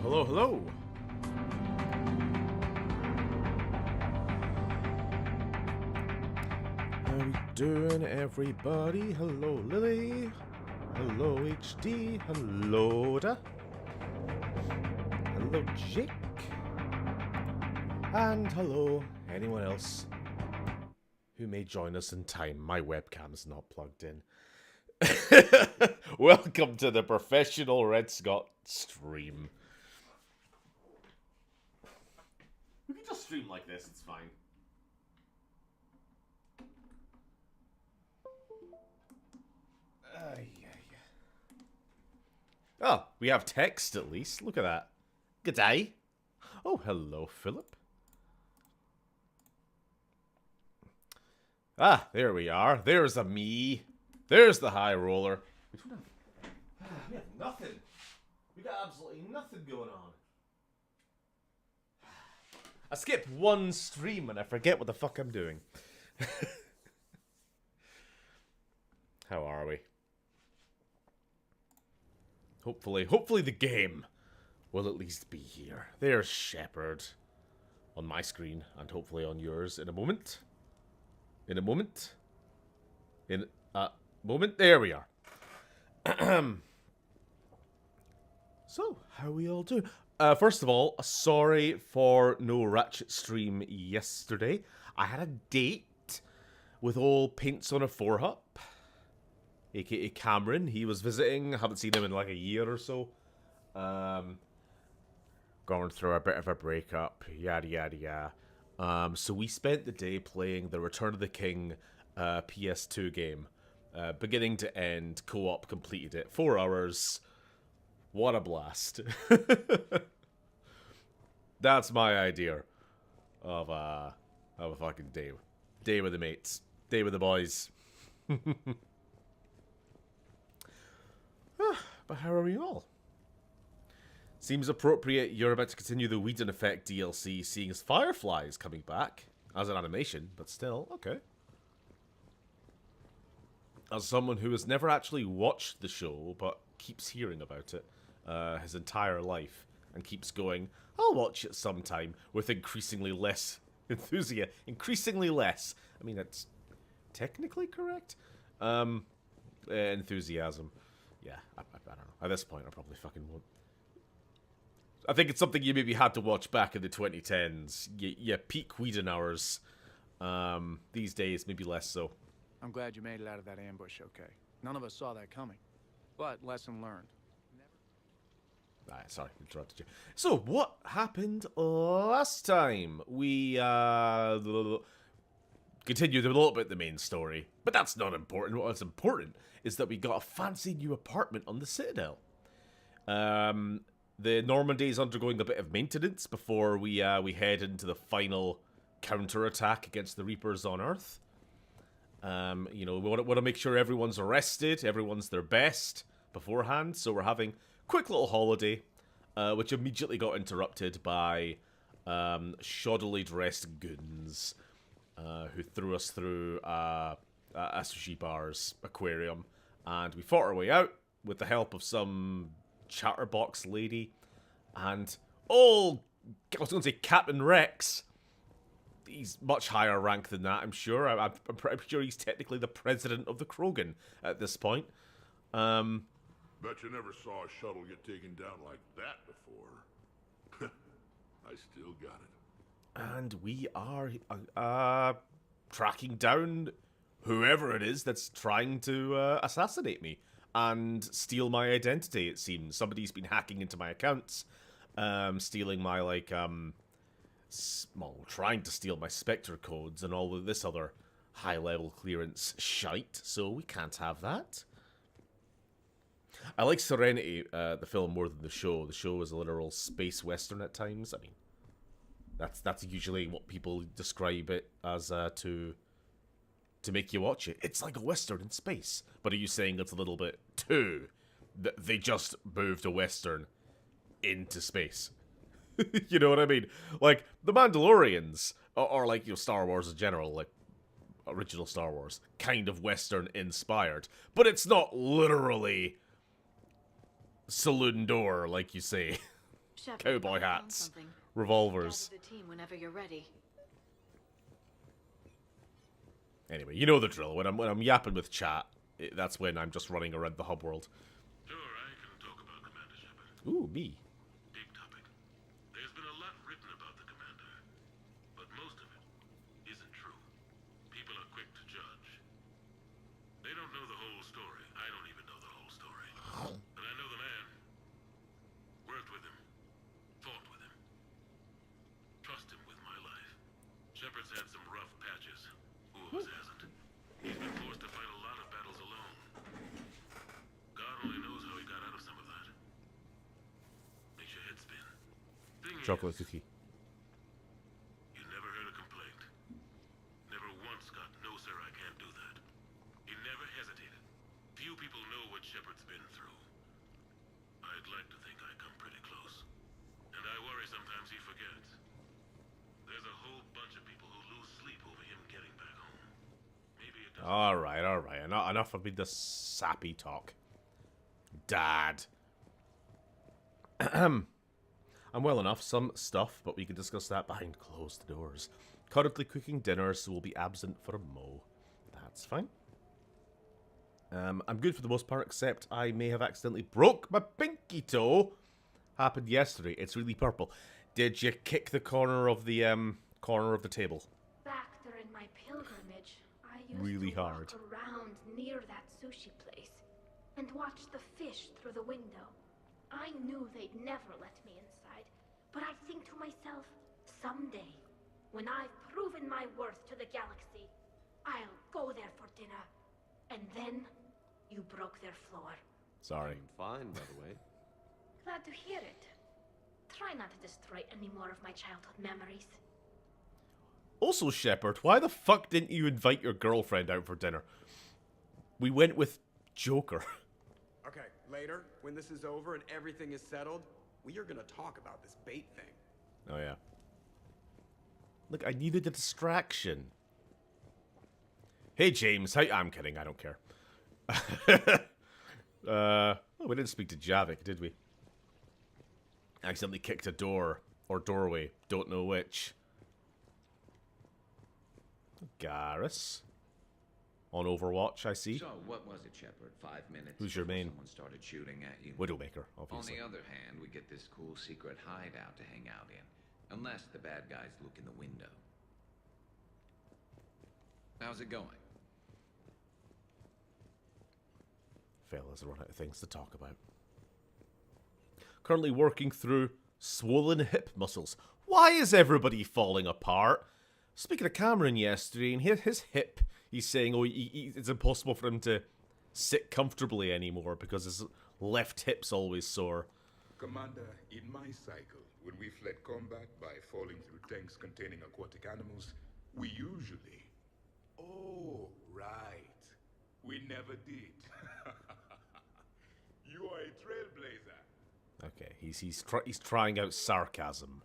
Hello, hello. How we doing, everybody? Hello, Lily. Hello, HD. Hello, Da. Hello, Jake. And hello, anyone else who may join us in time. My webcam's not plugged in. Welcome to the Professional Red Scott stream. We can just stream like this, it's fine. Oh, we have text at least. Look at that. Good day. Oh, hello, Philip. Ah, there we are. There's a me. There's the high roller. We have nothing. We got absolutely nothing going on. I skip one stream and I forget what the fuck I'm doing. How are we? Hopefully the game will at least be here. There's Shepard on my screen and hopefully on yours in a moment. In a moment. In a moment. There we are. So, how are we all doing? First of all, sorry for no Ratchet stream yesterday. I had a date with old Paints on a 4-Hup, aka Cameron. He was visiting. I haven't seen him in like a year or so. Going through a bit of a breakup, yada yada yada. So we spent the day playing the Return of the King PS2 game. Beginning to end, co-op, completed it. 4 hours. What a blast. That's my idea of a fucking day. Day with the mates. Day with the boys. But how are we all? Seems appropriate you're about to continue the Whedon Effect DLC, seeing as Firefly is coming back as an animation, but still, okay. As someone who has never actually watched the show, but keeps hearing about it his entire life, and keeps going, I'll watch it sometime, with increasingly less enthusiasm. Increasingly less. I mean, that's technically correct. Enthusiasm. Yeah, I don't know. At this point, I probably fucking won't. I think it's something you maybe had to watch back in the 2010s. Yeah, peak Whedon hours. These days, maybe less so. I'm glad you made it out of that ambush okay. None of us saw that coming. But lesson learned. Sorry, interrupted you. So, what happened last time? We, continued a little bit the main story, but that's not important. What's important is that we got a fancy new apartment on the Citadel. The Normandy is undergoing a bit of maintenance before we head into the final counterattack against the Reapers on Earth. You know, we want to make sure everyone's rested, everyone's their best beforehand, so we're having quick little holiday, which immediately got interrupted by shoddily dressed goons who threw us through a sushi bar's aquarium, and we fought our way out with the help of some chatterbox lady, and I was going to say Captain Rex. He's much higher rank than that, I'm sure. I'm pretty sure he's technically the president of the Krogan at this point. Bet you never saw a shuttle get taken down like that before. I still got it. And we are tracking down whoever it is that's trying to assassinate me and steal my identity, it seems. Somebody's been hacking into my accounts, stealing my, trying to steal my Spectre codes and all of this other high-level clearance shite, so we can't have that. I like Serenity, the film, more than the show. The show is a literal space western at times. I mean, that's usually what people describe it as to make you watch it. It's like a western in space. But are you saying it's a little bit too? They just moved a western into space. You know what I mean? Like, the Mandalorians, or like, you know, Star Wars in general, like, original Star Wars, kind of western inspired. But it's not literally Saloon Door, like you say. Shepard, cowboy I found hats, something. revolvers. Gather the team whenever you're ready. Anyway, you know the drill. When I'm yapping with chat, that's when I'm just running around the hub world. Sure, I can talk about Commander Shepard. Ooh, me. Big topic. There's been a lot written about the Commander, but most of it isn't true. People are quick to judge. They don't know the whole story. I don't even know the whole story. But I know the man. Worked with him. Fought with him. Trust him with my life. Shepard's had some rough patches. Who of us hasn't? He's been forced to fight a lot of battles alone. God only knows how he got out of some of that. Makes your head spin. Thing Chocolate is, cookie. you never heard a complaint. Never once got, no sir, I can't do that. He never hesitated. Few people know what Shepard's been through. I'd like to think I come pretty close. And I worry sometimes he forgets. There's a whole bunch of people who lose sleep over him getting back home. Maybe it doesn't. Alright. Enough of me the sappy talk. Dad. I'm well enough, some stuff, but we can discuss that behind closed doors. Currently cooking dinner, so we'll be absent for a mo. That's fine. I'm good for the most part, except I may have accidentally broke my pinky toe. Happened yesterday. It's really purple. Did you kick the corner of the table? Back during my pilgrimage, I used Really to hard. walk around near that sushi place and watch the fish through the window. I knew they'd never let me inside, but I'd think to myself, someday, when I've proven my worth to the galaxy, I'll go there for dinner. And then, you broke their floor. Sorry. I'm fine, by the way. Glad to hear it. Try not to destroy any more of my childhood memories. Also, Shepard, why the fuck didn't you invite your girlfriend out for dinner? We went with Joker. Okay, later, when this is over and everything is settled, we are gonna talk about this bait thing. Oh, yeah. Look, I needed a distraction. Hey, James. I'm kidding. I don't care. We didn't speak to Javik, did we? Accidentally kicked a door. Or doorway. Don't know which. Garrus. On Overwatch, I see. So, what was it, Shepard? 5 minutes Who's your before main? someone started shooting at you? Widowmaker, On obviously. the other hand, we get this cool secret hideout to hang out in. Unless the bad guys look in the window. How's it going? Fellas run out of things to talk about. Currently working through swollen hip muscles. Why is everybody falling apart? Speaking of Cameron yesterday, and his hip, he's saying, it's impossible for him to sit comfortably anymore because his left hip's always sore. Commander, in my cycle, when we fled combat by falling through tanks containing aquatic animals, we usually... Oh, right. We never did. You are a trailblazer. Okay, he's trying out sarcasm.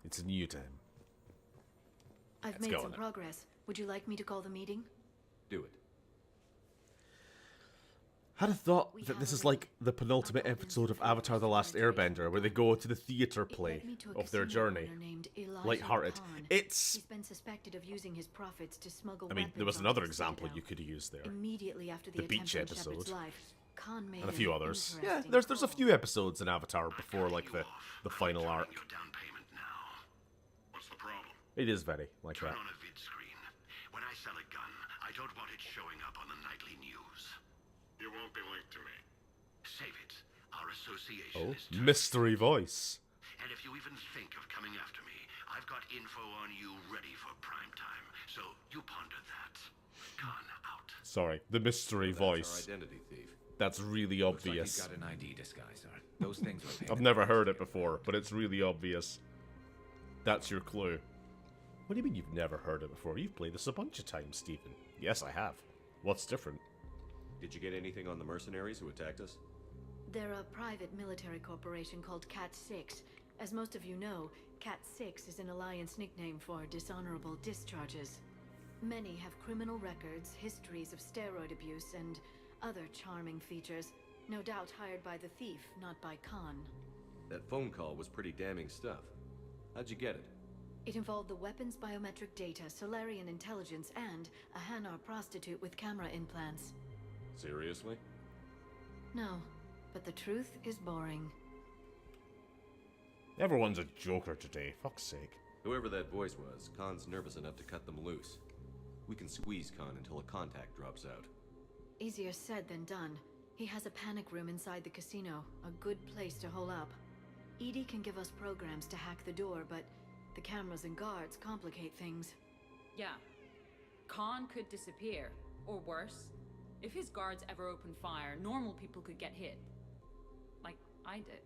It's new to him. I've Let's made go some on it. progress. Would you like me to call the meeting? Do it. Had a thought that this is like the penultimate episode of Avatar: The Last Airbender, where they go to the theater play of their journey. Lighthearted. It's... He's been suspected of using his profits to smuggle I mean, there was weapons another onto the example Citadel. you could have used there. Immediately after The the beach attempt on Shepard's episode. life, Khan made And a few an others. Yeah, interesting there's a call. few episodes in Avatar before, like, the final arc. Your down payment now. What's the problem? It is very like Turn that. on a vid screen. When I sell a gun, I don't want it showing up on the nightly news. You won't be linked to me. Save it. Our association Oh, is toast. mystery voice. And if you even think of coming after me, I've got info on you ready for prime time. So you ponder that. Gun out. Sorry, the mystery That's voice. our identity thief. That's really Looks like obvious. he's got an ID disguiser. Those things were I've never heard it before, but it's really obvious. That's your clue. What do you mean you've never heard it before? You've played this a bunch of times, Stephen. Yes, I have. What's different? Did you get anything on the mercenaries who attacked us? They're a private military corporation called Cat-6. As most of you know, Cat-6 is an Alliance nickname for dishonorable discharges. Many have criminal records, histories of steroid abuse, and other charming features. No doubt hired by the thief, not by Khan. That phone call was pretty damning stuff. How'd you get it? It involved the weapon's biometric data, Solarian intelligence, and a Hanar prostitute with camera implants. Seriously? No, but the truth is boring. Everyone's a joker today, fuck's sake. Whoever that voice was, Khan's nervous enough to cut them loose. We can squeeze Khan until a contact drops out. Easier said than done. He has a panic room inside the casino, a good place to hole up. Edie can give us programs to hack the door, but the cameras and guards complicate things. Yeah. Khan could disappear, or worse. If his guards ever opened fire, normal people could get hit. Like I did.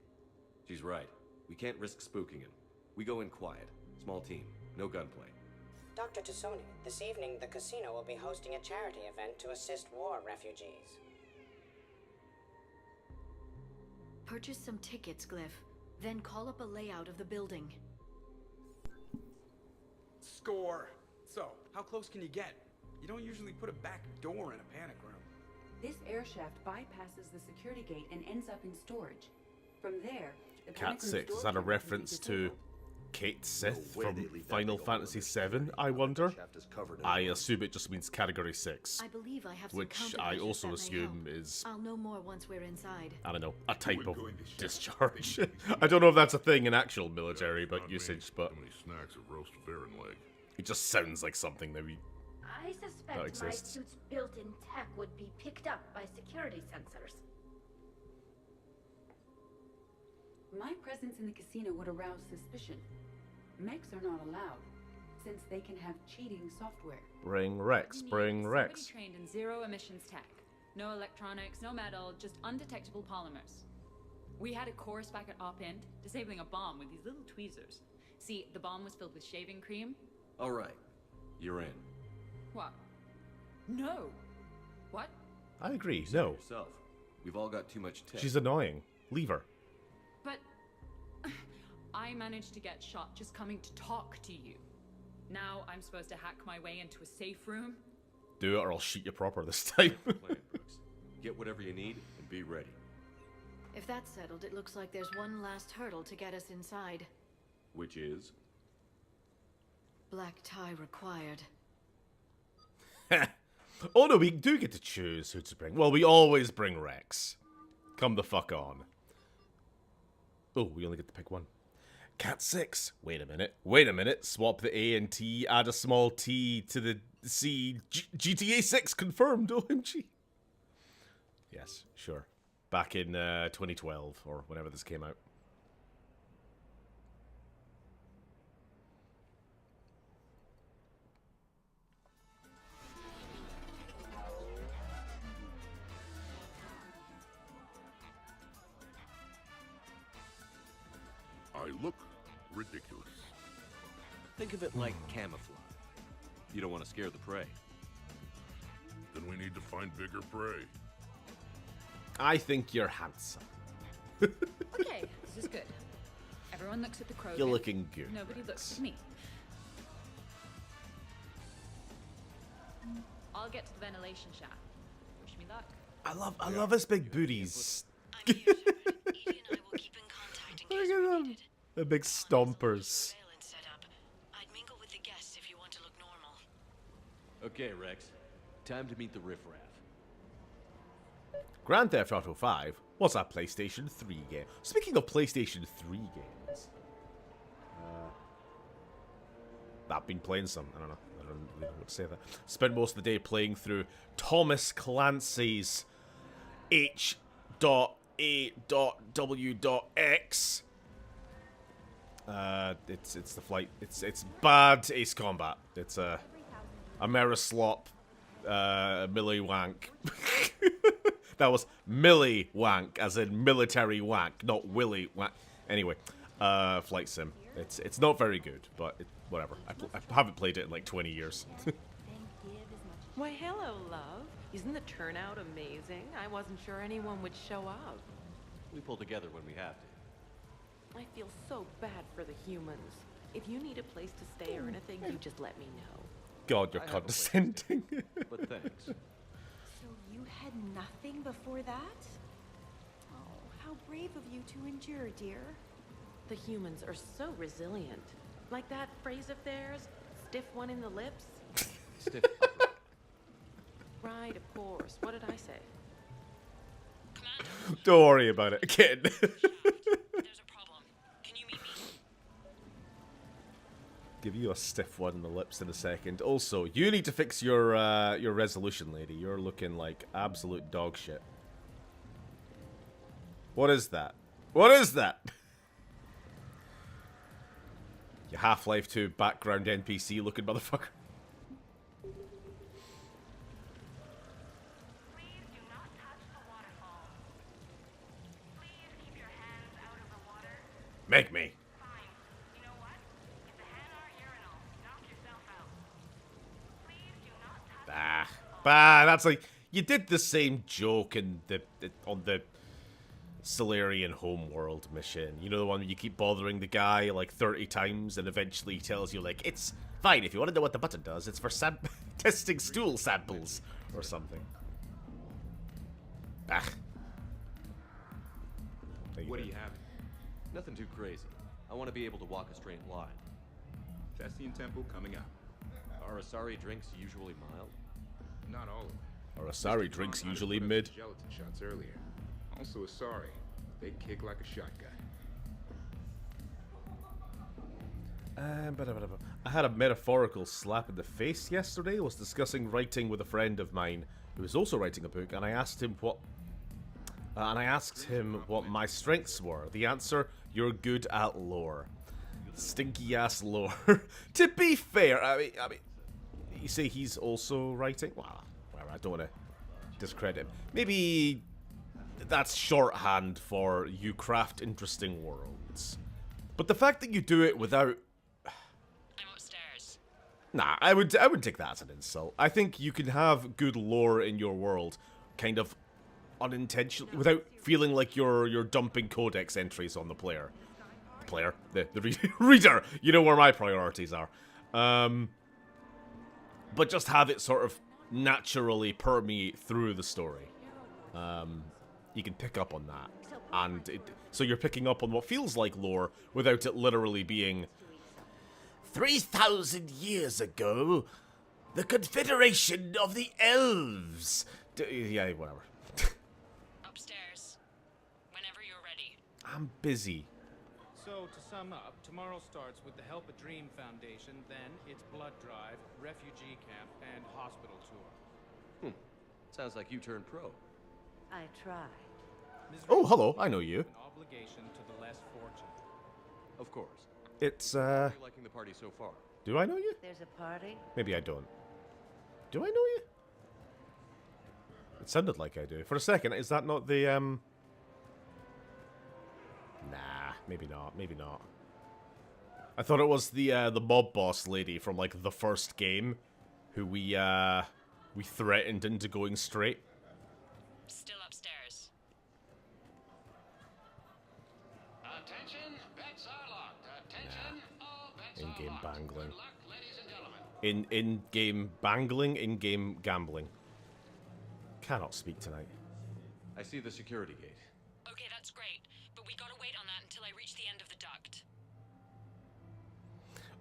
She's right. We can't risk spooking him. We go in quiet. Small team. No gunplay. Dr. Tassoni, this evening the casino will be hosting a charity event to assist war refugees. Purchase some tickets, Glyph. Then call up a layout of the building. Score. So, how close can you get? You don't usually put a back door in a panic room. This air shaft bypasses the security gate and ends up in storage. From there, the Cat 6, is that a reference to Kate Sith from Final Fantasy VII, I wonder? I assume it just means Category 6. I believe I have some which I countermeasures also that may assume help. is, I'll know more once we're inside. I don't know, a type of discharge. I don't know if that's a thing in actual military but usage, but snacks of roast Farron leg. it just sounds like something that we... I suspect my exists. suit's built-in tech would be picked up by security sensors. My presence in the casino would arouse suspicion. Mechs are not allowed, since they can have cheating software. Bring Rex, bring Rex. Somebody trained in zero emissions tech. No electronics, no metal, just undetectable polymers. We had a course back at Op End, disabling a bomb with these little tweezers. See, the bomb was filled with shaving cream. All right. You're in. What? No. What? I agree, You said no. it yourself. We've all got too much tech. She's annoying. Leave her. But I managed to get shot just coming to talk to you. Now I'm supposed to hack my way into a safe room? Do it or I'll shoot you proper this time. Plan, Brooks. Get whatever you need and be ready. If that's settled, it looks like there's one last hurdle to get us inside. Which is? Black tie required. Oh no, we do get to choose who to bring. Well, we always bring Rex. Come the fuck on. Oh, we only get to pick one. Cat 6. Wait a minute. Wait a minute. Swap the A and T, add a small T to the C. GTA 6 confirmed. OMG. Yes, sure. Back in 2012 or whenever this came out. I look ridiculous. Think of it like camouflage. You don't want to scare the prey. Then we need to find bigger prey. I think you're handsome. Okay, this is good. Everyone looks at the crow. You're looking good, Nobody Rex. looks at me. I'll get to the ventilation shaft. Wish me luck. I love his big booties. I'm here, Shepard. Edie and I will keep in contact in Look case at we're them. needed. The big stompers. Surveillance setup. I'd mingle with the guests if you want to look normal. Okay, Rex. Time to meet the riffraff. Grand Theft Auto 5 was a PlayStation 3 game. Speaking of PlayStation 3 games, I've been playing some. I don't know really what to say that. Spent most of the day playing through Thomas Clancy's H.A.W.X. It's the flight. It's bad Ace Combat. It's a Amerislop Millie Wank. That was Millie Wank, as in military wank, not Willy Wank. Anyway, flight sim. It's not very good, but whatever. I haven't played it in like 20 years. Why, hello, love. Isn't the turnout amazing? I wasn't sure anyone would show up. We pull together when we have to. I feel so bad for the humans. If you need a place to stay or anything, you just let me know. God, you're I have a condescending. But thanks. So you had nothing before that? Oh, how brave of you to endure, dear. The humans are so resilient. Like that phrase of theirs, stiff one in the lips. Stiff. Right, of course. What did I say? Don't worry about it, kid. There's a problem. Can you meet me? Give you a stiff one in the lips in a second. Also, you need to fix your resolution, lady. You're looking like absolute dog shit. What is that? What is that? You Half-Life 2 background NPC looking motherfucker. Please do not touch the waterfall. Please keep your hands out of the water. Make me. Fine. You know what? If the hand are urinal, knock yourself out. Please do not touch That's like you did the same joke in on the Solarian Homeworld mission. You know, the one where you keep bothering the guy like 30 times and eventually he tells you like, it's fine if you want to know what the button does, it's for testing stool samples or something. What are you having? Nothing too crazy. I want to be able to walk a straight line. Thespian Temple coming up. Are Asari drinks usually mild? Not all of them. Or Asari drinks usually mid. Gelatin shots earlier. Also Asari. They kick like a shotgun. I had a metaphorical slap in the face yesterday. I was discussing writing with a friend of mine who was also writing a book, and I asked him what my strengths were. The answer: you're good at lore. Stinky ass lore. To be fair, I mean, you say he's also writing. Well, I don't want to discredit him. Maybe that's shorthand for you craft interesting worlds. But the fact that you do it without... I'm upstairs. Nah, I would take that as an insult. I think you can have good lore in your world, kind of unintentionally, without feeling like you're dumping codex entries on the player. The reader. You know where my priorities are. But just have it sort of naturally permeate through the story. You can pick up on that, and so you're picking up on what feels like lore without it literally being 3,000 years ago, the Confederation of the Elves. Yeah, whatever. Upstairs. Whenever you're ready. I'm busy. So, to sum up, tomorrow starts with the Help a Dream Foundation, then it's blood drive, refugee camp, and hospital tour. Sounds like you turned pro. I tried. Oh, hello, I know you. An obligation to the less fortunate. Of course. It's, How are you liking the party so far? Do I know you? There's a party? Maybe I don't. Do I know you? It sounded like I do. For a second, is that not the, Nah, maybe not, maybe not. I thought it was the mob boss lady from, like, the first game, who we threatened into going straight. Still upstairs. Attention, bets are locked. Attention, all bets In-game are locked. bangling. Good luck, ladies and gentlemen. In-game bangling, in-game gambling. Cannot speak tonight. I see the security gate. Okay, that's great, but we gotta wait on that until I reach the end of the duct.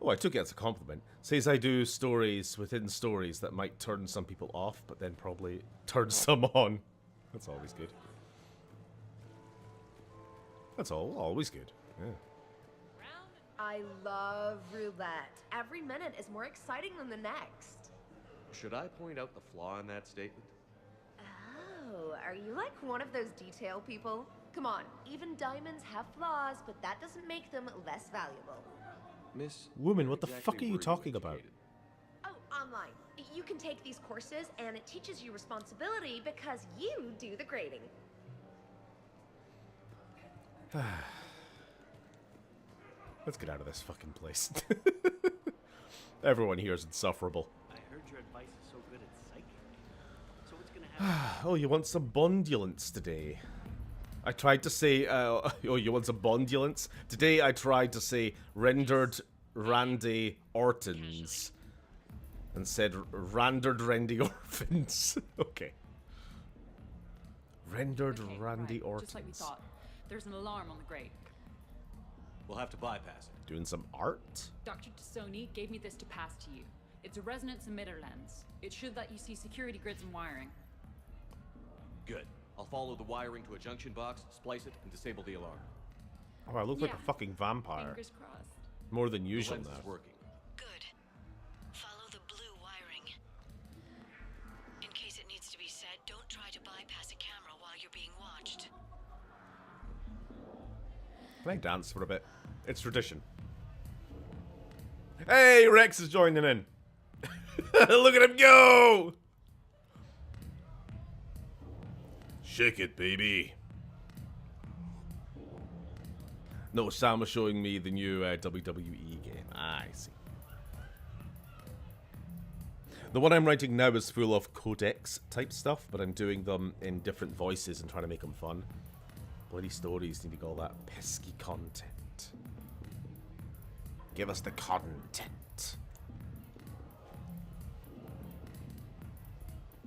Oh, I took it as a compliment. Says I do stories within stories that might turn some people off, but then probably turn some on. That's always good. That's always good. Yeah. I love roulette. Every minute is more exciting than the next. Should I point out the flaw in that statement? Oh, are you like one of those detail people? Come on, even diamonds have flaws, but that doesn't make them less valuable. Miss... Woman, what the exactly fuck are you were talking about? educated? Oh, online. You can take these courses, and it teaches you responsibility because you do the grading. Let's get out of this fucking place. Everyone here is insufferable. I heard your advice is so good at psychic. So what's gonna happen? Oh, you want some bondulance today? I tried to say, oh, you want some bondulance? Today I tried to say rendered Randy Ortons. And said rendered Randy Orphans. Okay. Rendered Okay, Randy right, Ortons. just like we thought. There's an alarm on the grate. We'll have to bypass it. Doing some art? Dr. Tassoni gave me this to pass to you. It's a resonance emitter lens. It should let you see security grids and wiring. Good. I'll follow the wiring to a junction box, splice it, and disable the alarm. Oh, I look like a fucking vampire. Fingers crossed. More than usual the lens now. is working. Good. Follow the blue wiring. In case it needs to be said, don't try to bypass a camera while you're being watched. Can I dance for a bit? It's tradition. Hey, Rex is joining in. Look at him go! Shake it, baby. No, Sam was showing me the new WWE game. I see. The one I'm writing now is full of codex type stuff, but I'm doing them in different voices and trying to make them fun. Bloody stories needing all that pesky content. Give us the content.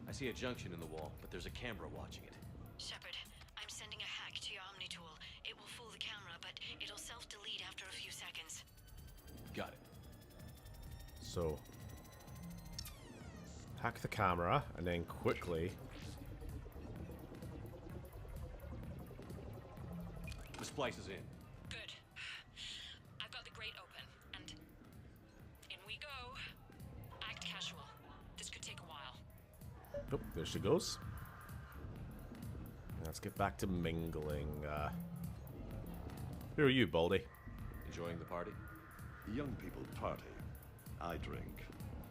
I see a junction in the wall, but there's a camera watching it. Shepard, I'm sending a hack to your Omni tool. It will fool the camera, but it'll self-delete after a few seconds. Got it. So, hack the camera, and then quickly... The splice is in. Good. I've got the grate open, and in we go. Act casual. This could take a while. Oh, there she goes. Let's get back to mingling. Who are you, Baldy? Enjoying the party? Young people party. I drink.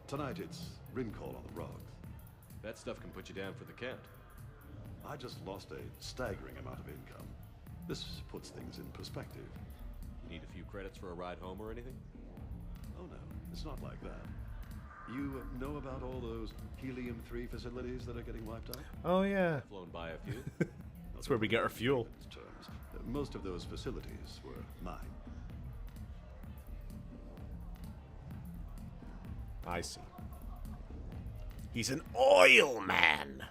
Tonight it's Rincon on the rocks. That stuff can put you down for the count. I just lost a staggering amount of income. This puts things in perspective. You need a few credits for a ride home or anything? Oh no, it's not like that. You know about all those helium-3 facilities that are getting wiped out? Oh yeah. Flown by a few. That's where we get our fuel. Terms. Most of those facilities were mine. I see. He's an oil man.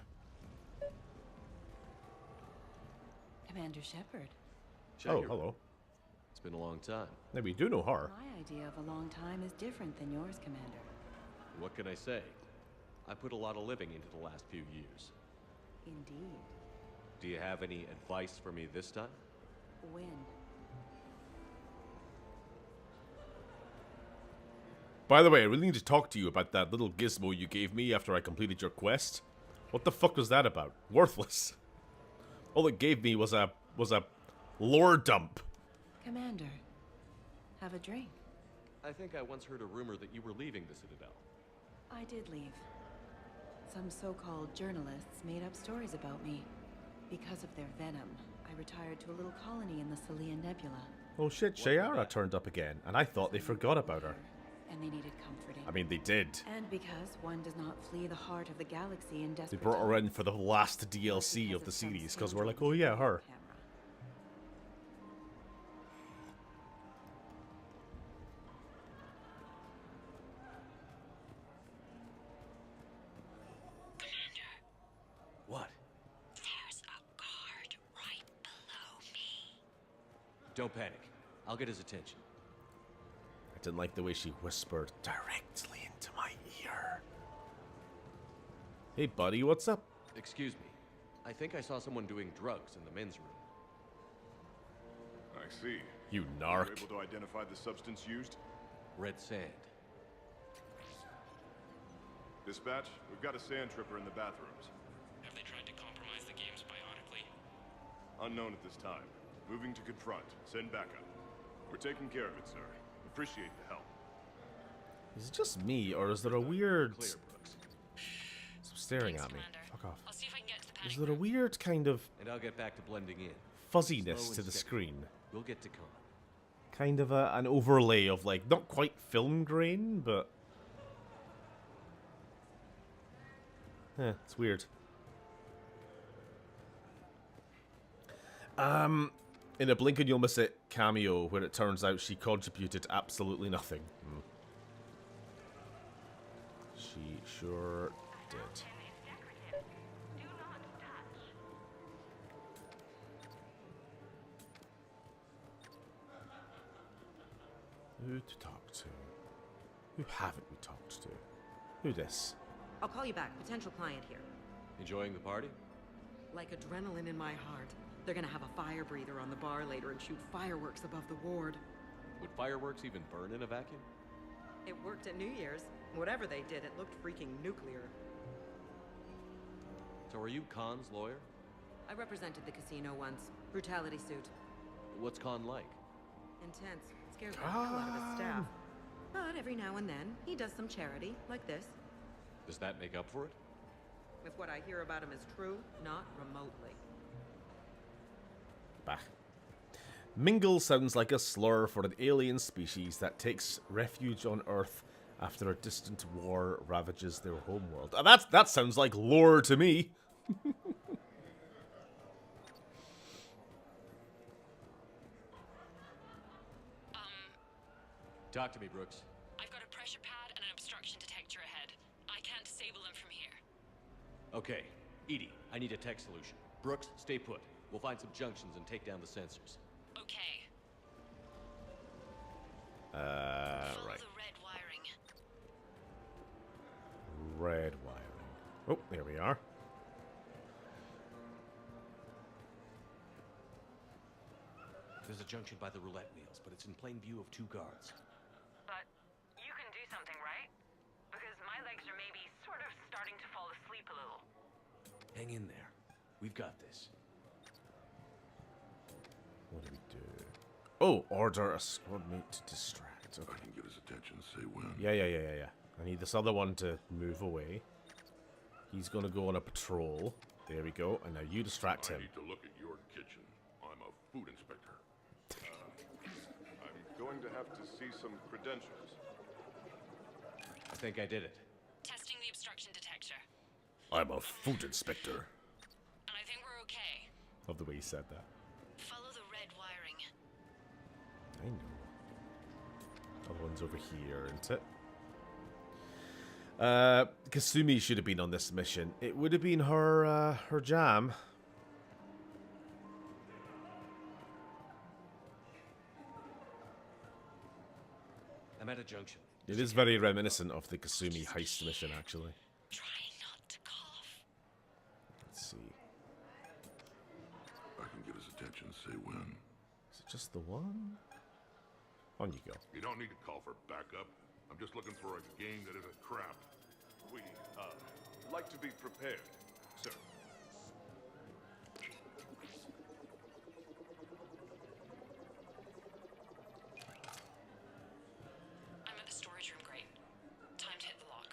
Commander Shepard. Oh, hello. It's been a long time. Maybe we do know her. My idea of a long time is different than yours, Commander. What can I say? I put a lot of living into the last few years. Indeed. Do you have any advice for me this time? When? By the way, I really need to talk to you about that little gizmo you gave me after I completed your quest. What the fuck was that about? Worthless. All it gave me was a lore dump. Commander, have a drink. I think I once heard a rumor that you were leaving the Citadel. I did leave. Some so-called journalists made up stories about me. Because of their venom, I retired to a little colony in the Celia Nebula. Oh shit, Shayara turned up again, and I thought they forgot about her. And they needed comforting. I mean, they did. And because one does not flee the heart of the galaxy in They desperate brought her in for the last DLC of the series, because we're like, oh yeah, her. What? There's a guard right below me. Don't panic. I'll get his attention. I didn't like the way she whispered directly into my ear. Hey buddy, what's up? Excuse me. I think I saw someone doing drugs in the men's room. I see. You Were narc. you able to identify the substance used? Red sand. Dispatch, we've got a sand tripper in the bathrooms. Have they tried to compromise the games bionically? Unknown at this time. Moving to confront. Send backup. We're taking care of it, sir. Appreciate the help. Is it just me, or is there a weird... Clear, Brooks. Stop staring at me. Fuck off. I'll see if I can get to the panic Is there a weird kind of And I'll get back to blending in. fuzziness Slow to and the steady. screen? We'll get to con. Kind of an overlay of, like, not quite film grain, but... it's weird. In a blink and you'll miss it cameo, where it turns out she contributed absolutely nothing. She sure did. Who to talk to? Who haven't we talked to? Who this? I'll call you back. Potential client here. Enjoying the party? Like adrenaline in my heart. They're gonna have a fire breather on the bar later and shoot fireworks above the ward. Would fireworks even burn in a vacuum? It worked at New Year's. Whatever they did, it looked freaking nuclear. So are you Khan's lawyer? I represented the casino once. Brutality suit. What's Khan like? Intense. Scares the hell out of his staff. But every now and then, he does some charity, like this. Does that make up for it? If what I hear about him is true, not remotely. Bah. Mingle sounds like a slur for an alien species that takes refuge on Earth after a distant war ravages their homeworld. That sounds like lore to me. Talk to me, Brooks. I've got a pressure pad and an obstruction detector ahead. I can't disable them from here. Okay, Edie, I need a tech solution. Brooks, stay put. We'll find some junctions and take down the sensors. Okay. Right. The red wiring. Red wiring. Oh, there we are. There's a junction by the roulette wheels, but it's in plain view of 2 guards. But you can do something, right? Because my legs are maybe sort of starting to fall asleep a little. Hang in there. We've got this. What do we do? Oh, order a squad mate to distract. Okay. I can get his attention, say when. Yeah. I need this other one to move away. He's gonna go on a patrol. There we go. And now you distract him. I need to look at your kitchen. I'm a food inspector. I'm going to have to see some credentials. I think I did it. Testing the obstruction detector. I'm a food inspector. And I think we're okay. Love the way he said that. Follow the red wiring. I know. Other one's over here, isn't it? Kasumi should have been on this mission. It would have been her jam. I'm at a junction. It is very reminiscent of the Kasumi heist mission, actually. Try not to cough. Let's see. I can get his attention, say when. Is it just the one? On you go. You don't need to call for backup. I'm just looking for a game that isn't crap. We, like to be prepared, sir. I'm at the storage room, great. Time to hit the lock.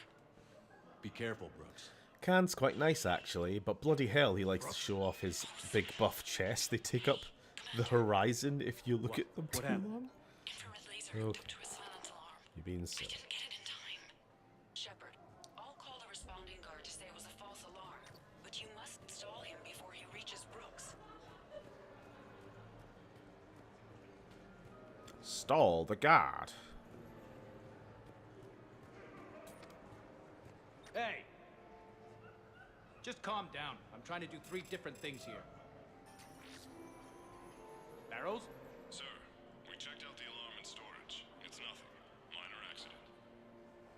Be careful, Brooks. Khan's quite nice, actually, but bloody hell, he likes to show off his big buff chest. They take up the horizon if you look at them too long. Okay. You're being silly. Shepard, I'll call the responding guard to say it was a false alarm, but you must stall him before he reaches Brooks. Stall the guard. Hey! Just calm down. I'm trying to do 3 different things here. Barrows? Sir, we checked out the alarm in storage. It's nothing. Minor accident.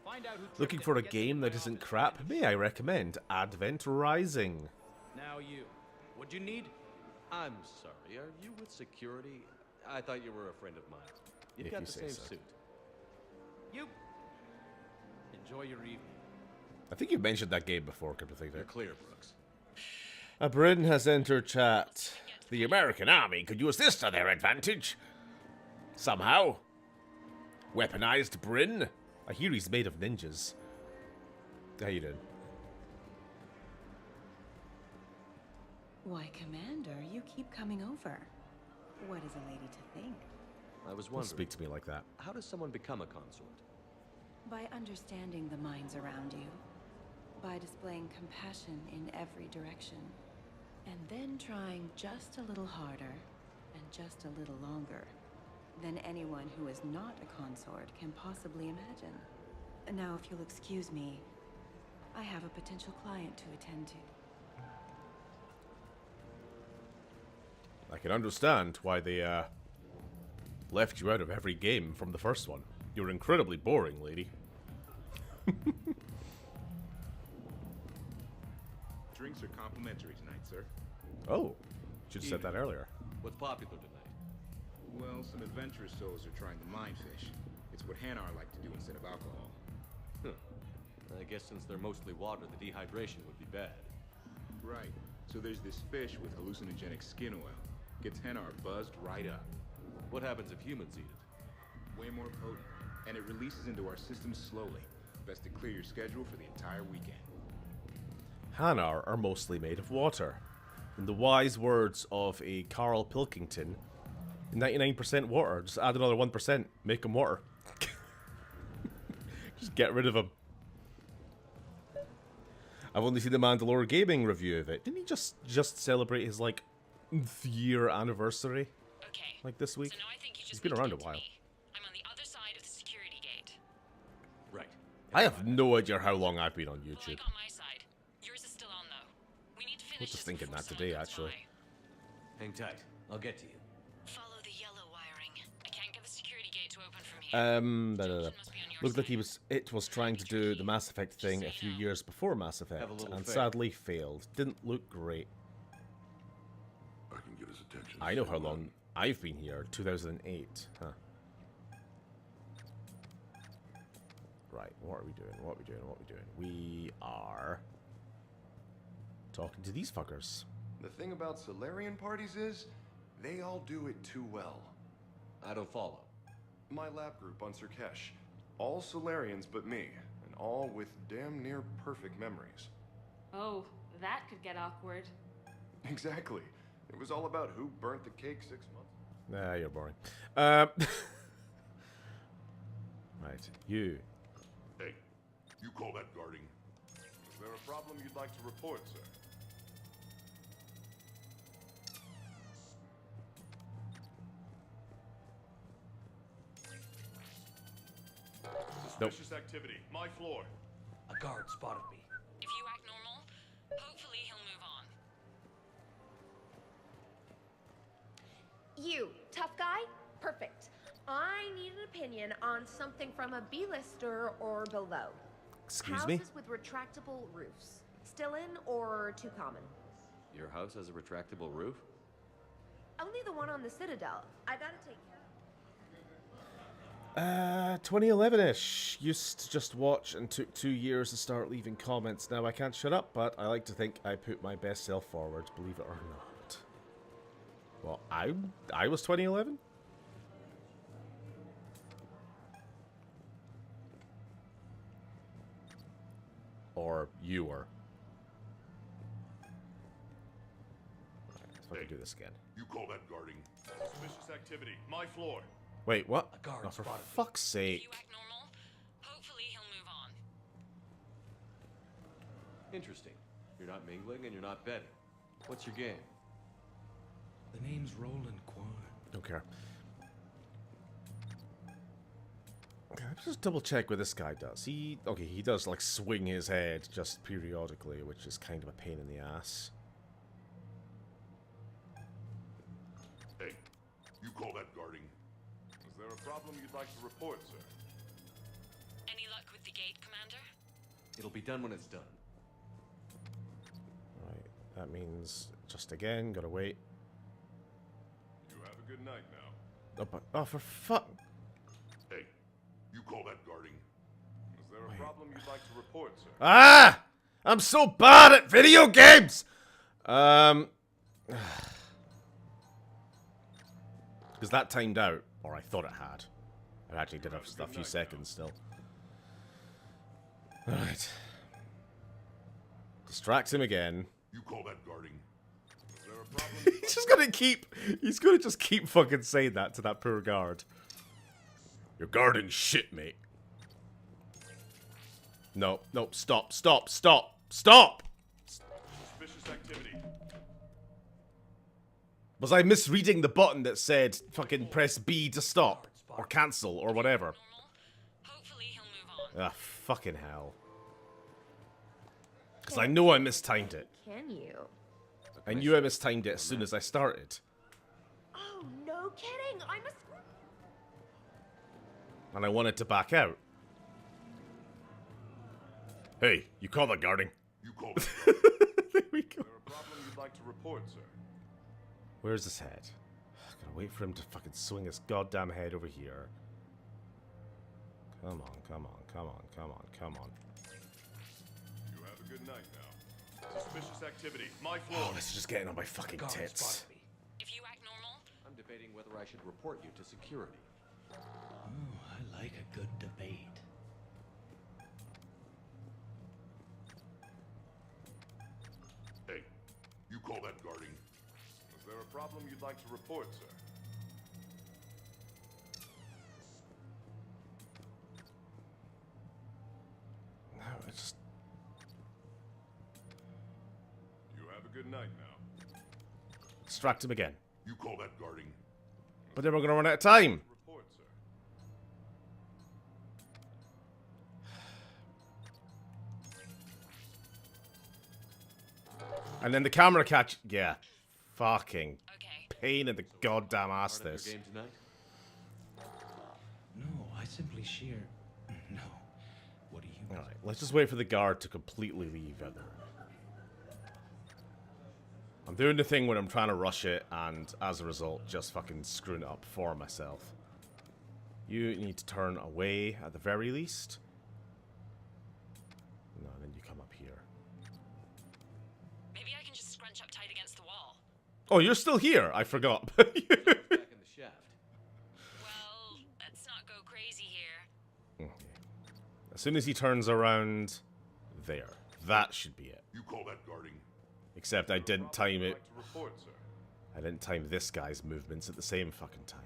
Find out who Looking for a game that isn't crap? May I recommend Advent Rising? Now you. What'd you need? I'm sorry, are you with security? I thought you were a friend of mine. You've If got you the say same so. suit. You. Enjoy your evening. I think you mentioned that game before, come to think of You're it. clear, Brooks. A Bryn has entered chat. The American army could use this to their advantage. Somehow. Weaponized Bryn? I hear he's made of ninjas. How you doing? Why, Commander, you keep coming over. What is a lady to think? I was Don't wondering. speak to me like that. How does someone become a consort? By understanding the minds around you. By displaying compassion in every direction. And then trying just a little harder and just a little longer than anyone who is not a consort can possibly imagine. Now, if you'll excuse me, I have a potential client to attend to. I can understand why they left you out of every game from the first one. You're incredibly boring, lady. Drinks are complimentary tonight, sir. Oh, should have said that earlier. What's popular tonight? Well, some adventurous souls are trying the mindfish. It's what Hanar like to do instead of alcohol. Huh. I guess since they're mostly water, the dehydration would be bad. Right. So there's this fish with hallucinogenic skin oil. Gets Hanar buzzed right up. What happens if humans eat it? Way more potent. And it releases into our system slowly. Best to clear your schedule for the entire weekend. Hanar are mostly made of water. In the wise words of a Carl Pilkington, 99% water. Just add another 1%. Make them water. Just get rid of them. I've only seen the Mandalore Gaming review of it. Didn't he just celebrate his, like, year anniversary? Okay. Like this week? So now I think you just He's been need to around a get to while. me. I'm on the other side of the security gate. Right. I have no idea how long I've been on Well, I YouTube. got my side. Yours is still on though. We need to I finish was just this thinking before that someone today, comes actually. by. Hang tight. I'll get to you. Follow the yellow wiring. I can't get the security gate to open from here. Looked like it was trying to do the Mass Effect thing a few years before Mass Effect, and faith. sadly failed. Didn't look great. I can get his attention. I know how long I've been here. 2008. Huh. Right. What are we doing? What are we doing? What are we doing? We are talking to these fuckers. The thing about Solarian parties is, they all do it too well. I don't follow. My lab group on Sirkesh, all Solarians but me, and all with damn near perfect memories. Oh, that could get awkward. Exactly. It was all about who burnt the cake 6 months. Nah, you're boring. Right, you. Hey, you call that guarding? Is there a problem you'd like to report, sir? Nope. Suspicious activity. My floor. A guard spotted me. If you act normal, hopefully he'll move on. You, tough guy? Perfect. I need an opinion on something from a B-lister or below. Excuse me? Houses with retractable roofs. Still in or too common? Your house has a retractable roof? Only the one on the Citadel. I gotta take care. 2011-ish. Used to just watch and took 2 years to start leaving comments. Now I can't shut up, but I like to think I put my best self forward, believe it or not. Well, I was 2011? Or you were. Right, let's fucking do this again. You call that guarding? Suspicious activity. My floor. Wait, what? A guard Oh, for spotted me. fuck's sake. If you act normal, hopefully he'll move on. Interesting. You're not mingling and you're not betting. What's your game? The name's Roland Quan. Don't care. Okay, let's just double check what this guy does. He does like swing his head just periodically, which is kind of a pain in the ass. Hey, you call that guarding? Is there a problem you'd like to report, sir? Any luck with the gate, Commander? It'll be done when it's done. Right, that means just again, gotta wait. You have a good night now. Oh, but, oh for fuck. Hey, you call that guarding? Is there a problem you'd like to report, sir? Ah! I'm so bad at video games! Because that timed out, or I thought it had. It actually did have a few seconds still. Alright. Distract him again. You call that guarding? Is there a problem? He's gonna just keep fucking saying that to that poor guard. You're guarding shit, mate. No, no, stop, stop, stop, stop! Suspicious activity. Was I misreading the button that said fucking press B to stop? Or cancel, or whatever? Hopefully he'll move on. Ah, fucking hell. Because I know I mistimed it. Can you? I knew I mistimed it as soon as I started. Oh, no kidding. I'm a... And I wanted to back out. Hey, you call that guarding? You call that There we go. Is there a problem you'd like to report, sir? Where's his head? Gotta wait for him to fucking swing his goddamn head over here. Come on, come on, come on, come on, come on. You have a good night now. Suspicious activity. My floor. Oh, this is just getting on my fucking Guard tits. spotted me. If you act normal, I'm debating whether I should report you to security. Oh, I like a good debate. Hey, you call that guarding? Is there a problem you'd like to report, sir? No, it's just... You have a good night now. Distract him again. You call that guarding? But then we're gonna run out of time. Report, sir. And then the camera catch... Yeah. Fucking pain in the goddamn ass, Part of this. your game tonight? No, I simply sheer... No. What do you... Alright, let's just wait for the guard to completely leave out there. I'm doing the thing when I'm trying to rush it, and as a result, just fucking screwing it up for myself. You need to turn away at the very least. No, then you come up here. maybe I can just scrunch up tight against the wall. Oh, you're still here! I forgot. Back in the shaft. Well, let's not go crazy here. As soon as he turns around, there. That should be it. You call that guarding? Except I didn't time it. To report, sir. I didn't time this guy's movements at the same fucking time.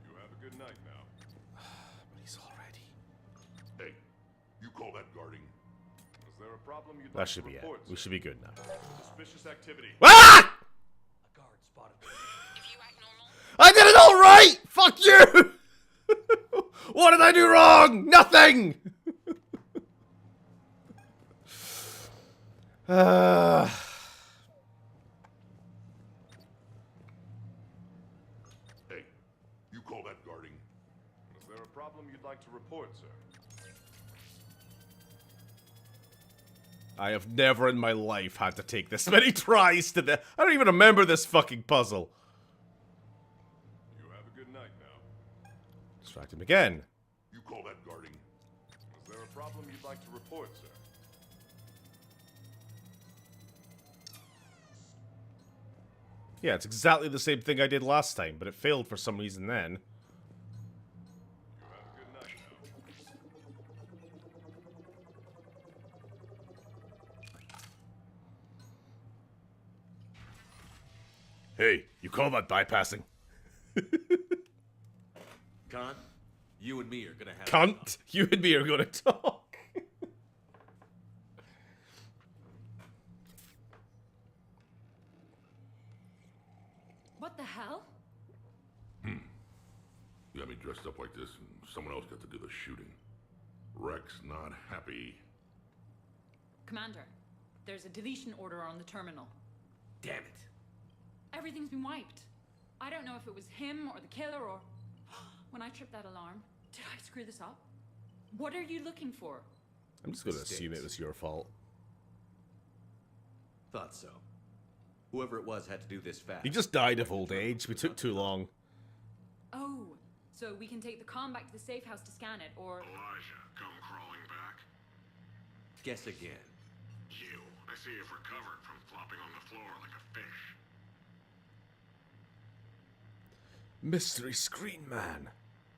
You have a good night now. But he's already... Hey, you call that guarding? Is there a problem you'd That like should to be it. report, We sir? should be good now. Suspicious activity. Ah! A guard spotted me. If you act normal, I did it all right! Fuck you! What did I do wrong? Nothing! Hey, you call that guarding? Is there a problem you'd like to report, sir? I have never in my life had to take this many tries to the... I don't even remember this fucking puzzle. You have a good night now. Distract him again. You call that guarding? Is there a problem you'd like to report, sir? Yeah, it's exactly the same thing I did last time, but it failed for some reason then. You have a good night now. Hey, you call that bypassing? Khan, you and me are gonna have... Cunt, you and me are gonna talk. what the hell? You got me dressed up like this, and someone else got to do the shooting. Rex not happy. Commander, there's a deletion order on the terminal. Damn it. Everything's been wiped. I don't know if it was him or the killer or... When I tripped that alarm, did I screw this up? What are you looking for? I'm just gonna assume it was your fault. Thought so. Whoever it was had to do this fast. He just died of old age. We took too long. Oh, so we can take the comm back to the safe house to scan it, or... Elijah, come crawling back. Guess again. You. I see you've recovered from flopping on the floor like a fish. Mystery Screen Man.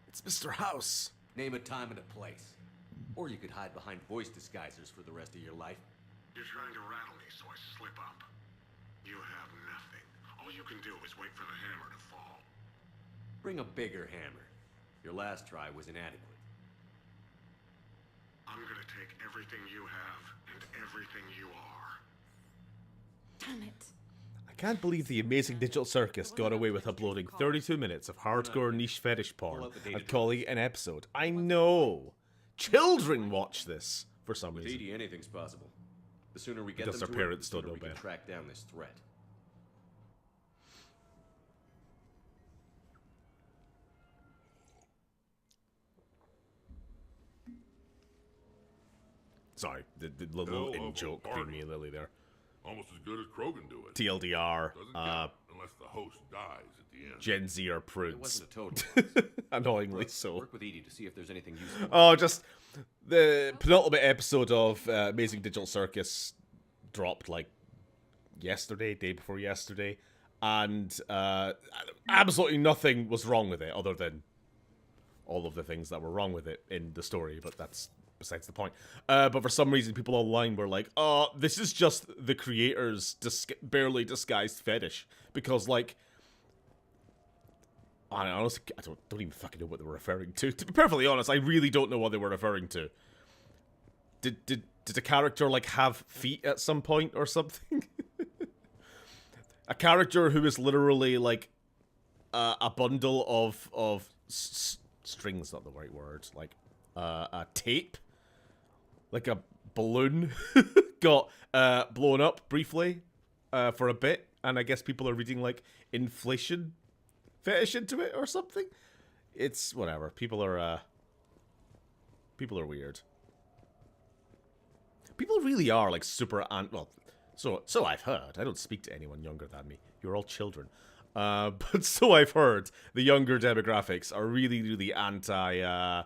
It's Mr. House. Name a time and a place. Or you could hide behind voice disguisers for the rest of your life. You're trying to rattle me, so I slip up. You have nothing. All you can do is wait for the hammer to fall. Bring a bigger hammer. Your last try was inadequate. I'm gonna take everything you have and everything you are. Damn it. I can't believe the Amazing Digital Circus got away with uploading 32 minutes of hardcore niche fetish porn and calling it an episode. I know. Children watch this for some With reason. Edie, anything's possible. The sooner we get Because them their to her, parents the don't sooner know we can better. track down this threat. Sorry, the little in-joke between me and Lily there. Almost as good as Krogan do it. TLDR. Doesn't count unless the host dies at the end. Gen Z are prudes. It wasn't a total. Annoyingly so. Work with Edie to see if there's anything useful. Oh, just the penultimate episode of Amazing Digital Circus dropped like yesterday, day before yesterday, and absolutely nothing was wrong with it other than all of the things that were wrong with it in the story, but that's besides the point. But for some reason, people online were like, "Oh, this is just the creator's barely disguised fetish," because like, I honestly, I don't even fucking know what they were referring to. To be perfectly honest, I really don't know what they were referring to. Did a character like have feet at some point or something? A character who is literally like a bundle of strings, not the right word, like a tape, like a balloon got blown up briefly for a bit, and I guess people are reading like inflation fetish into it or something. It's whatever. People are weird. People really are like super well. So I've heard. I don't speak to anyone younger than me. You're all children. But so I've heard. The younger demographics are really, really anti,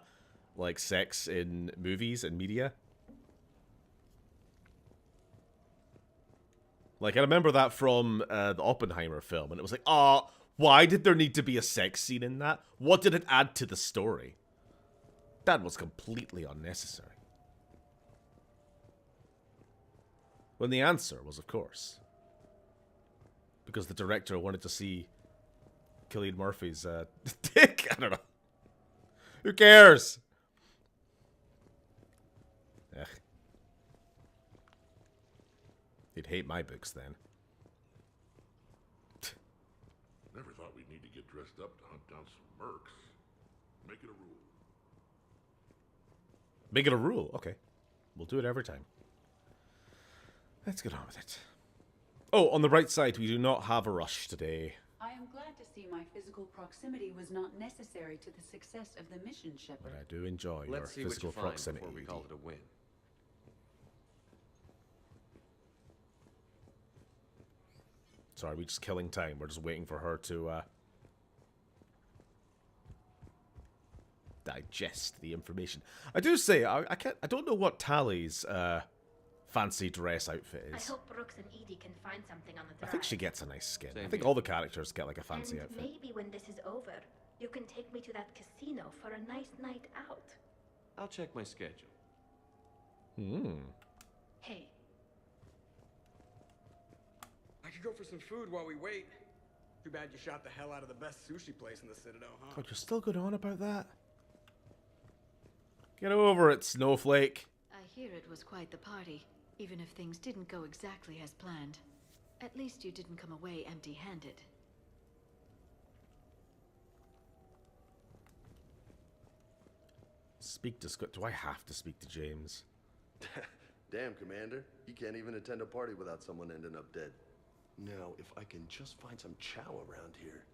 like, sex in movies and media. Like, I remember that from the Oppenheimer film, and it was like, oh, why did there need to be a sex scene in that? What did it add to the story? That was completely unnecessary. When the answer was, of course, because the director wanted to see Cillian Murphy's dick. I don't know. Who cares? Ugh. You'd hate my books then. Never thought we'd need to get dressed up to hunt down some mercs. Make it a rule. Make it a rule? Okay. We'll do it every time. Let's get on with it. Oh, on the right side, we do not have a rush today. I am glad to see my physical proximity was not necessary to the success of the mission, Shepard. But I do enjoy your physical proximity. Before we call it a win. Sorry, are we just killing time? We're just waiting for her to digest the information. I do say I don't know what Tally's fancy dress outfit I is. hope Brooks and Edie can find something on the I drive. think she gets a nice skin. Same I think here. all the characters get like a fancy And outfit. maybe when this is over, you can take me to that casino for a nice night out. I'll check my schedule. Hey, I could go for some food while we wait. Too bad you shot the hell out of the best sushi place in the Citadel, huh? God, you're still going on about that? Get over it, Snowflake. I hear it was quite the party, even if things didn't go exactly as planned. At least you didn't come away empty-handed. Speak to Scott. Do I have to speak to James? Damn, Commander. You can't even attend a party without someone ending up dead. Now, if I can just find some chow around here,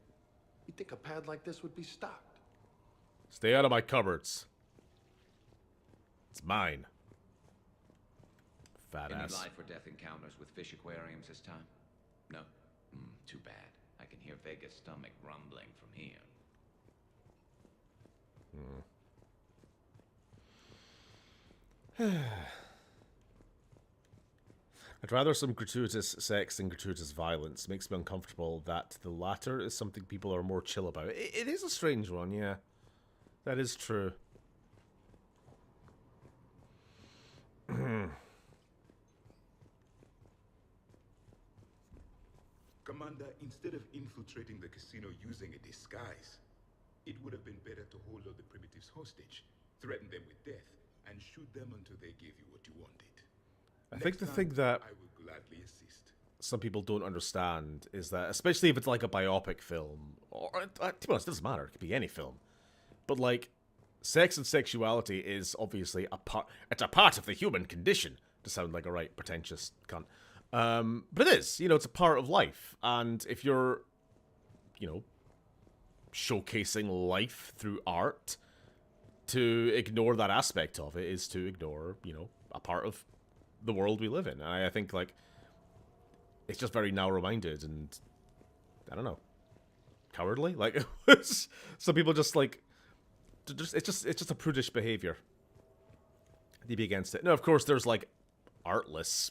you'd think a pad like this would be stocked. Stay out of my cupboards. It's mine. Fat Any ass. life or death encounters with fish aquariums this time? No? Too bad. I can hear Vega's stomach rumbling from here. I'd rather some gratuitous sex than gratuitous violence. Makes me uncomfortable that the latter is something people are more chill about. It is a strange one, yeah. That is true. Commander, instead of infiltrating the casino using a disguise, it would have been better to hold all the primitives hostage, threaten them with death, and shoot them until they gave you what you wanted. I think the thing that I will gladly assist. some people don't understand is that, especially if it's like a biopic film, or to be honest, it doesn't matter, it could be any film, but like, sex and sexuality is obviously it's a part of the human condition, to sound like a right pretentious cunt. But it is, it's a part of life, and if you're, showcasing life through art, to ignore that aspect of it is to ignore, a part of the world we live in. And I think, like, it's just very narrow-minded and, I don't know, cowardly. Like, some people just, like, it's just a prudish behavior. They'd be against it. Now, of course, there's, like, artless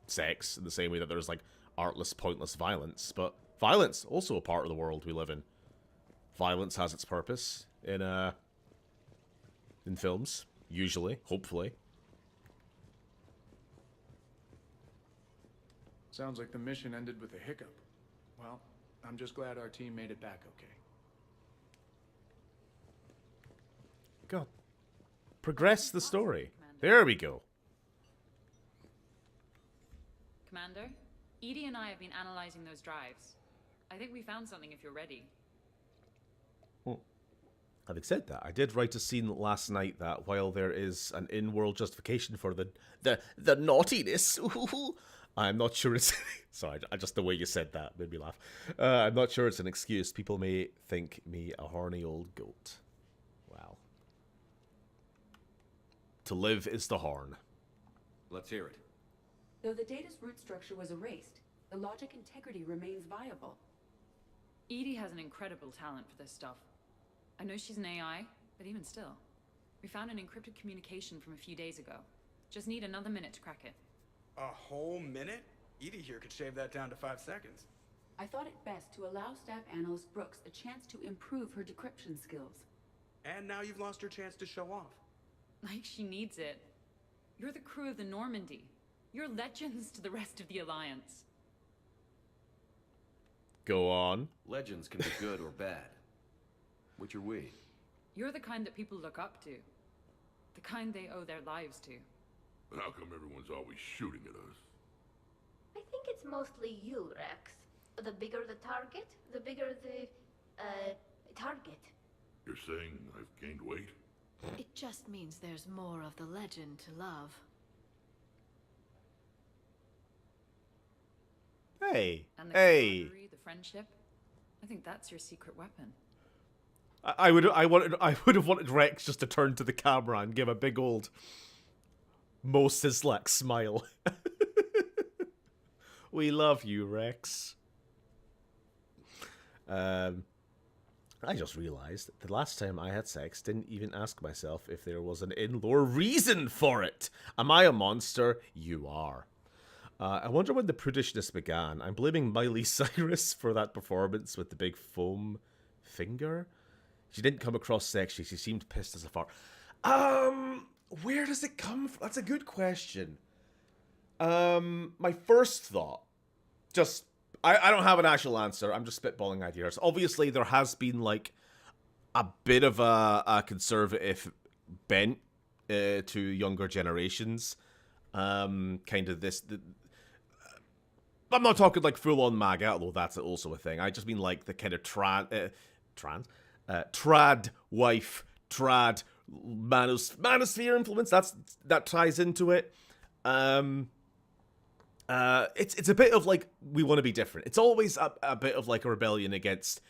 sex in the same way that there's, like, artless, pointless violence. But violence, also a part of the world we live in. Violence has its purpose in films, usually, hopefully. Sounds like the mission ended with a hiccup. Well, I'm just glad our team made it back okay. God. Progress the story. There we go. Commander, Edie and I have been analyzing those drives. I think we found something if you're ready. Well, having said that, I did write a scene last night that while there is an in-world justification for the naughtiness, I'm not sure it's... Sorry, just the way you said that made me laugh. I'm not sure it's an excuse. People may think me a horny old goat. Wow. To live is the horn. Let's hear it. Though the data's root structure was erased, the logic integrity remains viable. Edie has an incredible talent for this stuff. I know she's an AI, but even still. We found an encrypted communication from a few days ago. Just need another minute to crack it. A whole minute? Edie here could shave that down to 5 seconds. I thought it best to allow Staff Analyst Brooks a chance to improve her decryption skills. And now you've lost your chance to show off. Like she needs it. You're the crew of the Normandy. You're legends to the rest of the Alliance. Go on. Legends can be good or bad. Which are we? You're the kind that people look up to. The kind they owe their lives to. But how come everyone's always shooting at us? I think it's mostly you, Rex. The bigger the target, the bigger the, target. You're saying I've gained weight? It just means there's more of the legend to love. Hey, And the hey. camaraderie, the friendship. I think that's your secret weapon. I would have wanted Rex just to turn to the camera and give a big old Mo Sislak smile. We love you, Rex. I just realized the last time I had sex didn't even ask myself if there was an in-lore reason for it. Am I a monster? You are. I wonder when the prudishness began. I'm blaming Miley Cyrus for that performance with the big foam finger. She didn't come across sexy. She seemed pissed as a fart. Where does it come from? That's a good question. My first thought, just, I don't have an actual answer. I'm just spitballing ideas. Obviously, there has been, like, a bit of a conservative bent to younger generations. Kind of this... I'm not talking, like, full-on MAGA, although that's also a thing. I just mean, like, the kind of trad wife, trad manosphere influence. That ties into it. It's a bit of, like, we want to be different. It's always a bit of, like, a rebellion against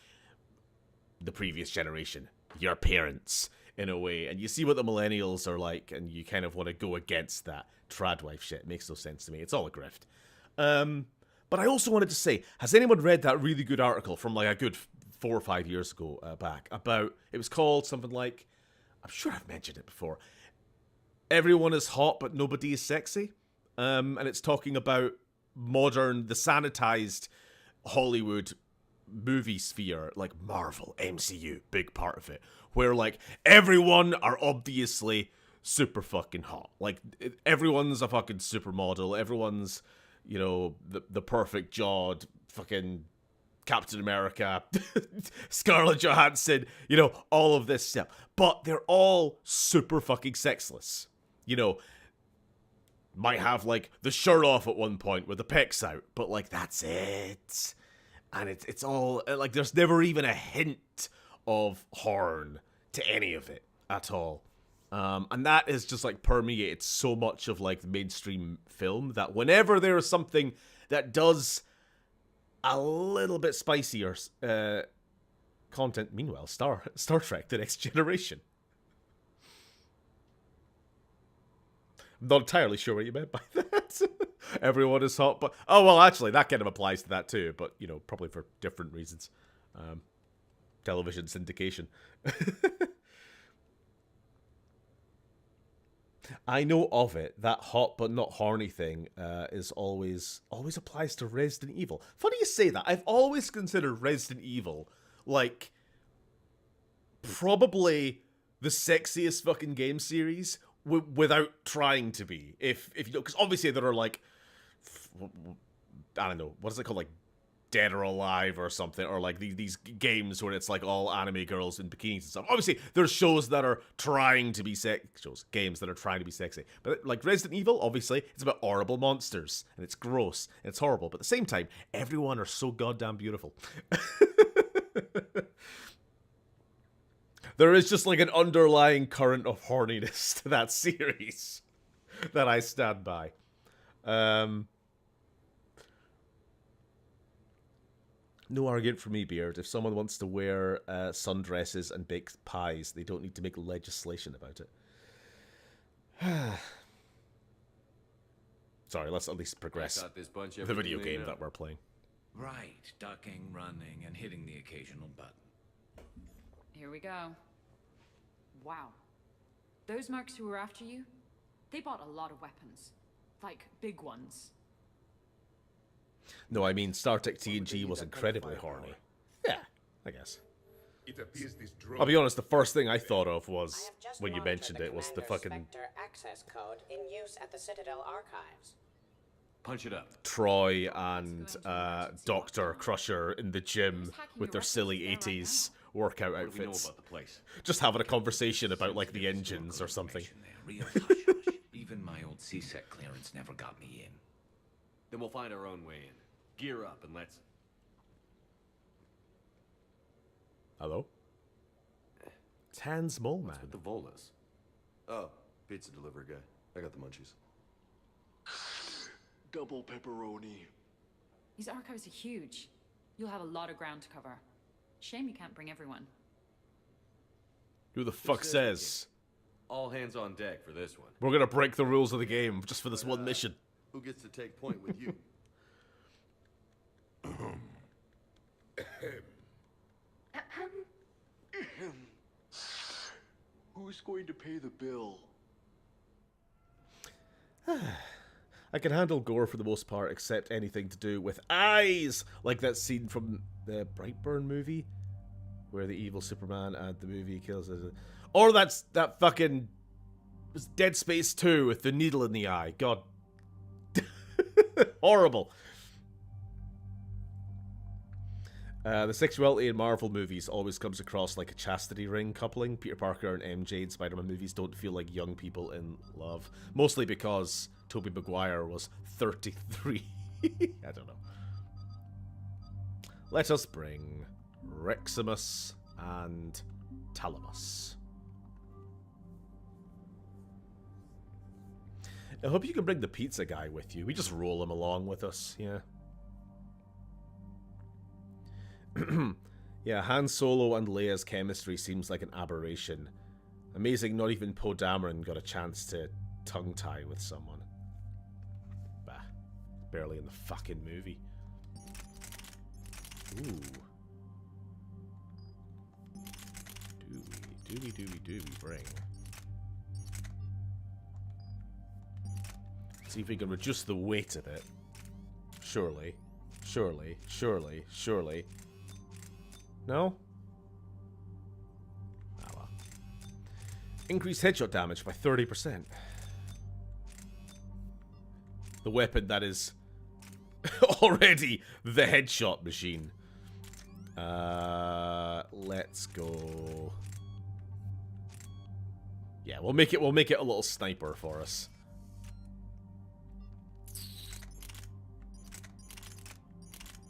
the previous generation, your parents, in a way. And you see what the millennials are like, and you kind of want to go against that trad wife shit. It makes no sense to me. It's all a grift. But I also wanted to say, has anyone read that really good article from, like, a good 4 or 5 years ago back about, it was called something like, I'm sure I've mentioned it before, Everyone is Hot but Nobody is Sexy? And it's talking about the sanitized Hollywood movie sphere, like Marvel, MCU, big part of it, where, like, everyone are obviously super fucking hot. Like, everyone's a fucking supermodel, everyone's, you know, the perfect jawed fucking Captain America, Scarlett Johansson, you know, all of this stuff. But they're all super fucking sexless. You know, might have, like, the shirt off at one point with the pecs out, but, like, that's it. And it's all, like, there's never even a hint of horn to any of it at all. And that is just, like, permeated so much of, like, the mainstream film that whenever there is something that does a little bit spicier content, meanwhile, Star Trek: The Next Generation. not entirely sure what you meant by that. Everyone is hot, but... Oh, well, actually, that kind of applies to that too, but, you know, probably for different reasons. Television syndication. I know of it. That hot but not horny thing is always applies to Resident Evil. Funny you say that. I've always considered Resident Evil, like, probably the sexiest fucking game series without trying to be. If you know, because obviously there are, like, I don't know, what is it called, like Dead or Alive or something, or like these games where it's like all anime girls in bikinis and stuff. Obviously there's shows that are trying to be games that are trying to be sexy, but like Resident Evil, obviously it's about horrible monsters and it's gross and it's horrible, but at the same time everyone are so goddamn beautiful. There is just like an underlying current of horniness to that series that I stand by. No argument for me, Beard. If someone wants to wear sundresses and bake pies, they don't need to make legislation about it. Sorry, let's at least progress the video game that we're playing. Right, ducking, running, and hitting the occasional button. Here we go. Wow. Those mercs who were after you, they bought a lot of weapons. Like, big ones. No, I mean, StarTech TNG was incredibly horny. Yeah, I guess. I'll be honest, the first thing I thought of was, when you mentioned it, was the fucking... Spectre access code in use at the Citadel archives. Punch it up. Troy and Dr. Crusher in the gym with their silly 80s workout outfits. Just having a conversation about, like, the engines or something. Real hush hush. Even my old CSEC clearance never got me in. Then we'll find our own way in. Gear up and let's... Hello? It's Hans Moleman. What's with the Volas? Oh, pizza delivery guy. I got the munchies. Double pepperoni. These archives are huge. You'll have a lot of ground to cover. Shame you can't bring everyone. Who the fuck says? All hands on deck for this one. We're gonna break the rules of the game just for this one mission. Who gets to take point with you? Who's going to pay the bill? I can handle gore for the most part, except anything to do with eyes, like that scene from the Brightburn movie, where the evil Superman and the movie kills us. Or that fucking Dead Space 2 with the needle in the eye. God. Horrible. The sexuality in Marvel movies always comes across like a chastity ring coupling. Peter Parker and MJ in Spider-Man movies don't feel like young people in love. Mostly because Tobey Maguire was 33. I don't know. Let us bring Reximus and Talamus. I hope you can bring the pizza guy with you. We just roll him along with us, yeah. Yeah, Han Solo and Leia's chemistry seems like an aberration. Amazing not even Poe Dameron got a chance to tongue-tie with someone. Bah, barely in the fucking movie. Ooh. Do we bring... See if we can reduce the weight of it. Surely. Surely. Surely. Surely. No? Ah, well. Increase headshot damage by 30%. The weapon that is already the headshot machine. Let's go. Yeah, we'll make it a little sniper for us.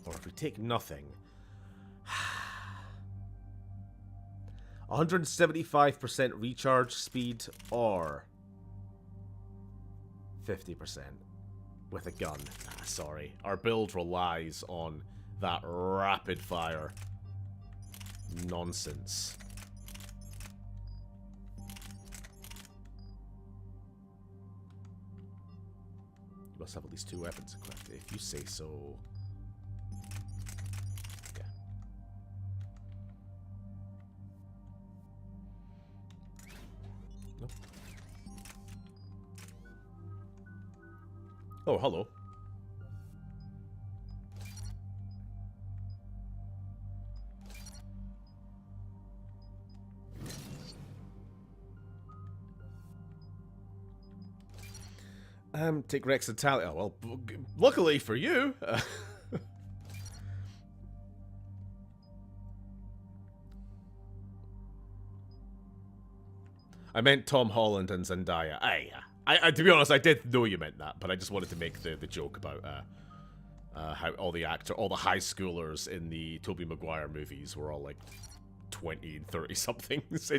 Or if we take nothing. 175% recharge speed or 50% with a gun. Ah, sorry. Our build relies on that rapid fire nonsense. must have at least 2 weapons equipped. If you say so. Okay. Nope. Oh, hello. Take Rex and Tally. Oh, well, luckily for you. I meant Tom Holland and Zendaya. I to be honest, I did know you meant that, but I just wanted to make the joke about how all the high schoolers in the Tobey Maguire movies were all like 20 and 30 somethings.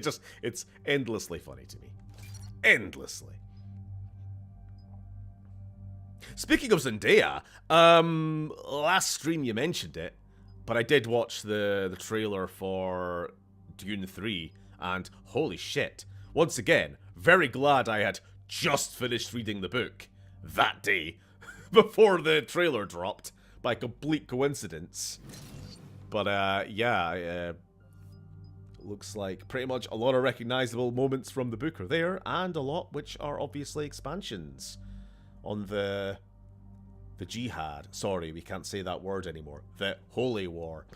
It's endlessly funny to me. Endlessly. Speaking of Zendaya, last stream you mentioned it, but I did watch the trailer for Dune 3, and holy shit. Once again, very glad I had just finished reading the book that day before the trailer dropped, by complete coincidence. But yeah, looks like pretty much a lot of recognizable moments from the book are there, and a lot which are obviously expansions on the jihad. Sorry, we can't say that word anymore. The Holy War.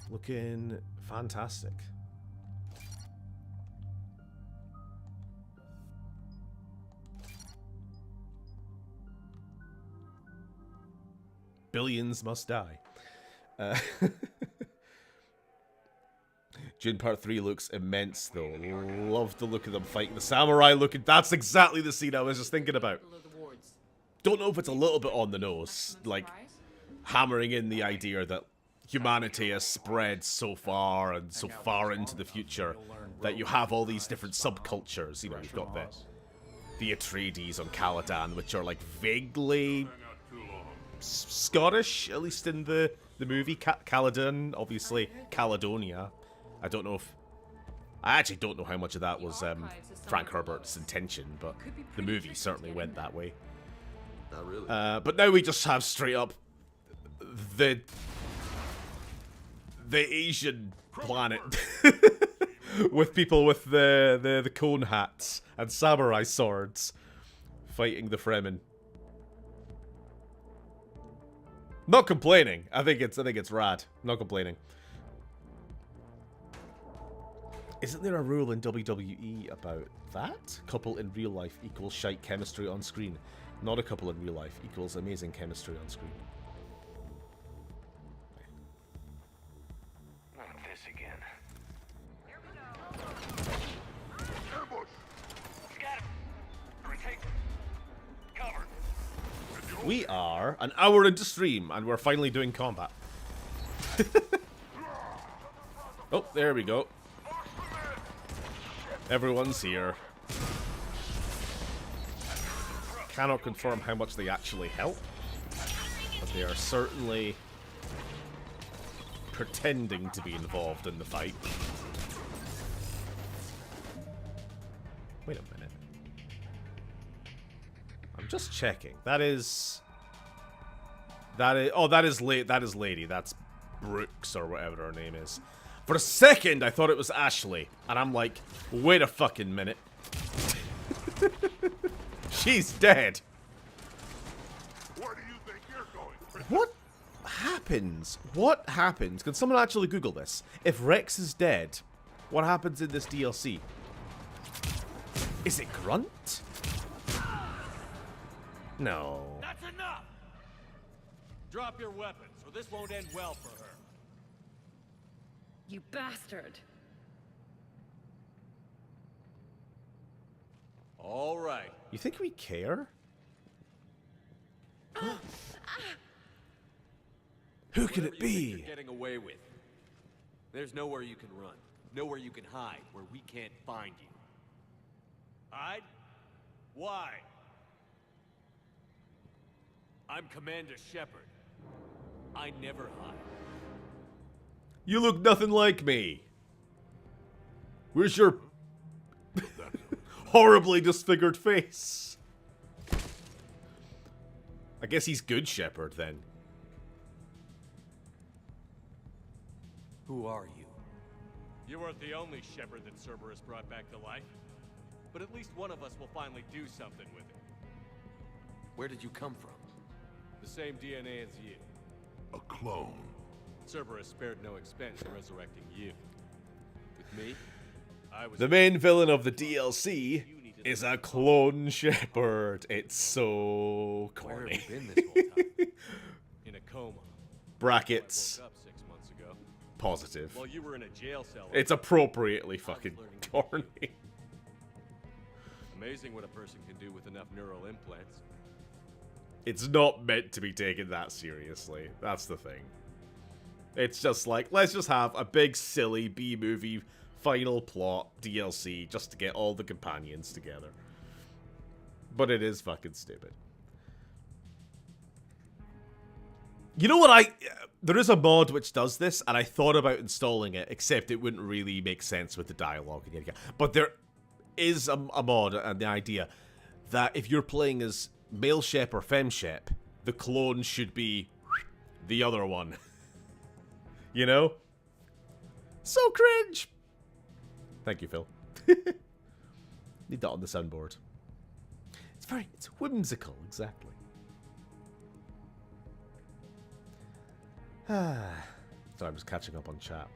Looking fantastic. Billions must die. Dune Part 3 looks immense, though. Love the look of them fighting. The samurai looking... That's exactly the scene I was just thinking about. Don't know if it's a little bit on the nose. Like, hammering in the idea that humanity has spread so far and so far into the future that you have all these different subcultures. You know, you've got the Atreides on Caladan, which are, like, vaguely Scottish, at least in the movie. Caladan, obviously Caledonia. I don't know if... I actually don't know how much of that was Frank Herbert's intention, but the movie certainly went that way. Not really. But now we just have straight up the Asian planet with people with the cone hats and samurai swords fighting the Fremen. Not complaining. I think it's rad. Not complaining. Isn't there a rule in WWE about that? Couple in real life equals shite chemistry on screen. Not a couple in real life equals amazing chemistry on screen. Not this again. Here we go. Ambush! Scatter! Retake! Cover! We are an hour into stream, and we're finally doing combat. Oh, there we go. Everyone's here. Cannot confirm how much they actually help, but they are certainly pretending to be involved in the fight. Wait a minute. I'm just checking. That is Lady. That's Brooks or whatever her name is. For a second, I thought it was Ashley, and I'm like, wait a fucking minute. She's dead. Where do you think you're going? What happens? What happens? Can someone actually Google this? If Rex is dead, what happens in this DLC? Is it Grunt? No. That's enough! Drop your weapons, or this won't end well for her. You bastard! All right. You think we care? Who could it be? You're getting away with. There's nowhere you can run, nowhere you can hide where we can't find you. Hide? Why? I'm Commander Shepard. I never hide. You look nothing like me. Where's your horribly disfigured face? I guess he's Good Shepherd then. Who are you? You weren't the only shepherd that Cerberus brought back to life. But at least one of us will finally do something with it. Where did you come from? The same DNA as you. A clone. Cerberus spared no expense in resurrecting you. With me, I was... The main villain of the DLC is a clone shepherd. It's so corny. Where have you been this whole time? In a coma. Brackets. I woke up 6 months ago. Positive. While you were in a jail cell. It's appropriately fucking corny. Amazing what a person can do with enough neural implants. It's not meant to be taken that seriously. That's the thing. It's just like, let's just have a big, silly B-movie final plot DLC just to get all the companions together. But it is fucking stupid. You know what there is a mod which does this, and I thought about installing it, except it wouldn't really make sense with the dialogue. But there is a mod and the idea that if you're playing as male shep or femme shep, the clone should be the other one. You know? So cringe! Thank you, Phil. Need that on the soundboard. It's whimsical, exactly. Sorry, I'm just catching up on chat.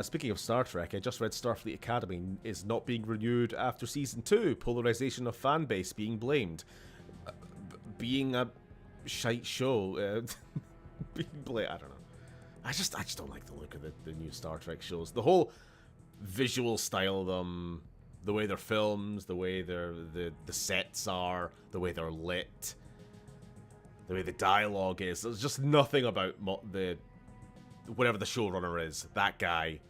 Speaking of Star Trek, I just read Starfleet Academy is not being renewed after Season 2. Polarization of fan base being blamed. Being a shite show. Being blamed, I don't know. I just don't like the look of the new Star Trek shows. The whole visual style of them, the way they're filmed, the way the sets are, the way they're lit, the way the dialogue is. There's just nothing about whatever the showrunner is. That guy,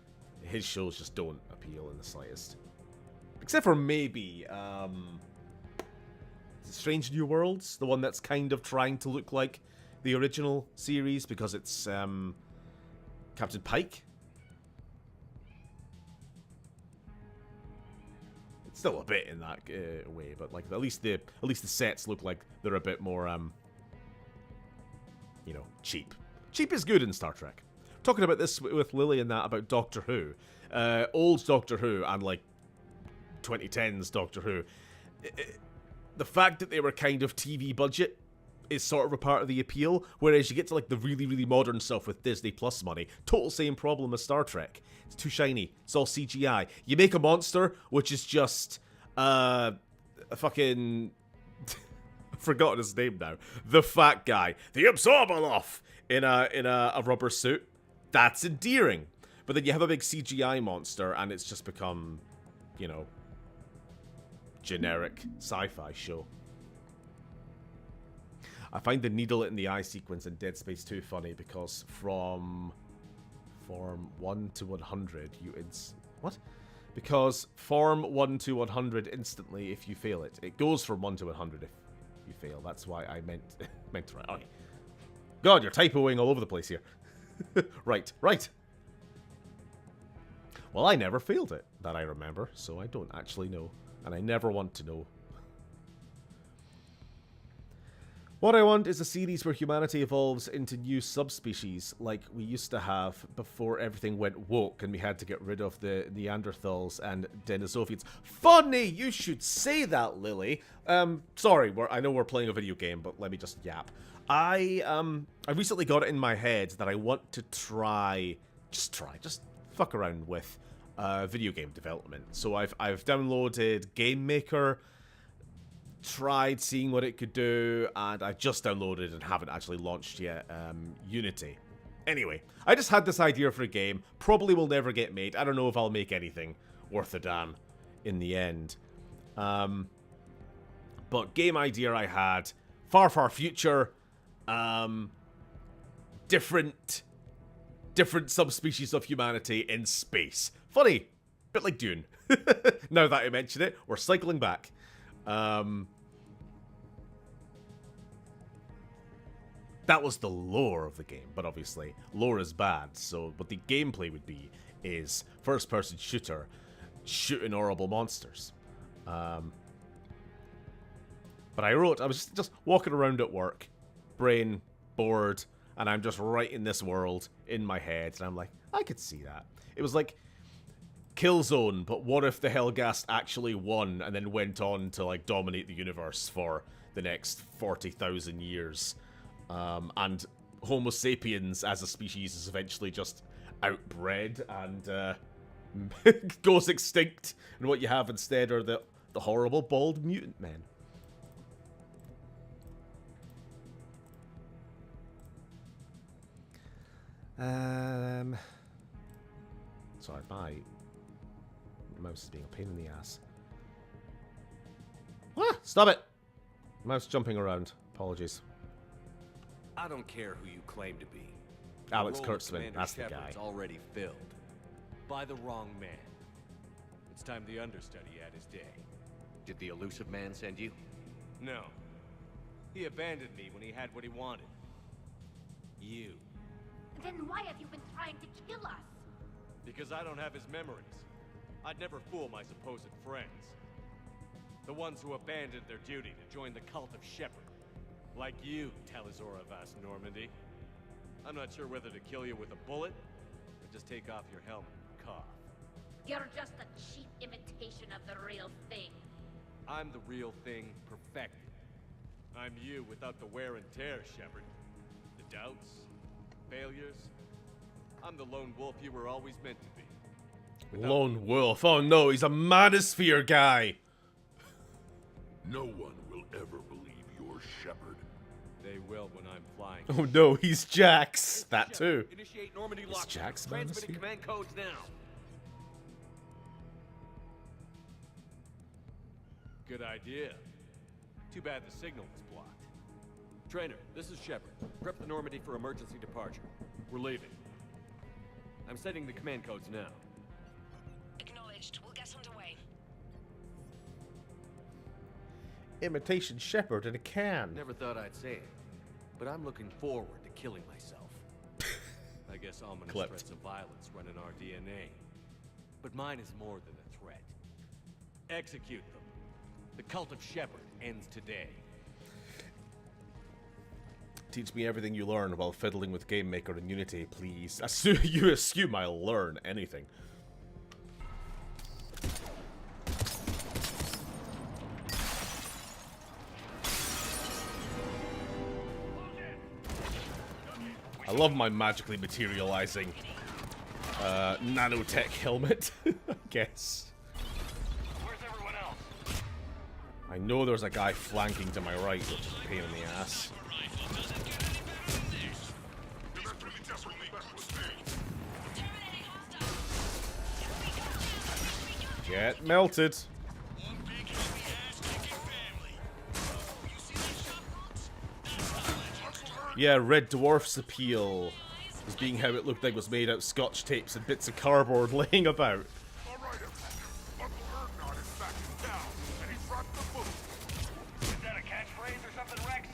his shows just don't appeal in the slightest. Except for maybe Strange New Worlds, the one that's kind of trying to look like the original series because it's Captain Pike. It's still a bit in that way, but like at least the sets look like they're a bit more you know, cheap. Cheap is good in Star Trek. Talking about this with Lily and that about Doctor Who, old Doctor Who and like 2010s Doctor Who. The fact that they were kind of TV budget is sort of a part of the appeal, whereas you get to like the really, really modern stuff with Disney Plus money, total same problem as Star Trek. It's too shiny. It's all CGI. You make a monster, which is just a fucking I've forgotten his name now. The fat guy, the Absorbaloff, in a rubber suit. That's endearing. But then you have a big CGI monster, and it's just become, you know, generic sci-fi show. I find the needle in the eye sequence in Dead Space 2 funny because from 1 to 100 what? Because form 1 to 100 instantly if you fail it. It goes from 1 to 100 if you fail. That's why I meant to write. Okay. God, you're typoing all over the place here. Right. Well, I never failed it, that I remember, so I don't actually know. And I never want to know. What I want is a series where humanity evolves into new subspecies like we used to have before everything went woke and we had to get rid of the Neanderthals and Denisovians. Funny you should say that, Lily. Sorry, I know we're playing a video game, but let me just yap. I recently got it in my head that I want to just fuck around with video game development. So I've downloaded Game Maker, tried seeing what it could do, and I just downloaded and haven't actually launched yet Unity. Anyway, I just had this idea for a game. Probably will never get made. I don't know if I'll make anything worth a damn in the end. But game idea I had, far future, different subspecies of humanity in space. Funny, bit like Dune. Now that I mention it, we're cycling back. That was the lore of the game, but obviously lore is bad, so what the gameplay would be is first-person shooter shooting horrible monsters. But I was just walking around at work, brain bored, and I'm just writing this world in my head, and I'm like, I could see that. It was like Killzone, but what if the Helghast actually won and then went on to like dominate the universe for the next 40,000 years, and Homo sapiens as a species is eventually just outbred and goes extinct, and what you have instead are the horrible bald mutant men. Sorry, my mouse is being a pain in the ass. Ah, stop it! Mouse jumping around. Apologies. I don't care who you claim to be. Alex The role of Kurtzman, Commander that's the Shepard's guy. already filled. By the wrong man. It's time the understudy had his day. Did the elusive man send you? No. He abandoned me when he had what he wanted. You. Then why have you been trying to kill us? Because I don't have his memories. I'd never fool my supposed friends. The ones who abandoned their duty to join the cult of Shepard. Like you, Talizora Vast Normandy. I'm not sure whether to kill you with a bullet, or just take off your helmet and cough. You're just a cheap imitation of the real thing. I'm the real thing perfected. I'm you without the wear and tear, Shepard. The doubts, failures. I'm the lone wolf you were always meant to be. Lone wolf. Oh no, he's a manosphere guy. No one will ever believe you're Shepard. They will when I'm flying. Oh no, he's Jax. That too. Initiate Normandy Is lockdown. Jax Transmitting manosphere? command codes now. Good idea. Too bad the signal was blocked. Trainer, this is Shepard. Prep the Normandy for emergency departure. We're leaving. I'm setting the command codes now. Acknowledged. We'll get underway. Imitation Shepherd in a can. Never thought I'd say it, but I'm looking forward to killing myself. I guess ominous Clipped. threats of violence run in our DNA. But mine is more than a threat. Execute them. The cult of Shepard ends today. Teach me everything you learn while fiddling with Game Maker and Unity, please. You assume I'll learn anything. I love my magically materializing nanotech helmet, I guess. Where's everyone else? I know there's a guy flanking to my right, which is a pain in the ass. Get melted. Yeah, Red Dwarf's appeal as being how it looked like was made out of scotch tapes and bits of cardboard laying about. Is that a catchphrase or something, Rex?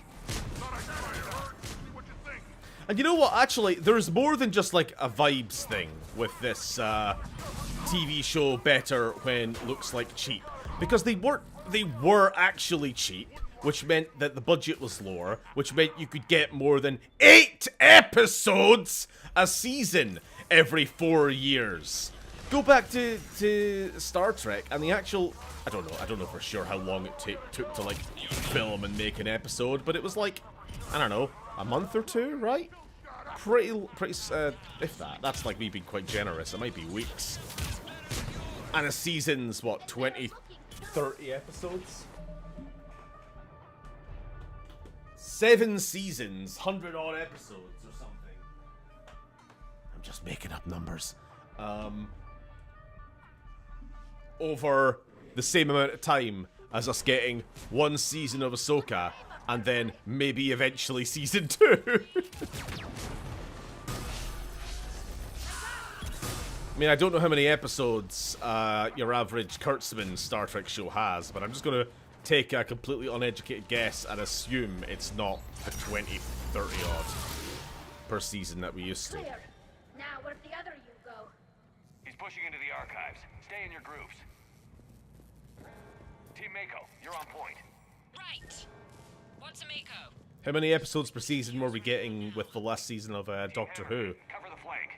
And you know what, actually, there's more than just like a vibes thing with this TV show better when looks like cheap. Because they were actually cheap, which meant that the budget was lower, which meant you could get more than 8 episodes a season every 4 years. Go back to Star Trek and the actual, I don't know for sure how long it took to like film and make an episode, but it was like, I don't know, a month or two, right? Pretty, if that. That's like me being quite generous. It might be weeks. And a season's, what, 20, 30 episodes? 7 seasons, 100-odd episodes or something. I'm just making up numbers. Over the same amount of time as us getting 1 season of Ahsoka, and then maybe eventually season 2. I mean, I don't know how many episodes your average Kurtzman Star Trek show has, but I'm just going to take a completely uneducated guess and assume it's not the 20, 30 odd per season that we used to. Clear. Now, where'd the other you go? He's pushing into the archives. Stay in your grooves. Team Mako, you're on point. Right. What's a Mako? How many episodes per season were we getting with the last season of Doctor Who? Cover the flank.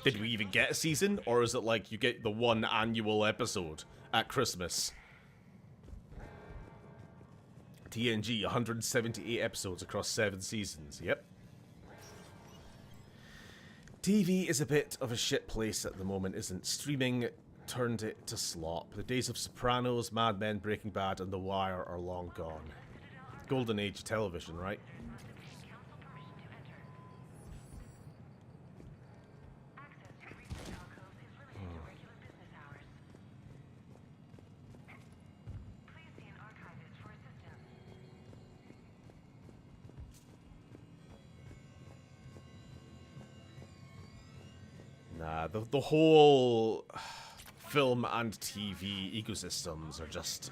Did we even get a season? Or is it like you get the one annual episode at Christmas? TNG, 178 episodes across 7 seasons. Yep. TV is a bit of a shit place at the moment, isn't? Streaming turned it to slop. The days of Sopranos, Mad Men, Breaking Bad, and The Wire are long gone. Golden age of television, right? Nah, the whole film and TV ecosystems are just...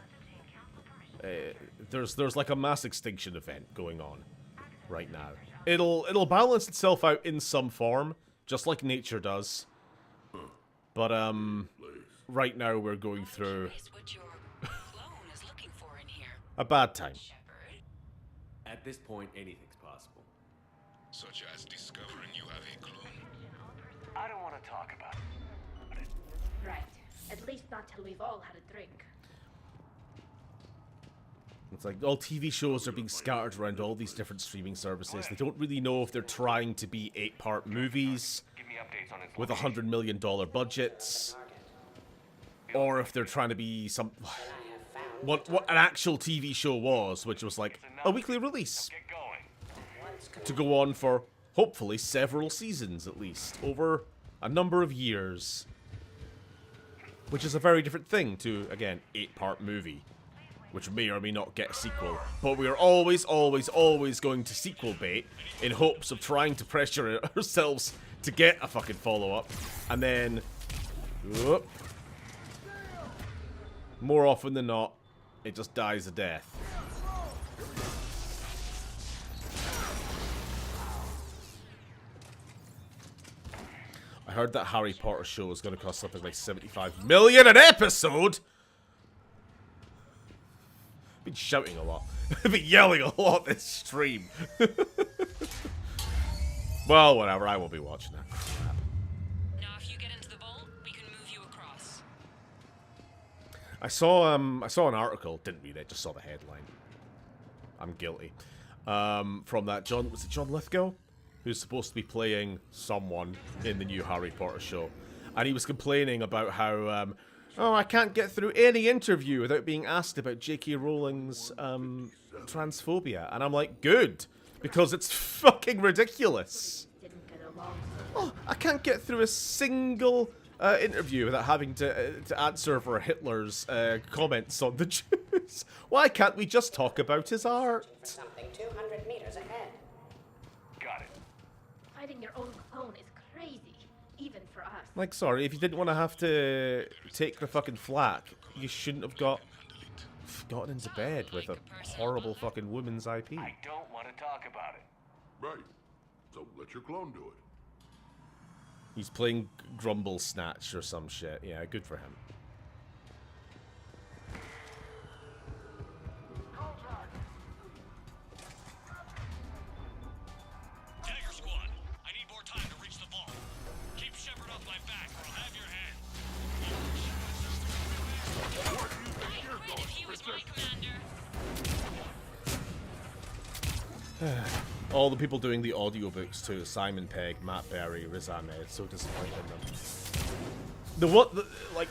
there's like a mass extinction event going on right now. It'll balance itself out in some form, just like nature does. But right now we're going through a bad time. At this point, anything's possible. Such as discovering you have a clone. I don't want to talk about it. Right. At least not till we've all had a drink. It's like all TV shows are being scattered around all these different streaming services. They don't really know if they're trying to be 8-part movies with $100 million budgets, or if they're trying to be some what an actual TV show was, which was like a weekly release to go on for hopefully several seasons at least over a number of years, which is a very different thing to, again, 8-part movie, which may or may not get a sequel. But we are always, always, always going to sequel bait in hopes of trying to pressure ourselves to get a fucking follow-up. And then... whoop, more often than not, it just dies a death. I heard that Harry Potter show is going to cost something like $75 million an episode! Been shouting a lot. I've been yelling a lot this stream. Well, whatever. I won't be watching that crap. Now, if you get into the bowl, we can move you across. I saw an article. Didn't read it. Just saw the headline. I'm guilty. From that was it John Lithgow, who's supposed to be playing someone in the new Harry Potter show, and he was complaining about how. Oh, I can't get through any interview without being asked about J.K. Rowling's transphobia. And I'm like, good, because it's fucking ridiculous. Oh, I can't get through a single interview without having to answer for Hitler's comments on the Jews. Why can't we just talk about his art? Something 200 meters ahead. Got it. Fighting your own clone is crazy, even for us. Like, sorry, if you didn't want to have to take the fucking flak, you shouldn't have gotten into bed with a horrible fucking woman's IP. I don't want to talk about it. Right. So let your clone do it. He's playing Grumble Snatch or some shit. Yeah, good for him. Dagger Squad, I need more time to reach the vault. Keep Shepard off my back or I'll have your hand. If he was my commander. All the people doing the audiobooks too, Simon Pegg, Matt Berry, Riz Ahmed, so disappointed in them. Like,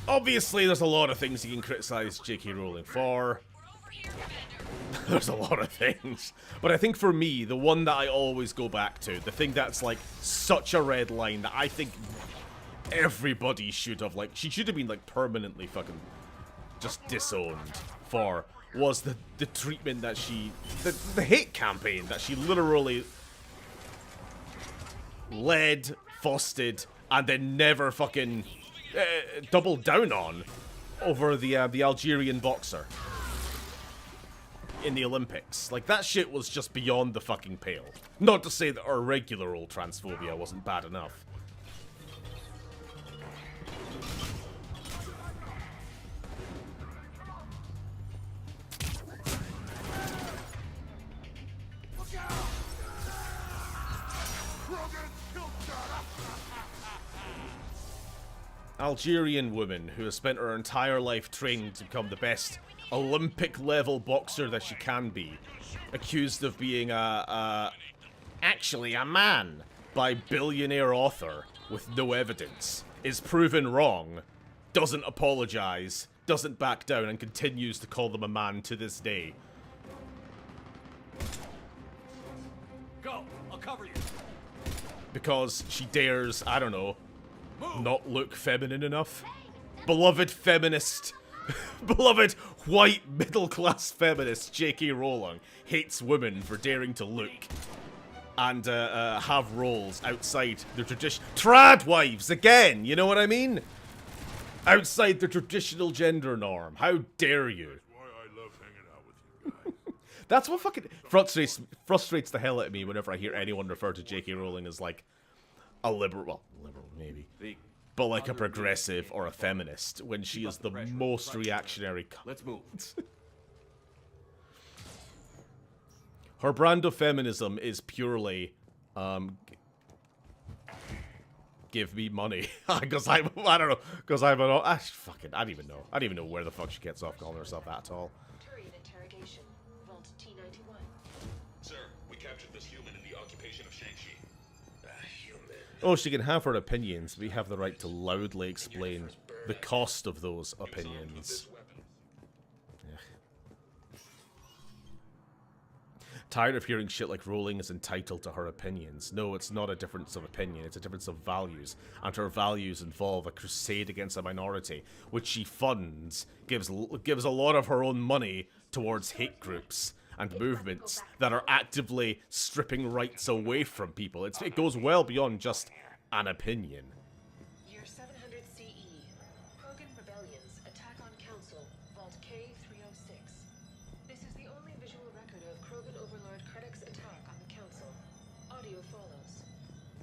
obviously there's a lot of things you can criticize J.K. Rowling for. There's a lot of things. But I think for me, the one that I always go back to, the thing that's like such a red line that I think everybody should have, like, she should have been like permanently fucking just disowned for, was the treatment that the hate campaign that she literally led, fostered, and then never fucking doubled down on over the Algerian boxer in the Olympics. Like, that shit was just beyond the fucking pale. Not to say that our regular old transphobia wasn't bad enough. Algerian woman who has spent her entire life training to become the best Olympic-level boxer that she can be, accused of being actually a man by billionaire author with no evidence, is proven wrong, doesn't apologize, doesn't back down, and continues to call them a man to this day. Go! I'll cover you! Because she dares, I don't know, not look feminine enough. Beloved feminist, beloved white middle-class feminist J.K. Rowling hates women for daring to look and have roles outside their tradition. Trad wives again, you know what I mean? Outside the traditional gender norm. How dare you? That's why I love hanging out with you guys. That's what fucking frustrates the hell out of me whenever I hear anyone refer to J.K. Rowling as like a liberal, well, liberal maybe, but like a progressive or a feminist when she is the most reactionary cunt. Let's move. Her brand of feminism is purely, give me money. Because I don't know, because I'm an, fucking, I don't even know where the fuck she gets off calling herself that at all. Turian interrogation. Vault T91. Sir, we captured this human in the occupation of Shang-Chi. A human. Oh, she can have her opinions. We have the right to loudly explain the cost of those opinions. Tired of hearing shit like Rowling is entitled to her opinions. No, it's not a difference of opinion, it's a difference of values. And her values involve a crusade against a minority, which she funds, gives a lot of her own money towards hate groups and movements that are actively stripping rights away from people. It goes well beyond just an opinion. Year 700 CE. Krogan rebellions. Attack on Council. Vault K306. This is the only visual record of Krogan Overlord Krennic's attack on the Council. Audio follows.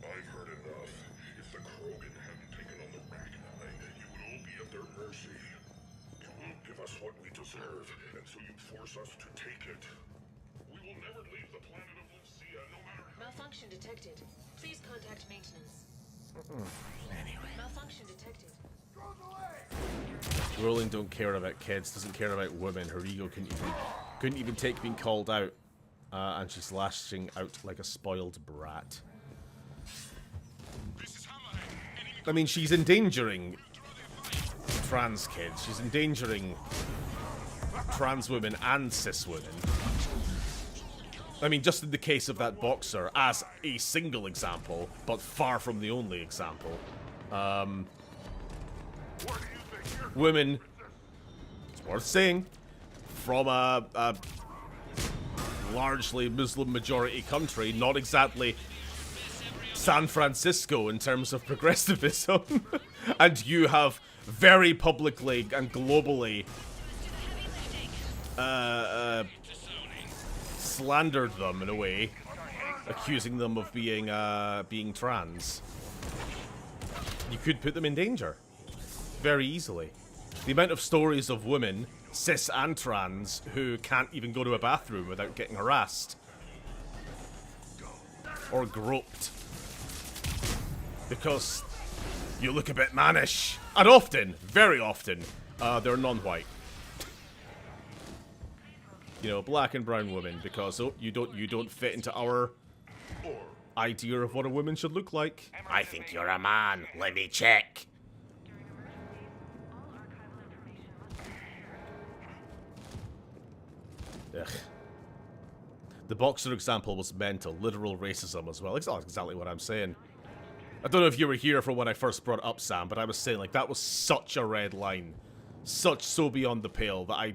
I've heard enough. If the Krogan hadn't taken on the Ragnar, you would all be at their mercy. You won't give us what we deserve, and so you force us to take it. We will never leave the planet of Lucia, no matter how... Malfunction detected. Please contact maintenance. Anyway. Malfunction detected. Rowling don't care about kids, doesn't care about women. Her ego couldn't even take being called out. And she's lashing out like a spoiled brat. I mean, she's endangering trans kids. She's endangering trans women and cis women. I mean, just in the case of that boxer, as a single example, but far from the only example. Women, it's worth saying, from a largely Muslim majority country, not exactly San Francisco in terms of progressivism, and you have very publicly and globally slandered them in a way, accusing them of being trans. You could put them in danger very easily. The amount of stories of women, cis and trans, who can't even go to a bathroom without getting harassed or groped because you look a bit mannish, and often, very often, they're non-white. You know, black and brown women, because you don't fit into our idea of what a woman should look like. I think you're a man. Let me check. Ugh. The boxer example was mental, literal racism as well. It's not exactly what I'm saying. I don't know if you were here for when I first brought it up, Sam, but I was saying, like, that was such a red line. So beyond the pale that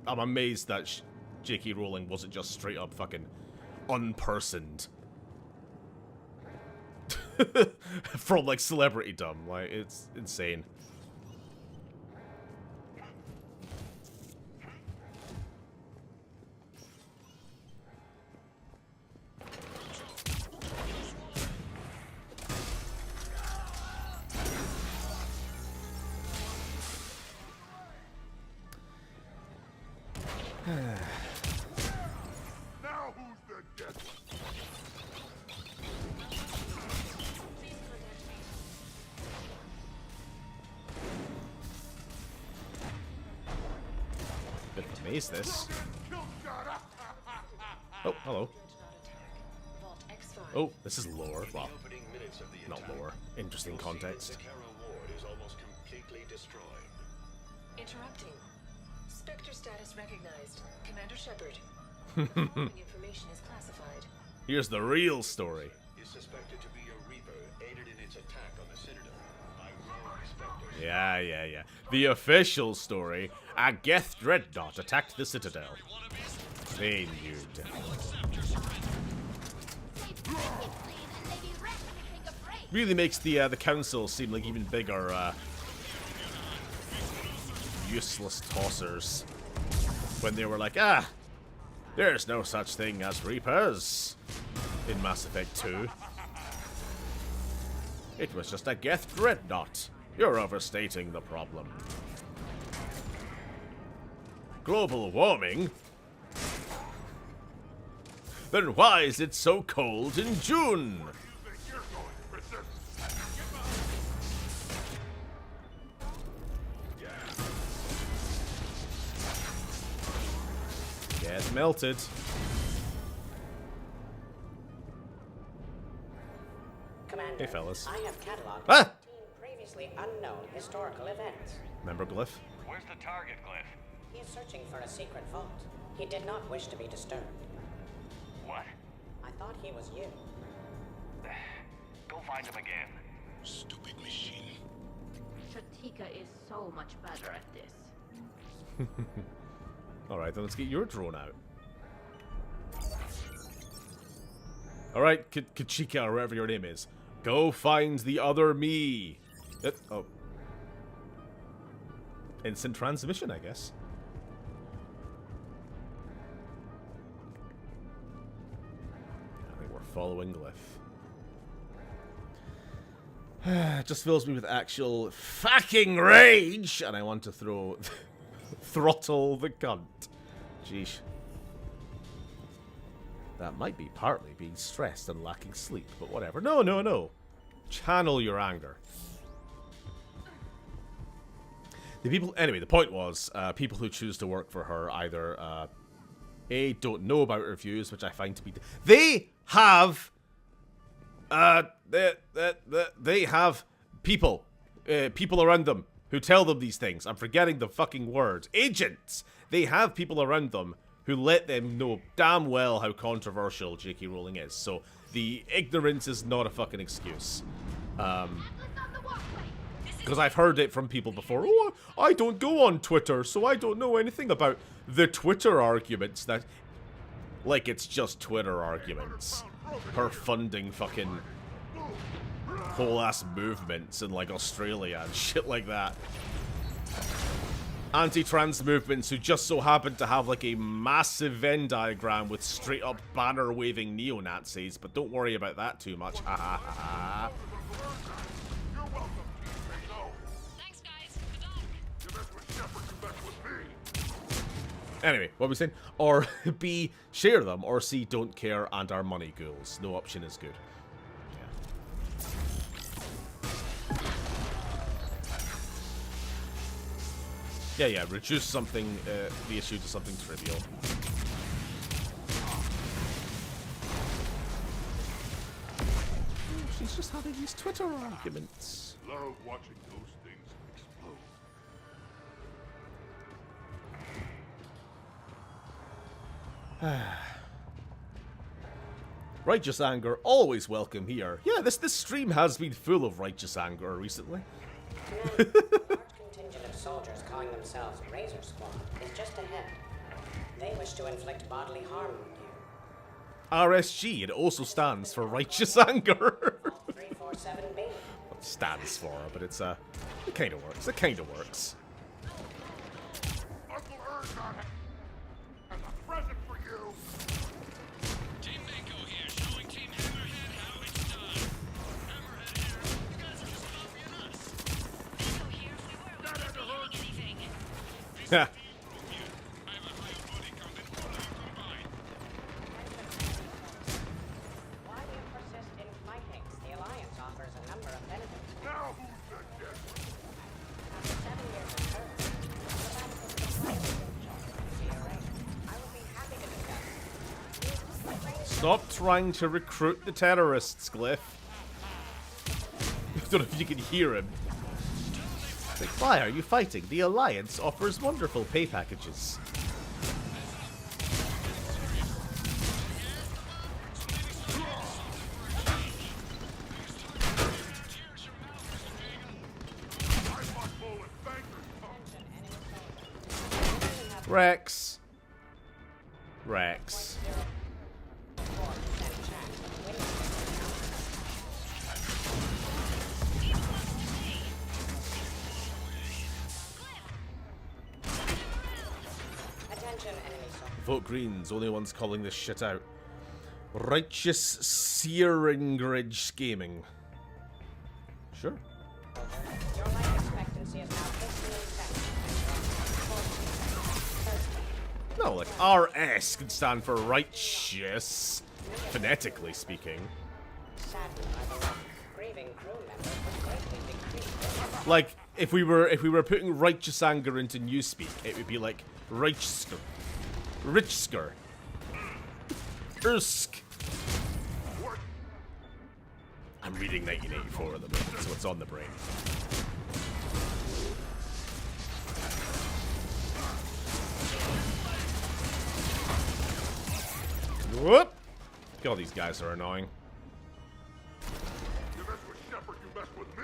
I'm amazed that J.K. Rowling wasn't just straight up fucking unpersoned. From, like, celebritydom. Like, it's insane. Now who's the dead one? Maze this. Oh, hello. Oh, this is lore. Well, not lore. Interesting context. Interrupting. Spectre status recognized. Commander Shepard. The following information is classified. Here's the real story. Is suspected to be a Reaper aided in its attack on the Citadel by rogue Spectres. Yeah. The official story. A Geth Dreadnought attacked the Citadel. They knew death. Really makes the council seem like even bigger, useless tossers. When they were like, there's no such thing as Reapers in Mass Effect 2. It was just a Geth Dreadnought. You're overstating the problem. Global warming? Then why is it so cold in June? Get melted. Commander, Hey, fellas. I have cataloged 15 previously unknown historical events. Remember Glyph? Where's the target, Glyph? He is searching for a secret vault. He did not wish to be disturbed. What? I thought he was you. Go find him again. Stupid machine. Shatika is so much better at this. Alright, then let's get your drone out. Alright, Kachika, or whatever your name is. Go find the other me. Oh. Instant transmission, I guess. I think we're following Glyph. It just fills me with actual fucking rage, and I want to throw... throttle the cunt. Jeez. That might be partly being stressed and lacking sleep, but whatever. No. Channel your anger. Anyway, the point was, people who choose to work for her either, A, don't know about her views, which I find to be... They have... they have people. People around them who tell them these things. I'm forgetting the fucking word. Agents! They have people around them who let them know damn well how controversial J.K. Rowling is. So, the ignorance is not a fucking excuse. Because I've heard it from people before. Oh, I don't go on Twitter, so I don't know anything about the Twitter arguments that... Like it's just Twitter arguments. Her funding fucking... whole-ass movements in, like, Australia and shit like that. Anti-trans movements who just so happen to have, like, a massive Venn diagram with straight-up banner-waving neo-Nazis, but don't worry about that too much. Ha ha ha ha. Anyway, what were we saying? Or B, share them, or C, don't care and are money ghouls. No option is good. Yeah, reduce something, the issue to something trivial. She's just having these Twitter arguments. Love watching those things explode. Righteous anger, always welcome here. Yeah, this stream has been full of righteous anger recently. A large contingent of soldiers calling themselves Razor Squad is just ahead. They wish to inflict bodily harm on you. RSG, it also stands for righteous anger. 347B. It stands for, but it's it kind of works. It kind of works. Uncle Ergon has a present for you. Team Mako here, showing Team Hammerhead how it's done. Hammerhead here. You guys are just copying us. Mako here, if we were, we wouldn't be hitting anything. Yeah. Why do you persist in fighting? The Alliance offers a number of benefits. Now who's the dead? After 7 years of service, the benefits of fighting will be zero. Stop trying to recruit the terrorists, Glyph. I don't know if you can hear him. Like, why are you fighting? The Alliance offers wonderful pay packages. Rex. Rex. Vote Greens, only ones calling this shit out. Righteous Searingridge scheming. Sure. Your life expectancy is now 15 seconds. No, like RS can stand for righteous, phonetically speaking. Saddened by the loss, grieving crew members was greatly decreased. Like if we were putting righteous anger into newspeak, it would be like Reichsker. Richsker. Ersk. I'm reading 1984 at the moment, so it's on the brain. Whoop! God, these guys are annoying. You mess with Shepard, you mess with me.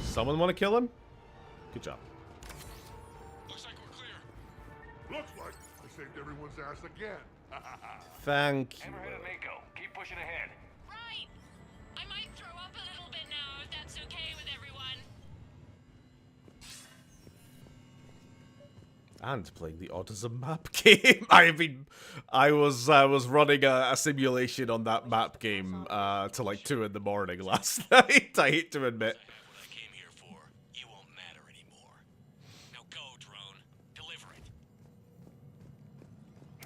Someone want to kill him? Good job. Looks like we're clear. Looks like I saved everyone's ass again. Thank you. Hammerhead and Mako, keep pushing ahead. Right. I might throw up a little bit now, if that's okay with everyone. And playing the autism map game. I was running a simulation on that map game till like 2 in the morning last night. I hate to admit.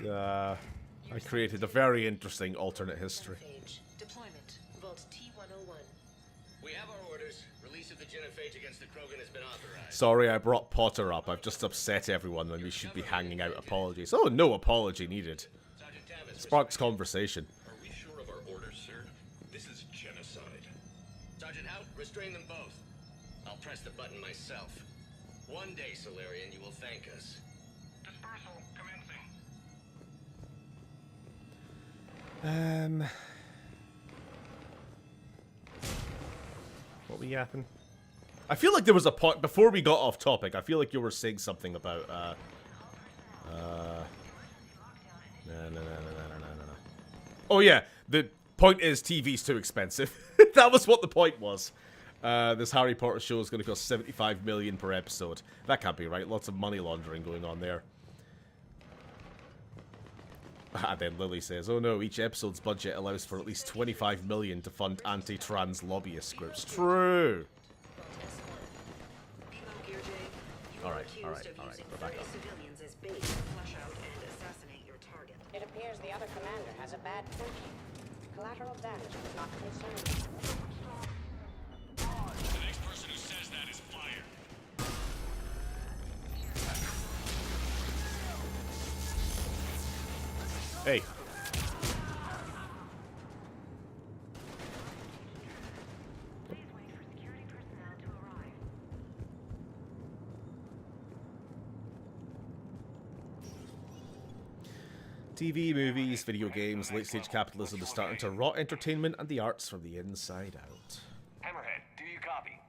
I created a very interesting alternate history. Deployment. Vault T-101. We have our orders. Release of the genophage against the Krogan has been authorized. Sorry I brought Potter up. I've just upset everyone when we should be hanging out apologies. Oh, no apology needed. Sparks conversation. Are we sure of our orders, sir? This is genocide. Sergeant Hout, restrain them both. I'll press the button myself. One day, Solarian, you will thank us. Dispersal commencing. What were yapping? I feel like there was a point before we got off topic. I feel like you were saying something about no. Oh yeah, the point is TV's too expensive. That was what the point was. This Harry Potter show is going to cost 75 million per episode. That can't be right. Lots of money laundering going on there. And then Lily says, oh no, each episode's budget allows for at least 25 million to fund anti-trans lobbyist groups. True. Alright. We're back up. It appears the other commander has a bad temper. Collateral damage was not concerned. The next person who says that is fired. Hey. TV, movies, video games, late-stage capitalism is starting to rot entertainment and the arts from the inside out. Hammerhead, do you copy?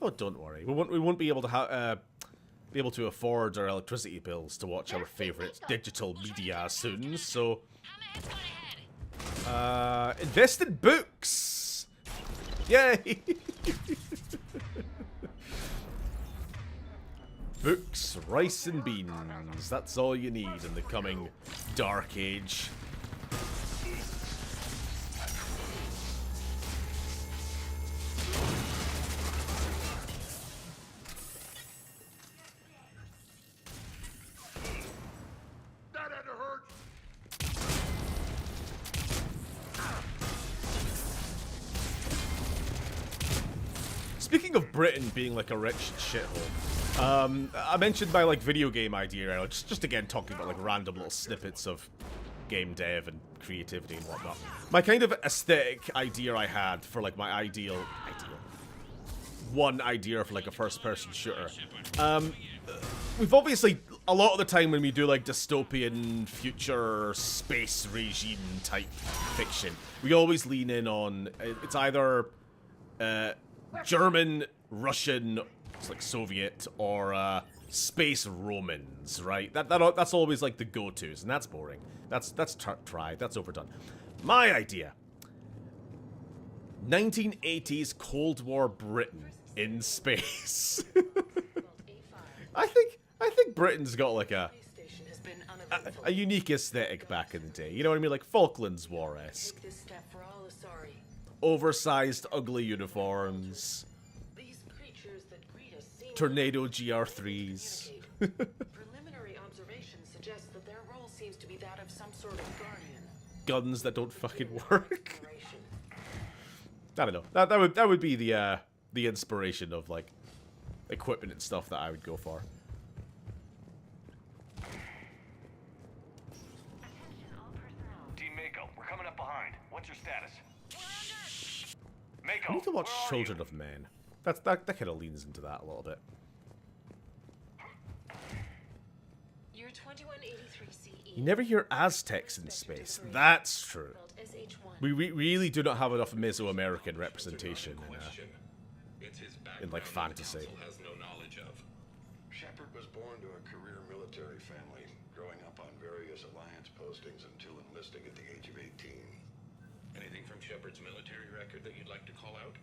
Oh, don't worry. We won't be able to afford our electricity bills to watch our favorite digital media soon. So, invest in books. Yay! Books, rice and beans. That's all you need in the coming dark age. That had to hurt. Speaking of Britain being like a rich shithole, I mentioned my like video game idea earlier, just again talking about like random little snippets of game dev and creativity and whatnot. My kind of aesthetic idea I had for like my ideal one idea for like a first-person shooter. We've obviously, a lot of the time when we do like dystopian future space regime type fiction, we always lean in on, it's either German, Russian, it's like Soviet, or space Romans, right? That's always like the go-tos, and that's boring. That's tried, that's overdone. My idea. 1980s Cold War Britain in space. I think Britain's got like a unique aesthetic back in the day. You know what I mean? Like Falklands War-esque. Oversized, ugly uniforms. Tornado GR3s. Preliminary observations suggest that their role seems to be that of some sort of guardian. Guns that don't fucking work. I don't know. That would be the inspiration of like equipment and stuff that I would go for. Team Mako, we're coming up behind. What's your status? I need to watch Children of Men. That kind of leans into that a little bit. Year 2183 CE. You never hear Aztecs in space. That's true. We really do not have enough Mesoamerican representation in like fantasy. Has no knowledge of. Shepard was born to a career military family, growing up on various Alliance postings until enlisting at the age of 18. Anything from Shepard's military record that you'd like to call out?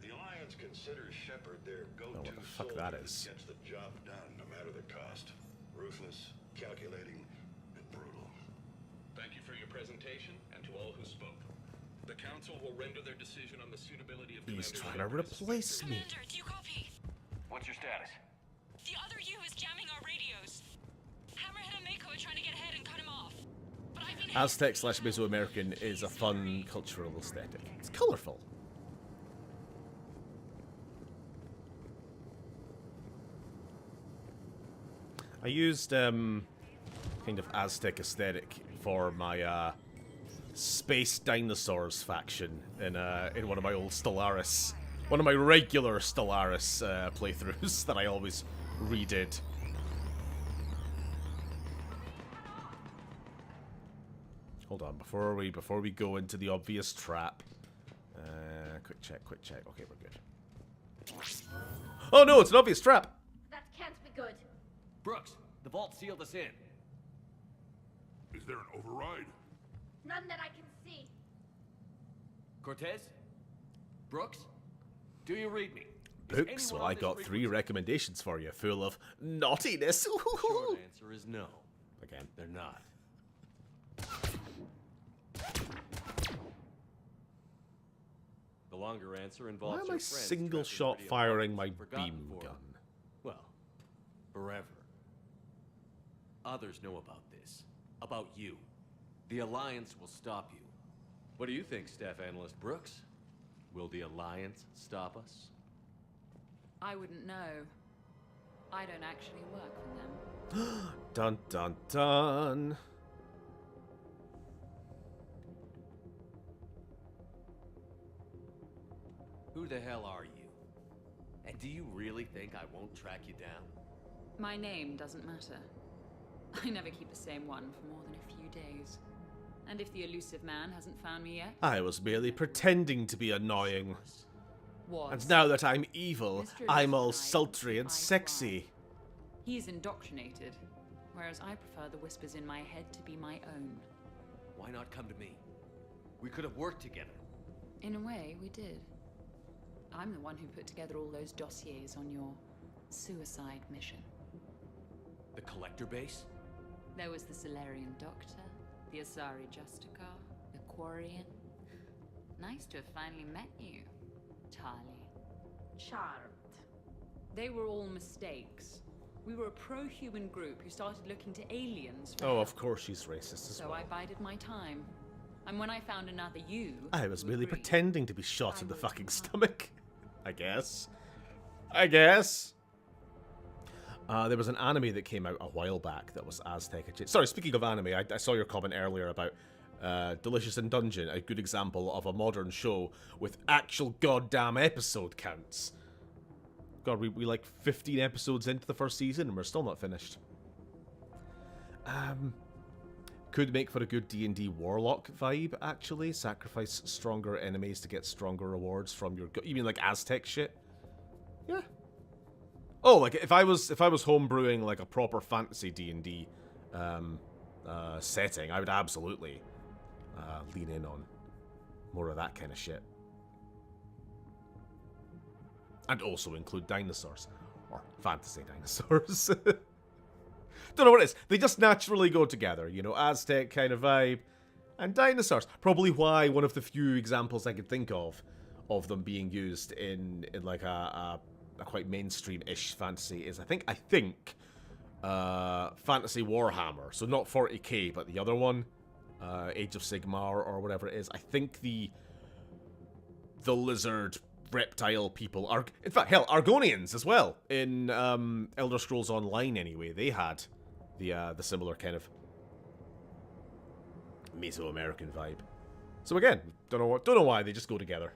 The Alliance considers Shepard their go-to what the fuck soldier that is. gets the job done, no matter the cost. Ruthless, calculating, and brutal. Thank you for your presentation, and to all who spoke. The Council will render their decision on the suitability of He's Commander trying to replace me. Commander, do you copy? What's your status? The other U is jamming our radios. Hammerhead and Mako are trying to get ahead and cut him off. But I've been Aztec / Mesoamerican is a fun cultural aesthetic. It's colorful. I used kind of Aztec aesthetic for my Space Dinosaurs faction in one of my old Stellaris, one of my regular Stellaris playthroughs that I always redid. Hold on, before we go into the obvious trap. Quick check. Okay, we're good. Oh no, it's an obvious trap. That can't be good. Brooks, the vault sealed us in. Is there an override? None that I can see. Cortez? Brooks? Do you read me? Books? Well, I got 3 recommendations for you, full of naughtiness. The short answer is no. Again, they're not. The longer answer involves why am your I friends single trapped in shot radio firing waves my forgotten beam for, gun? well, forever. Others know about this. About you. The Alliance will stop you. What do you think, Staff Analyst Brooks? Will the Alliance stop us? I wouldn't know. I don't actually work for them. Dun dun dun. Who the hell are you? And do you really think I won't track you down? My name doesn't matter. I never keep the same one for more than a few days. And if the elusive man hasn't found me yet... I was merely pretending to be annoying. Was. And now that I'm evil, Mr. I'm all Elusive sultry and I sexy. He's indoctrinated, whereas I prefer the whispers in my head to be my own. Why not come to me? We could have worked together. In a way, we did. I'm the one who put together all those dossiers on your suicide mission. The Collector base? There was the Solarian Doctor, the Asari Justicar, the Quarian. Nice to have finally met you, Tali. Charmed. They were all mistakes. We were a pro-human group who started looking to aliens for Oh, help. of course she's racist as So well. I bided my time. And when I found another you... I was who merely agreed, pretending to be shot in the fucking stomach. I guess. I guess. There was an anime that came out a while back that was Aztec. Sorry, speaking of anime, I saw your comment earlier about Delicious in Dungeon, a good example of a modern show with actual goddamn episode counts. God, we like 15 episodes into the first season and we're still not finished. Could make for a good D&D Warlock vibe, actually. Sacrifice stronger enemies to get stronger rewards from your... You mean like Aztec shit? Yeah. Oh, like if I was homebrewing like a proper fantasy D&D setting, I would absolutely lean in on more of that kind of shit. And also include dinosaurs. Or fantasy dinosaurs. Don't know what it is. They just naturally go together, you know, Aztec kind of vibe. And dinosaurs. Probably why one of the few examples I could think of them being used in like a quite mainstream-ish fantasy is I think Fantasy Warhammer. So not 40k, but the other one. Age of Sigmar or whatever it is. I think the lizard reptile people are, in fact, hell, Argonians as well in Elder Scrolls Online. Anyway, they had the similar kind of Mesoamerican vibe. So again, don't know why they just go together.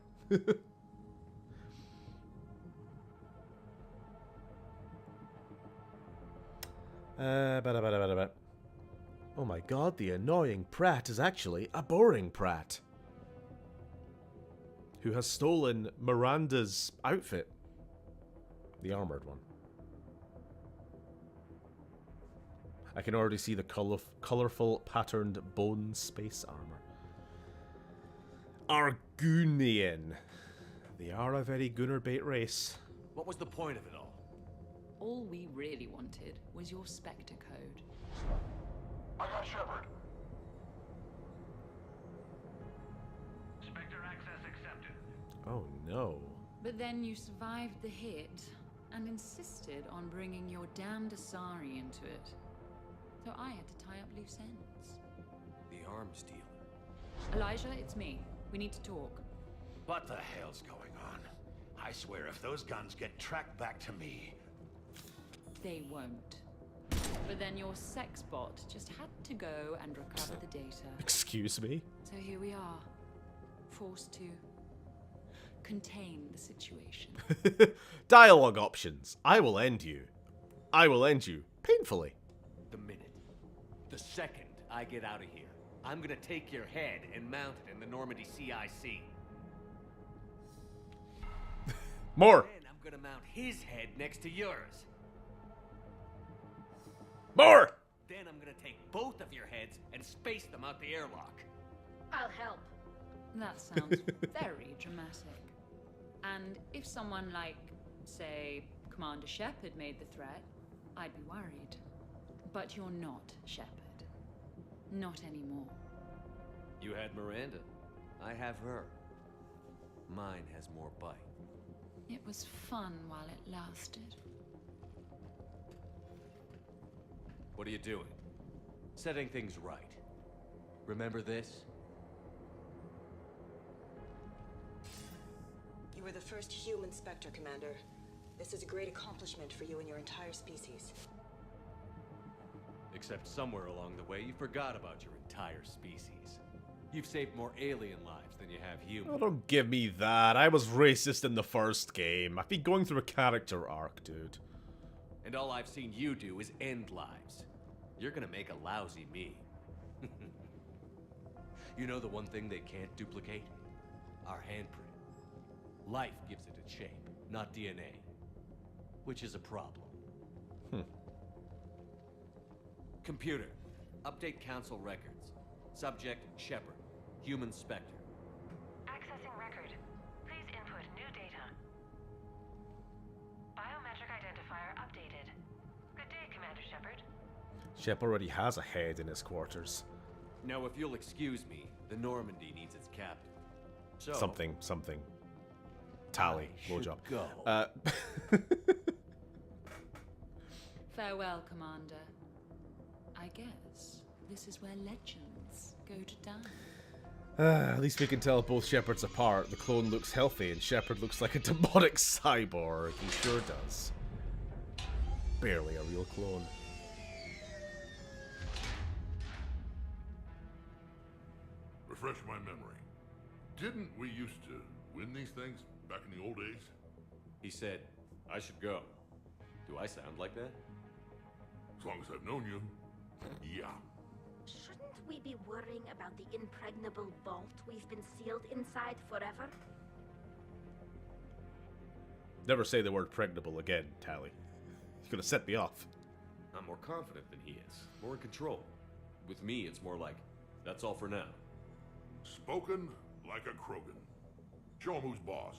Oh my god, the annoying Pratt is actually a boring Pratt. Who has stolen Miranda's outfit. The armored one. I can already see the colorful patterned bone space armor. Argonian. They are a very Gunnerbait race. What was the point of it all? All we really wanted was your Spectre code. I got Shepard. Spectre access accepted. Oh no. But then you survived the hit and insisted on bringing your damned Asari into it. So I had to tie up loose ends. The arms dealer. Elijah, it's me. We need to talk. What the hell's going on? I swear if those guns get tracked back to me... They won't. But then your sex bot just had to go and recover the data. Excuse me? So here we are. Forced to contain the situation. Dialogue options. I will end you. I will end you. Painfully. The minute, the second I get out of here, I'm gonna take your head and mount it in the Normandy CIC. More. Then I'm gonna mount his head next to yours. More. Then I'm gonna take both of your heads and space them out the airlock. I'll help. That sounds very dramatic. And if someone like, say, Commander Shepard made the threat, I'd be worried. But you're not Shepard. Not anymore. You had Miranda. I have her. Mine has more bite. It was fun while it lasted. What are you doing? Setting things right. Remember this? You were the first human Spectre, Commander. This is a great accomplishment for you and your entire species. Except somewhere along the way, you forgot about your entire species. You've saved more alien lives than you have human. Oh, don't give me that. I was racist in the first game. I've been going through a character arc, dude. And all I've seen you do is end lives. You're gonna make a lousy me. You know the one thing they can't duplicate? Our handprint. Life gives it its shape, not DNA. Which is a problem. Computer, update Council records. Subject, Shepard. Human Spectre. Accessing record. Please input new data. Biometric identifier updated. Good day, Commander Shepard. Shep already has a head in his quarters. Now, if you'll excuse me, the Normandy needs its captain. So... Something. Tally. Blowjob. Go. Farewell, Commander. I guess this is where legends go to die. At least we can tell both Shepards apart. The clone looks healthy and Shepard looks like a demonic cyborg. He sure does. Barely a real clone. Refresh my memory. Didn't we used to win these things back in the old days? He said, I should go. Do I sound like that? As long as I've known you, yeah. Shouldn't we be worrying about the impregnable vault we've been sealed inside forever? Never say the word pregnable again, Tally. You're gonna set me off. I'm more confident than he is. More in control. With me, it's more like, that's all for now. Spoken like a Krogan. Show him who's boss.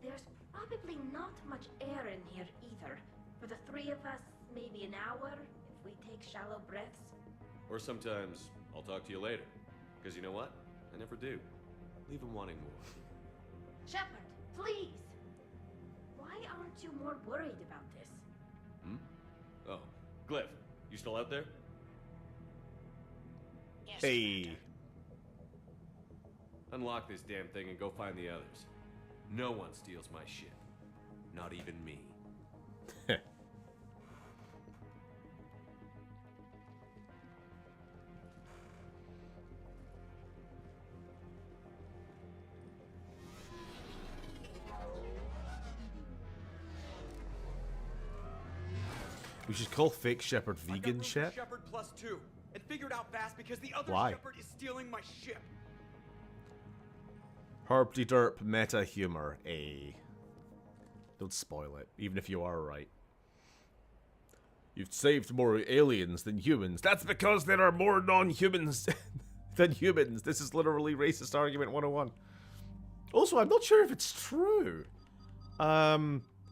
There's probably not much air in here either. For the three of us, maybe an hour, if we take shallow breaths. Or sometimes, I'll talk to you later. Because you know what? I never do. Leave him wanting more. Shepard, please! Why aren't you more worried about this? Hmm? Oh, Glyph, you still out there? Yes, Hey. Commander. Unlock this damn thing and go find the others. No one steals my ship. Not even me. We should call fake Shepard vegan Shep. Shepard +2, and figured out fast because the other Why? Shepard is stealing my ship. Herb-de derp meta humor. Don't spoil it, even if you are right. You've saved more aliens than humans. That's because there are more non-humans than humans. This is literally racist argument 101. Also, I'm not sure if it's true.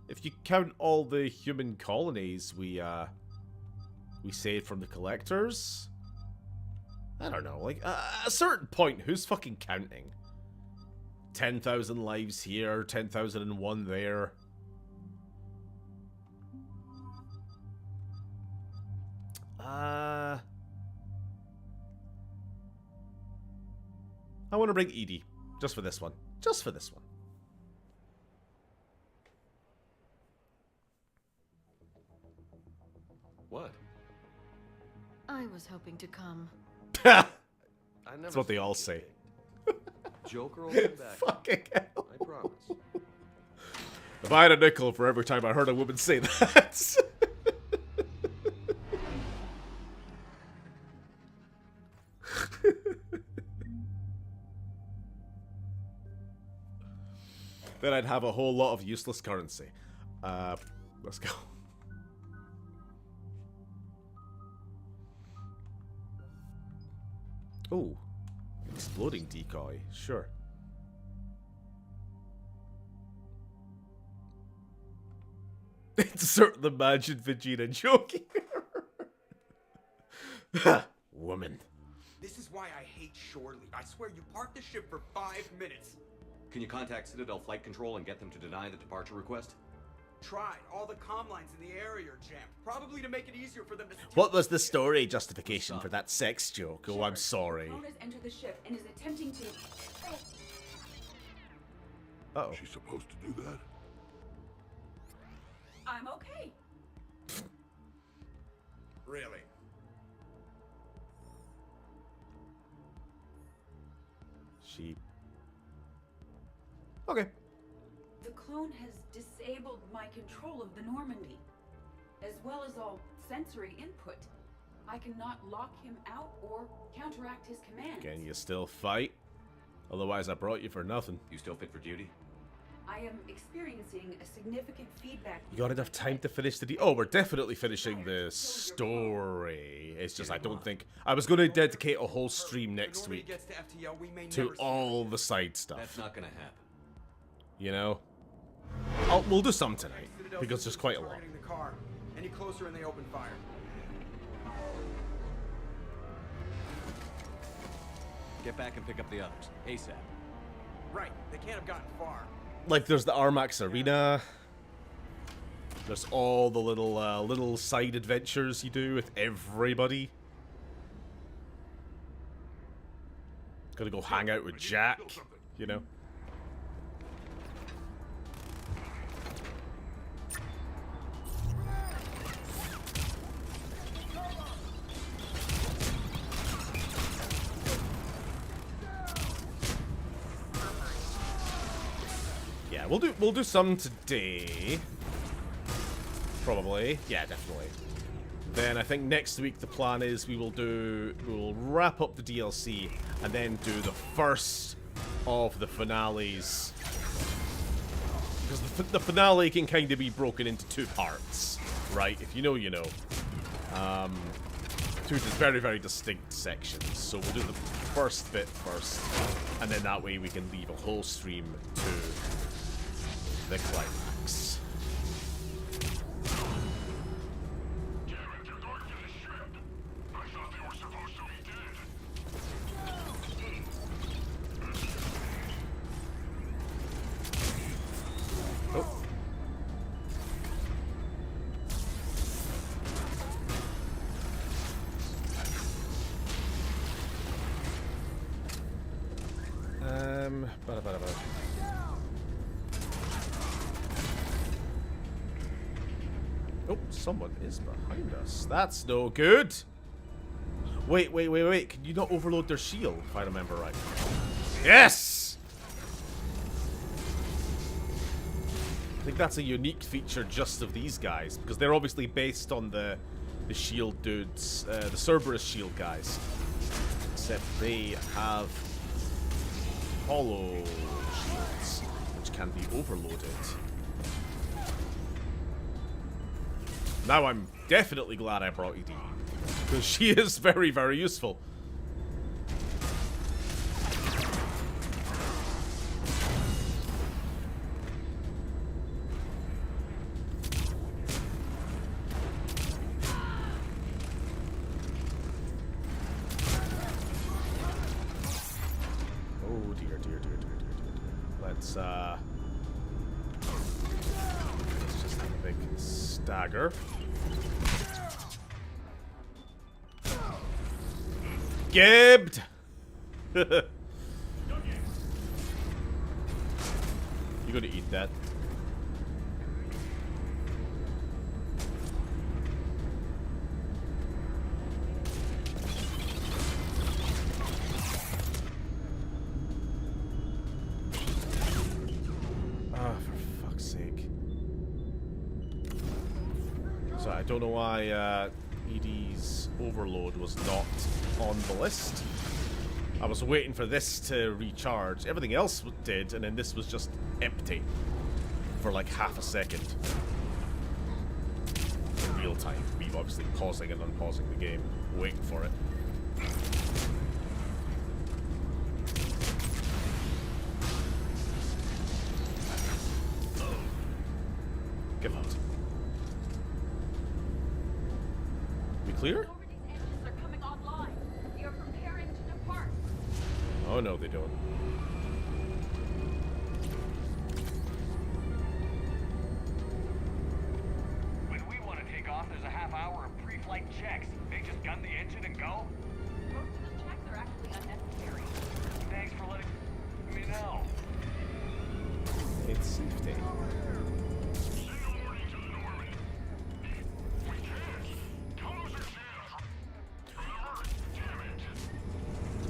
If you count all the human colonies we saved from the collectors, I don't know, like, at a certain point, who's fucking counting? 10,000 lives here, 10,001 there. I want to bring Edie, just for this one. Just for this one. What? I was hoping to come. That's what they all say. Joker will come back. Fucking hell. I promise. If I had a nickel for every time I heard a woman say that. Then I'd have a whole lot of useless currency. Let's go. Oh, exploding decoy, sure. Insert the Imagine Vegeta joke here. Woman. This is why I hate Shore Leave. I swear you parked the ship for 5 minutes. Can you contact Citadel Flight Control and get them to deny the departure request? Tried. All the comm lines in the area are jammed. Probably to make it easier for them to... What was the story justification for that sex joke? Oh, I'm sorry. The clone has entered the ship and is attempting to... Uh-oh. She's supposed to do that? I'm okay. Really? She... Okay. The clone has disabled my control of the Normandy, as well as all sensory input. I cannot lock him out or counteract his commands. Can you still fight? Otherwise, I brought you for nothing. You still fit for duty? I am experiencing a significant feedback. You got enough time to finish the... Oh, we're definitely finishing the story. It's just I don't think... I was going to dedicate a whole stream next week to all the side stuff. That's not gonna happen. You know? We'll do some tonight, because there's quite a lot. Targeting the car. Any closer and they open fire. Get back and pick up the others. ASAP. Right. They can't have gotten far. Like, there's the Armax Arena. There's all the little side adventures you do with everybody. Gotta go hang out with Jack, you know? Yeah, we'll do some today. Probably. Yeah, definitely. Then I think next week the plan is we'll wrap up the DLC and then do the first of the finales. Because the finale can kind of be broken into two parts, right? If you know, you know. Two very, very distinct sections. So we'll do the first bit first, and then that way we can leave a whole stream to the climax. Oh, someone is behind us. That's no good. Wait. Can you not overload their shield, if I remember right? Yes! I think that's a unique feature just of these guys, because they're obviously based on the shield dudes, the Cerberus shield guys. Except they have hollow shields, which can be overloaded. Now I'm definitely glad I brought ED, because she is very, very useful. Oh dear. Let's just have a big stagger. Gibbed! You're gonna eat that. Ah, for fuck's sake. So I don't know why ED's overload was not on the list. I was waiting for this to recharge. Everything else did, and then this was just empty for like half a second. In real time. Me obviously pausing and unpausing the game, waiting for it. Give out. We clear? Oh no, they don't. When we want to take off, there's a half hour of pre-flight checks. They just gun the engine and go? Most of the checks are actually unnecessary. Thanks for letting me know. It's safety.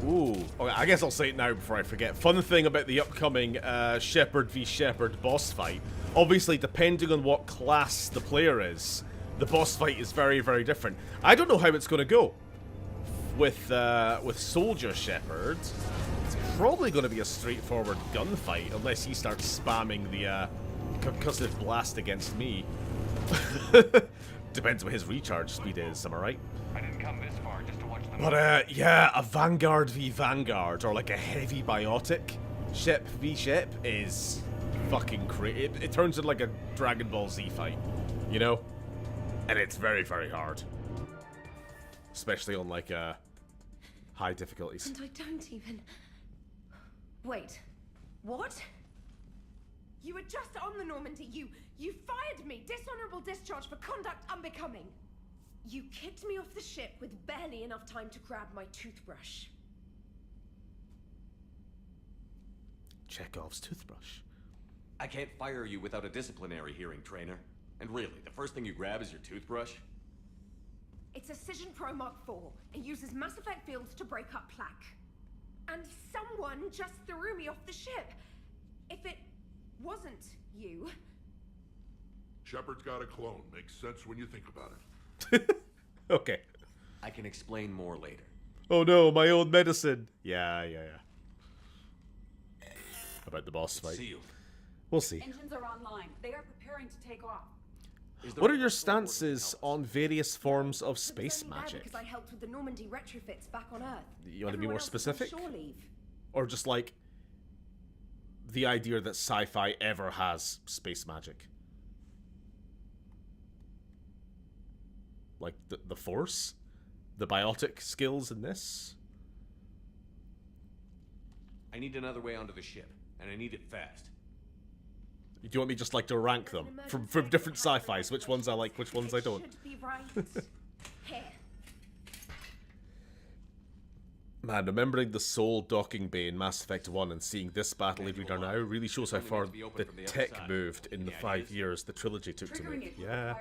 Ooh. Okay, I guess I'll say it now before I forget. Fun thing about the upcoming Shepard v Shepard boss fight. Obviously, depending on what class the player is, the boss fight is very, very different. I don't know how it's going to go. With Soldier Shepard, it's probably going to be a straightforward gunfight, unless he starts spamming the concussive blast against me. Depends what his recharge speed is, am I right? I didn't come this far just to watch them. But, yeah, a Vanguard v Vanguard, or like a heavy biotic ship v ship is fucking crazy. It turns into like a Dragon Ball Z fight, you know? And it's very, very hard. Especially on, like, high difficulties. And I don't even... Wait. What? You were just on the Normandy. You fired me. Dishonorable discharge for conduct unbecoming. You kicked me off the ship with barely enough time to grab my toothbrush. Chekhov's toothbrush. I can't fire you without a disciplinary hearing, trainer. And really, the first thing you grab is your toothbrush? It's a Cision Pro Mark IV. It uses Mass Effect fields to break up plaque. And someone just threw me off the ship. If it wasn't you... Shepard's got a clone. Makes sense when you think about it. Okay. I can explain more later. Oh no, my own medicine. Yeah. About the boss fight. We'll see. Engines are online. They are preparing to take off. What are your stances on various forms of space magic? Because I helped with the Normandy retrofits back on Earth. You want to be more specific? Shore leave. Or just like the idea that sci-fi ever has space magic? Like the Force? The biotic skills in this? I need another way onto the ship, and I need it fast. Do you want me just like to rank them from different sci-fis? Which ones I like, which ones I don't? Should be right here. Man, remembering the Soul docking bay in Mass Effect 1 and seeing this battle arena now really shows how far the tech moved in the 5 years the trilogy took to make. Yeah.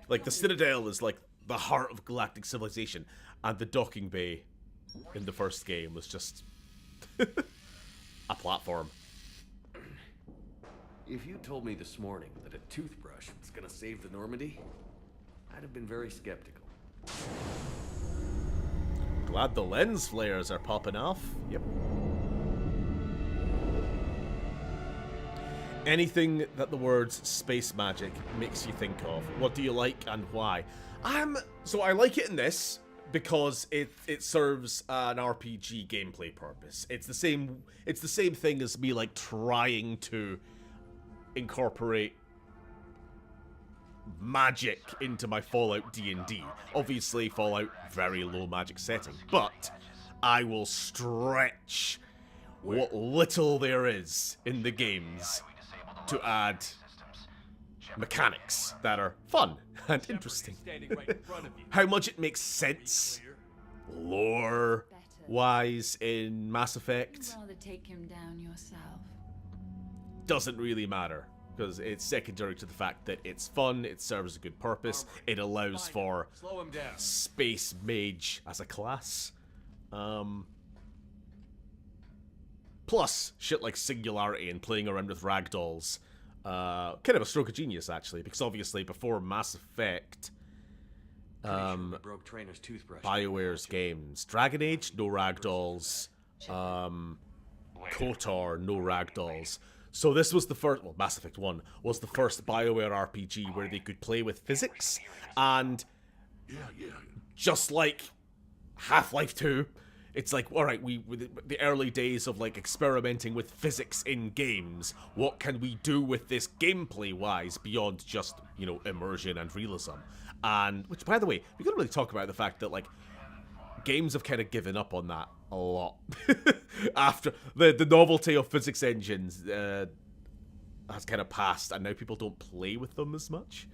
Like, the Citadel is like the heart of galactic civilization, and the docking bay in the first game was just a platform. If you told me this morning that a toothbrush was gonna save the Normandy, I'd have been very skeptical. Glad the lens flares are popping off. Yep. Anything that the words space magic makes you think of. What do you like and why? So I like it in this because it serves an RPG gameplay purpose. It's the same thing as me like trying to incorporate magic into my Fallout D&D. Obviously, Fallout, very low magic setting, but I will stretch what little there is in the games to add mechanics that are fun and interesting. How much it makes sense lore-wise in Mass Effect Rather take him down yourself. doesn't really matter, because it's secondary to the fact that it's fun, it serves a good purpose, it allows for space mage as a class. Plus, shit like Singularity and playing around with ragdolls. Kind of a stroke of genius, actually, because obviously before Mass Effect, BioWare's games, Dragon Age, no ragdolls, KOTOR, no ragdolls. So this was the first, well, Mass Effect 1 was the first BioWare RPG where they could play with physics, and just like Half-Life 2, it's like, alright, the early days of like experimenting with physics in games, what can we do with this gameplay-wise beyond just, you know, immersion and realism? And, which, by the way, we gotta really talk about the fact that, like, games have kind of given up on that a lot. After the novelty of physics engines has kind of passed, and now people don't play with them as much.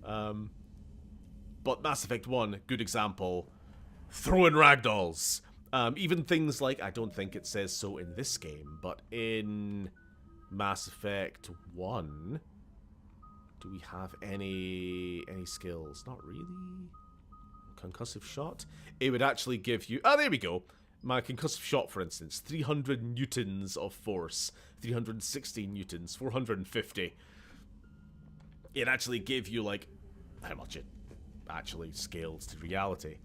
But Mass Effect 1, good example, throwing ragdolls. Even things like, I don't think it says so in this game, but in Mass Effect 1, do we have any skills? Not really. Concussive shot? It would actually give you... Oh, there we go. My concussive shot, for instance. 300 newtons of force. 360 newtons. 450. It actually gave you, like, how much it actually scales to reality.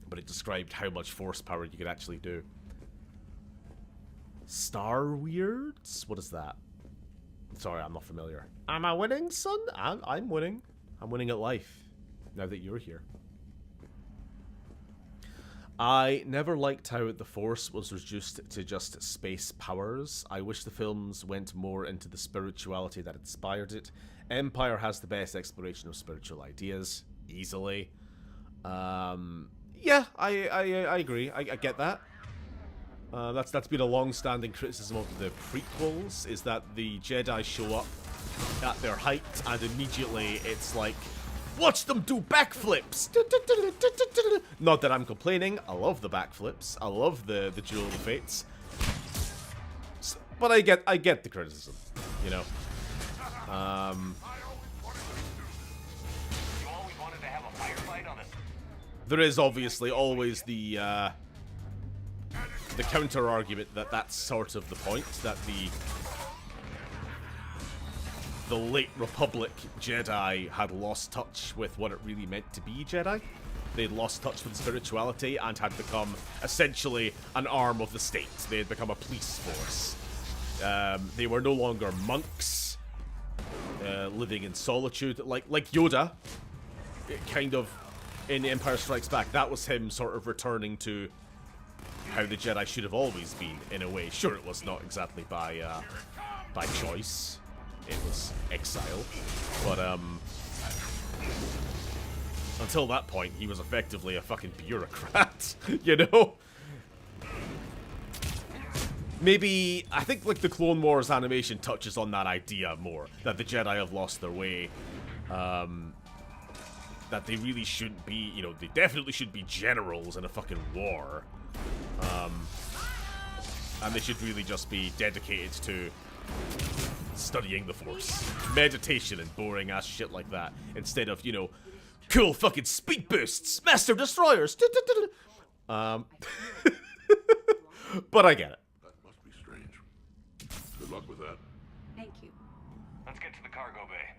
But it described how much force power you could actually do. Star Weirds? What is that? Sorry, I'm not familiar. Am I winning, son? I'm winning. I'm winning at life, now that you're here. I never liked how the Force was reduced to just space powers. I wish the films went more into the spirituality that inspired it. Empire has the best exploration of spiritual ideas, easily. Yeah, I agree. I get that. That's been a long-standing criticism of the prequels, is that the Jedi show up at their height and immediately it's like Watch them do backflips. Not that I'm complaining. I love the backflips. I love the Duel of the Fates. But I get the criticism, you know. You always wanted to have a firefight on a... There is obviously always the counter argument that that's sort of the point, that the late Republic Jedi had lost touch with what it really meant to be Jedi. They'd lost touch with spirituality and had become essentially an arm of the state. They had become a police force. They were no longer monks living in solitude, like Yoda. Kind of in Empire Strikes Back, that was him sort of returning to how the Jedi should have always been, in a way. Sure, it was not exactly by choice. It was exile, but until that point, he was effectively a fucking bureaucrat, you know? Maybe, I think like the Clone Wars animation touches on that idea more, that the Jedi have lost their way, that they really shouldn't be, you know, they definitely should be generals in a fucking war, and they should really just be dedicated to studying the Force, meditation and boring ass shit like that, instead of, you know, cool fucking speed boosts, master destroyers. But I get it. That must be strange. Good luck with that. Thank you. Let's get to the cargo bay.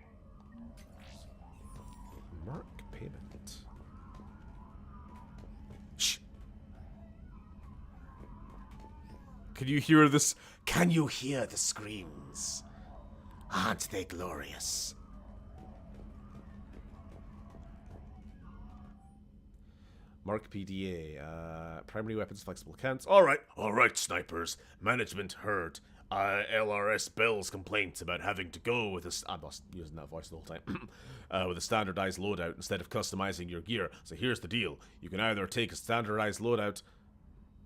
Mark payment. Shh. Can you hear this? Can you hear the screams? Aren't they glorious? Mark PDA. Primary weapons, flexible counts. Alright, snipers. Management heard LRS Bell's complaints about having to go with a... I'm not using that voice the whole time. With a standardized loadout instead of customizing your gear. So here's the deal. You can either take a standardized loadout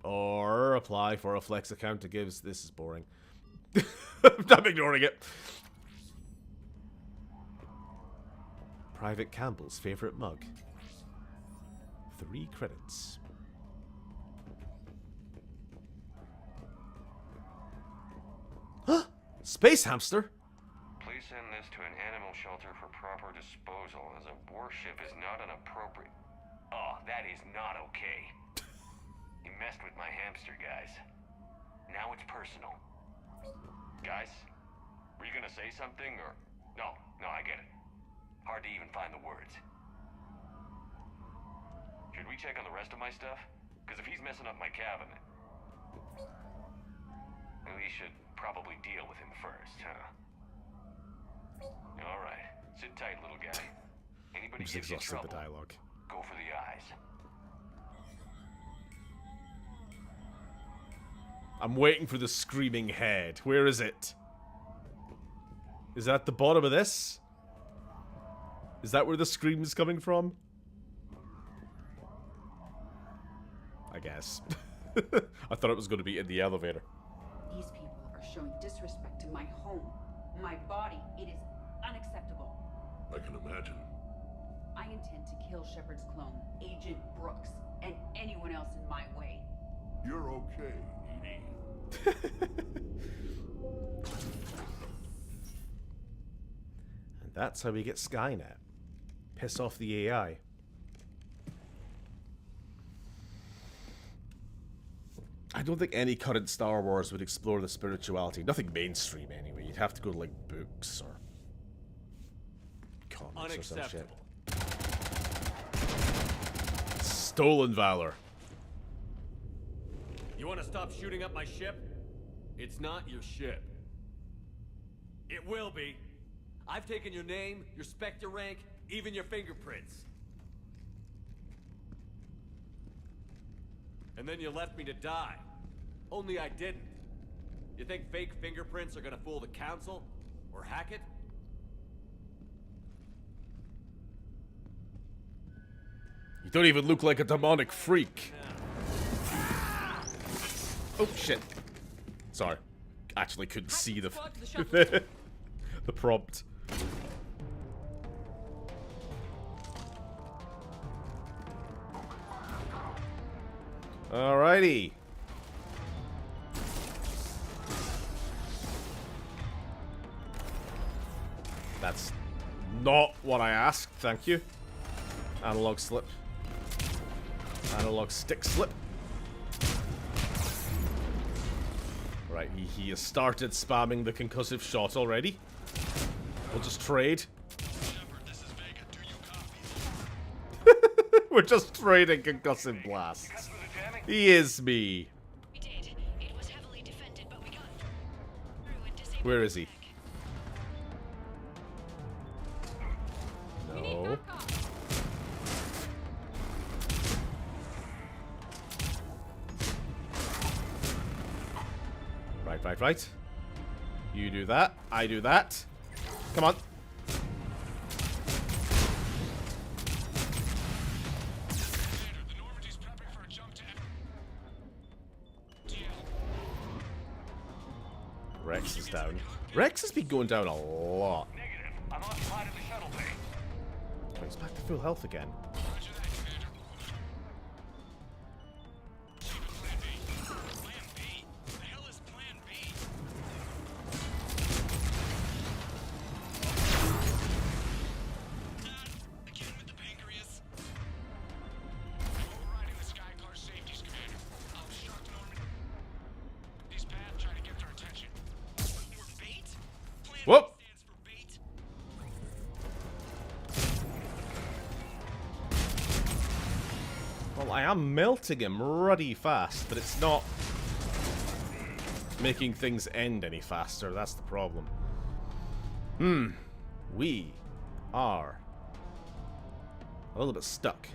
or apply for a flex account that gives... This is boring. I'm ignoring it. Private Campbell's favorite mug. 3 credits. Huh? Space hamster? Please send this to an animal shelter for proper disposal, as a warship is not an appropriate... Oh, that is not okay. You messed with my hamster, guys. Now it's personal. Guys, were you gonna say something, or... No, I get it. Hard to even find the words. Should we check on the rest of my stuff? Because if he's messing up my cabinet... We should probably deal with him first, huh? Alright, sit tight, little guy. Anybody Just gives you exhausted trouble, the dialogue. go for the eyes. I'm waiting for the screaming head. Where is it? Is that at the bottom of this? Is that where the scream is coming from? I guess. I thought it was going to be in the elevator. These people are showing disrespect to my home, my body. It is unacceptable. I can imagine. I intend to kill Shepard's clone, Agent Brooks, and anyone else in my way. You're okay, Edie. And that's how we get Skynet. Piss off the AI. I don't think any current Star Wars would explore the spirituality. Nothing mainstream, anyway. You'd have to go to, like, books or comics or some shit. Stolen valor. You want to stop shooting up my ship? It's not your ship. It will be. I've taken your name, your Spectre rank, even your fingerprints. And then you left me to die. Only I didn't. You think fake fingerprints are gonna fool the Council? Or hack it? You don't even look like a demonic freak. Oh, shit. Sorry. Actually couldn't see the the prompt. Alrighty. That's not what I asked, thank you. Analog slip. Analog stick slip. Right, he has started spamming the concussive shot already. We'll just trade. We're just trading concussive blasts. He is me. Where is he? No. Right. You do that. I do that. Come on. Rex is down. Rex has been going down a lot. Negative. I'm occupied in the shuttle bay. Oh, he's back to full health again. Whoop! Well, I am melting him ruddy fast, but it's not making things end any faster. That's the problem. We are a little bit stuck.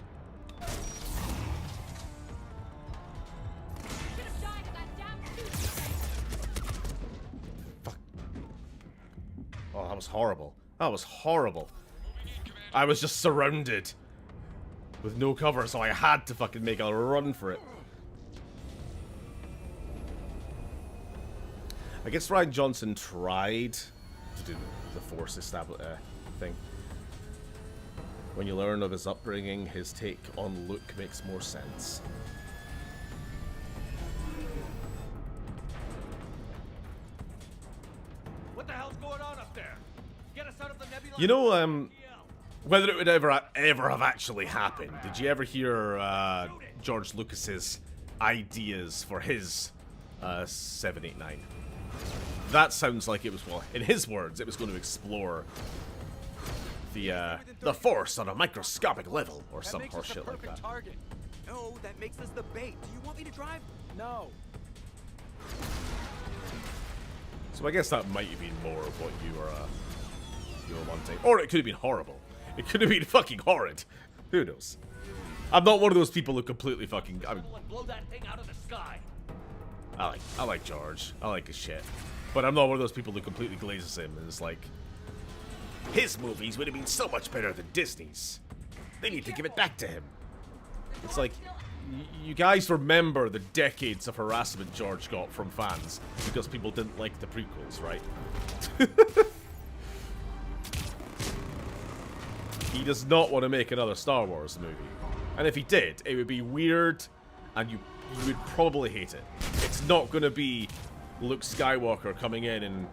Oh, that was horrible. That was horrible. I was just surrounded with no cover, so I had to fucking make a run for it. I guess Ryan Johnson tried to do the Force thing. When you learn of his upbringing, his take on Luke makes more sense. What the hell's going on up there? Get us out of the nebula. You know, whether it would ever have actually happened. Did you ever hear George Lucas's ideas for his 789? That sounds like it was, well, in his words, it was going to explore the Force on a microscopic level, or some horseshit like that. Target. No, that makes us the bait. Do you want me to drive? No. So I guess that might have been more of what you were wanting, or it could have been horrible. It could have been fucking horrid. Who knows? I'm not one of those people who completely fucking. Blow that thing out of the sky. I like George. I like his shit. But I'm not one of those people who completely glazes him and is like, his movies would have been so much better than Disney's. They need to give it back to him. It's like, you guys remember the decades of harassment George got from fans because people didn't like the prequels, right? He does not want to make another Star Wars movie. And if he did, it would be weird and you would probably hate it. It's not going to be Luke Skywalker coming in and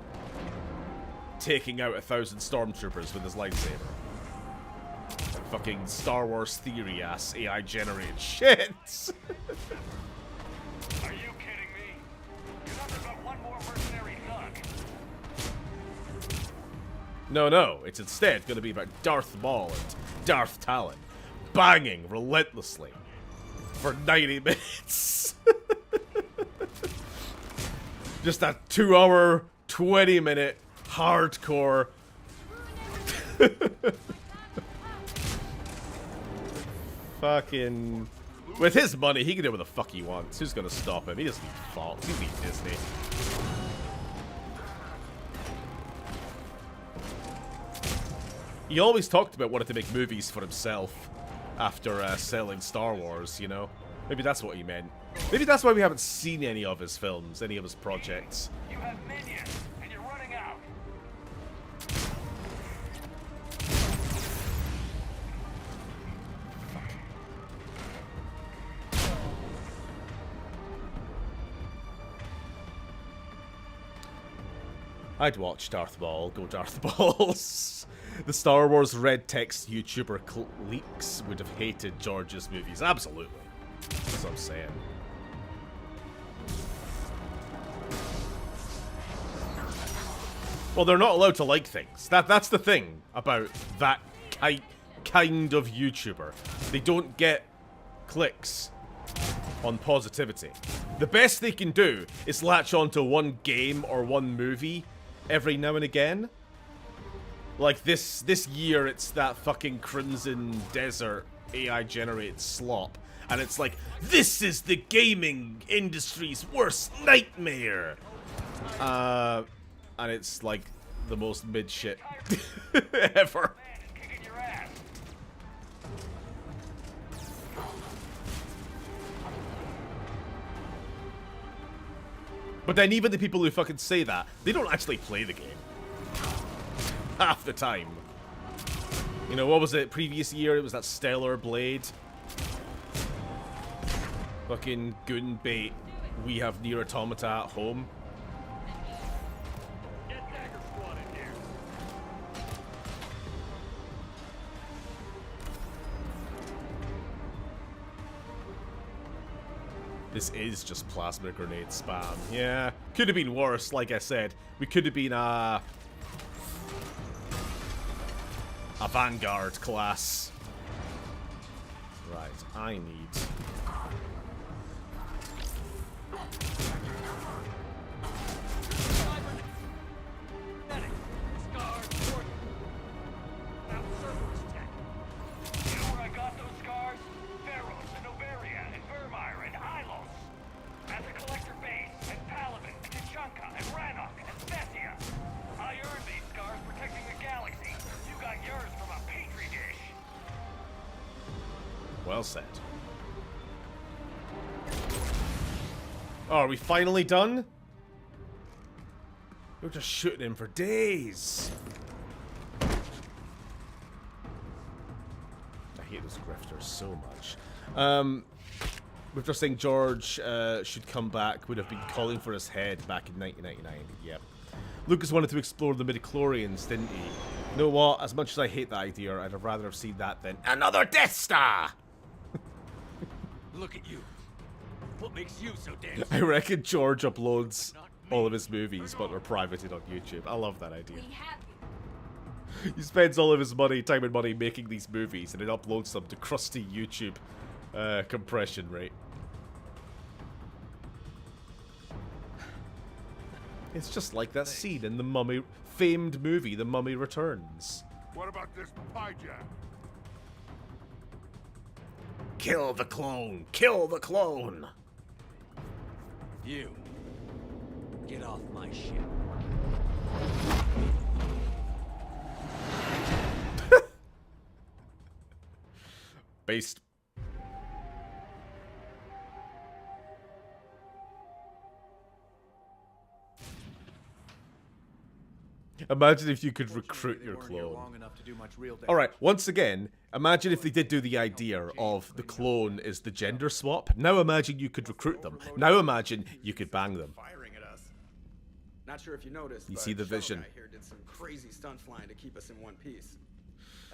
taking out 1,000 stormtroopers with his lightsaber. Like fucking Star Wars theory ass AI generated shit. Are you kidding me? You're nothing but one more mercenary thug. No, it's instead going to be about Darth Maul and Darth Talon banging relentlessly for 90 minutes. Just a 2-hour, 20-minute hardcore. Fucking. With his money, he can do what the fuck he wants. Who's gonna stop him? He doesn't need Fox. He doesn't need Disney. He always talked about wanting to make movies for himself after selling Star Wars, you know? Maybe that's what he meant. Maybe that's why we haven't seen any of his films, any of his projects. You have minions, and you're running out. I'd watch Darth Maul go Darth Balls. The Star Wars red text YouTuber leaks would have hated George's movies. Absolutely. That's what I'm saying. Well, they're not allowed to like things. That's the thing about that kind of YouTuber. They don't get clicks on positivity. The best they can do is latch onto one game or one movie every now and again. Like this year, it's that fucking Crimson Desert AI-generated slop. And it's like, this is the gaming industry's worst nightmare! And it's like the most mid shit ever. But then even the people who fucking say that, they don't actually play the game. Half the time. You know, what was it? Previous year, it was that Stellar Blade. Fucking goon bait. We have Nier Automata at home. This is just plasma grenade spam. Yeah, could have been worse, like I said. We could have been a Vanguard class. Right, I need... Well said. Oh, are we finally done? We're just shooting him for days. I hate those grifters so much. We're just saying George should come back. Would have been calling for his head back in 1999. Yep. Lucas wanted to explore the midichlorians, didn't he? You know what? As much as I hate that idea, I'd have rather have seen that than another Death Star! Look at you. What makes you so damn... I reckon George uploads all of his movies, but they're privated on YouTube. I love that idea. He spends all of his time and money making these movies, and then uploads them to crusty YouTube compression rate. It's just like that scene in the Mummy, famed movie, The Mummy Returns. What about this hijack? Kill the clone! Kill the clone! You. Get off my ship. Based. Imagine if you could recruit your clone. Alright, once again, imagine if they did do the idea of the clone is the gender swap. Now imagine you could recruit them. Now imagine you could bang them. Firing at us. Not sure if you noticed, You but see the Shuttle vision. Guy here did some crazy stunt flying to keep us in one piece.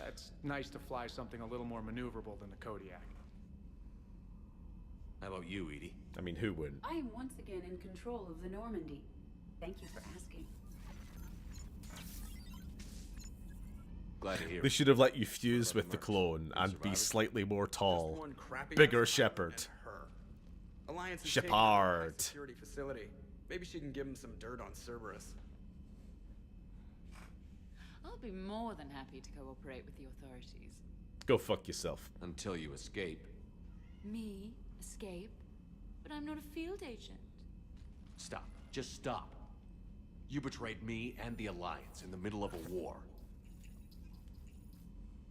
It's nice to fly something a little more maneuverable than the Kodiak. How about you, Edie? I mean, who wouldn't? I am once again in control of the Normandy. Thank you for asking. Glad to hear. They should have let you fuse with the clone and be slightly more tall. Bigger Shepard. Alliance is taking over my Shepard. security facility. Maybe she can give him some dirt on Cerberus. I'll be more than happy to cooperate with the authorities. Go fuck yourself. Until you escape. Me? Escape? But I'm not a field agent. Stop. Just stop. You betrayed me and the Alliance in the middle of a war.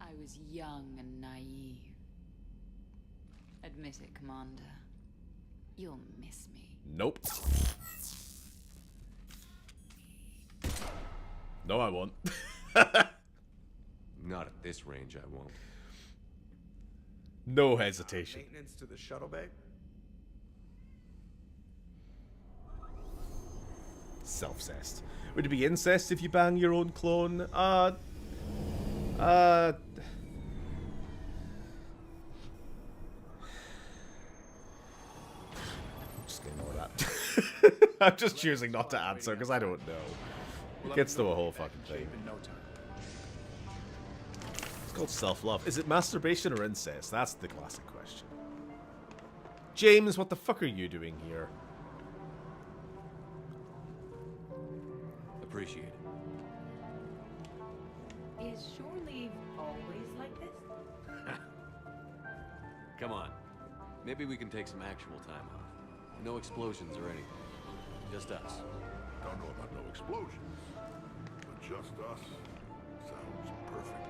I was young and naive. Admit it, Commander. You'll miss me. Nope. No, I won't. Not at this range, I won't. No hesitation. Maintenance to the shuttle bay? Self-cest. Would it be incest if you bang your own clone? Just ignore that. I'm just choosing not to answer because I don't know. It gets to a whole fucking thing. It's called self-love. Is it masturbation or incest? That's the classic question. James, what the fuck are you doing here? Appreciate it. Is shore leave always like this? Come on. Maybe we can take some actual time off. No explosions or anything. Just us. Don't know about no explosions, but just us sounds perfect.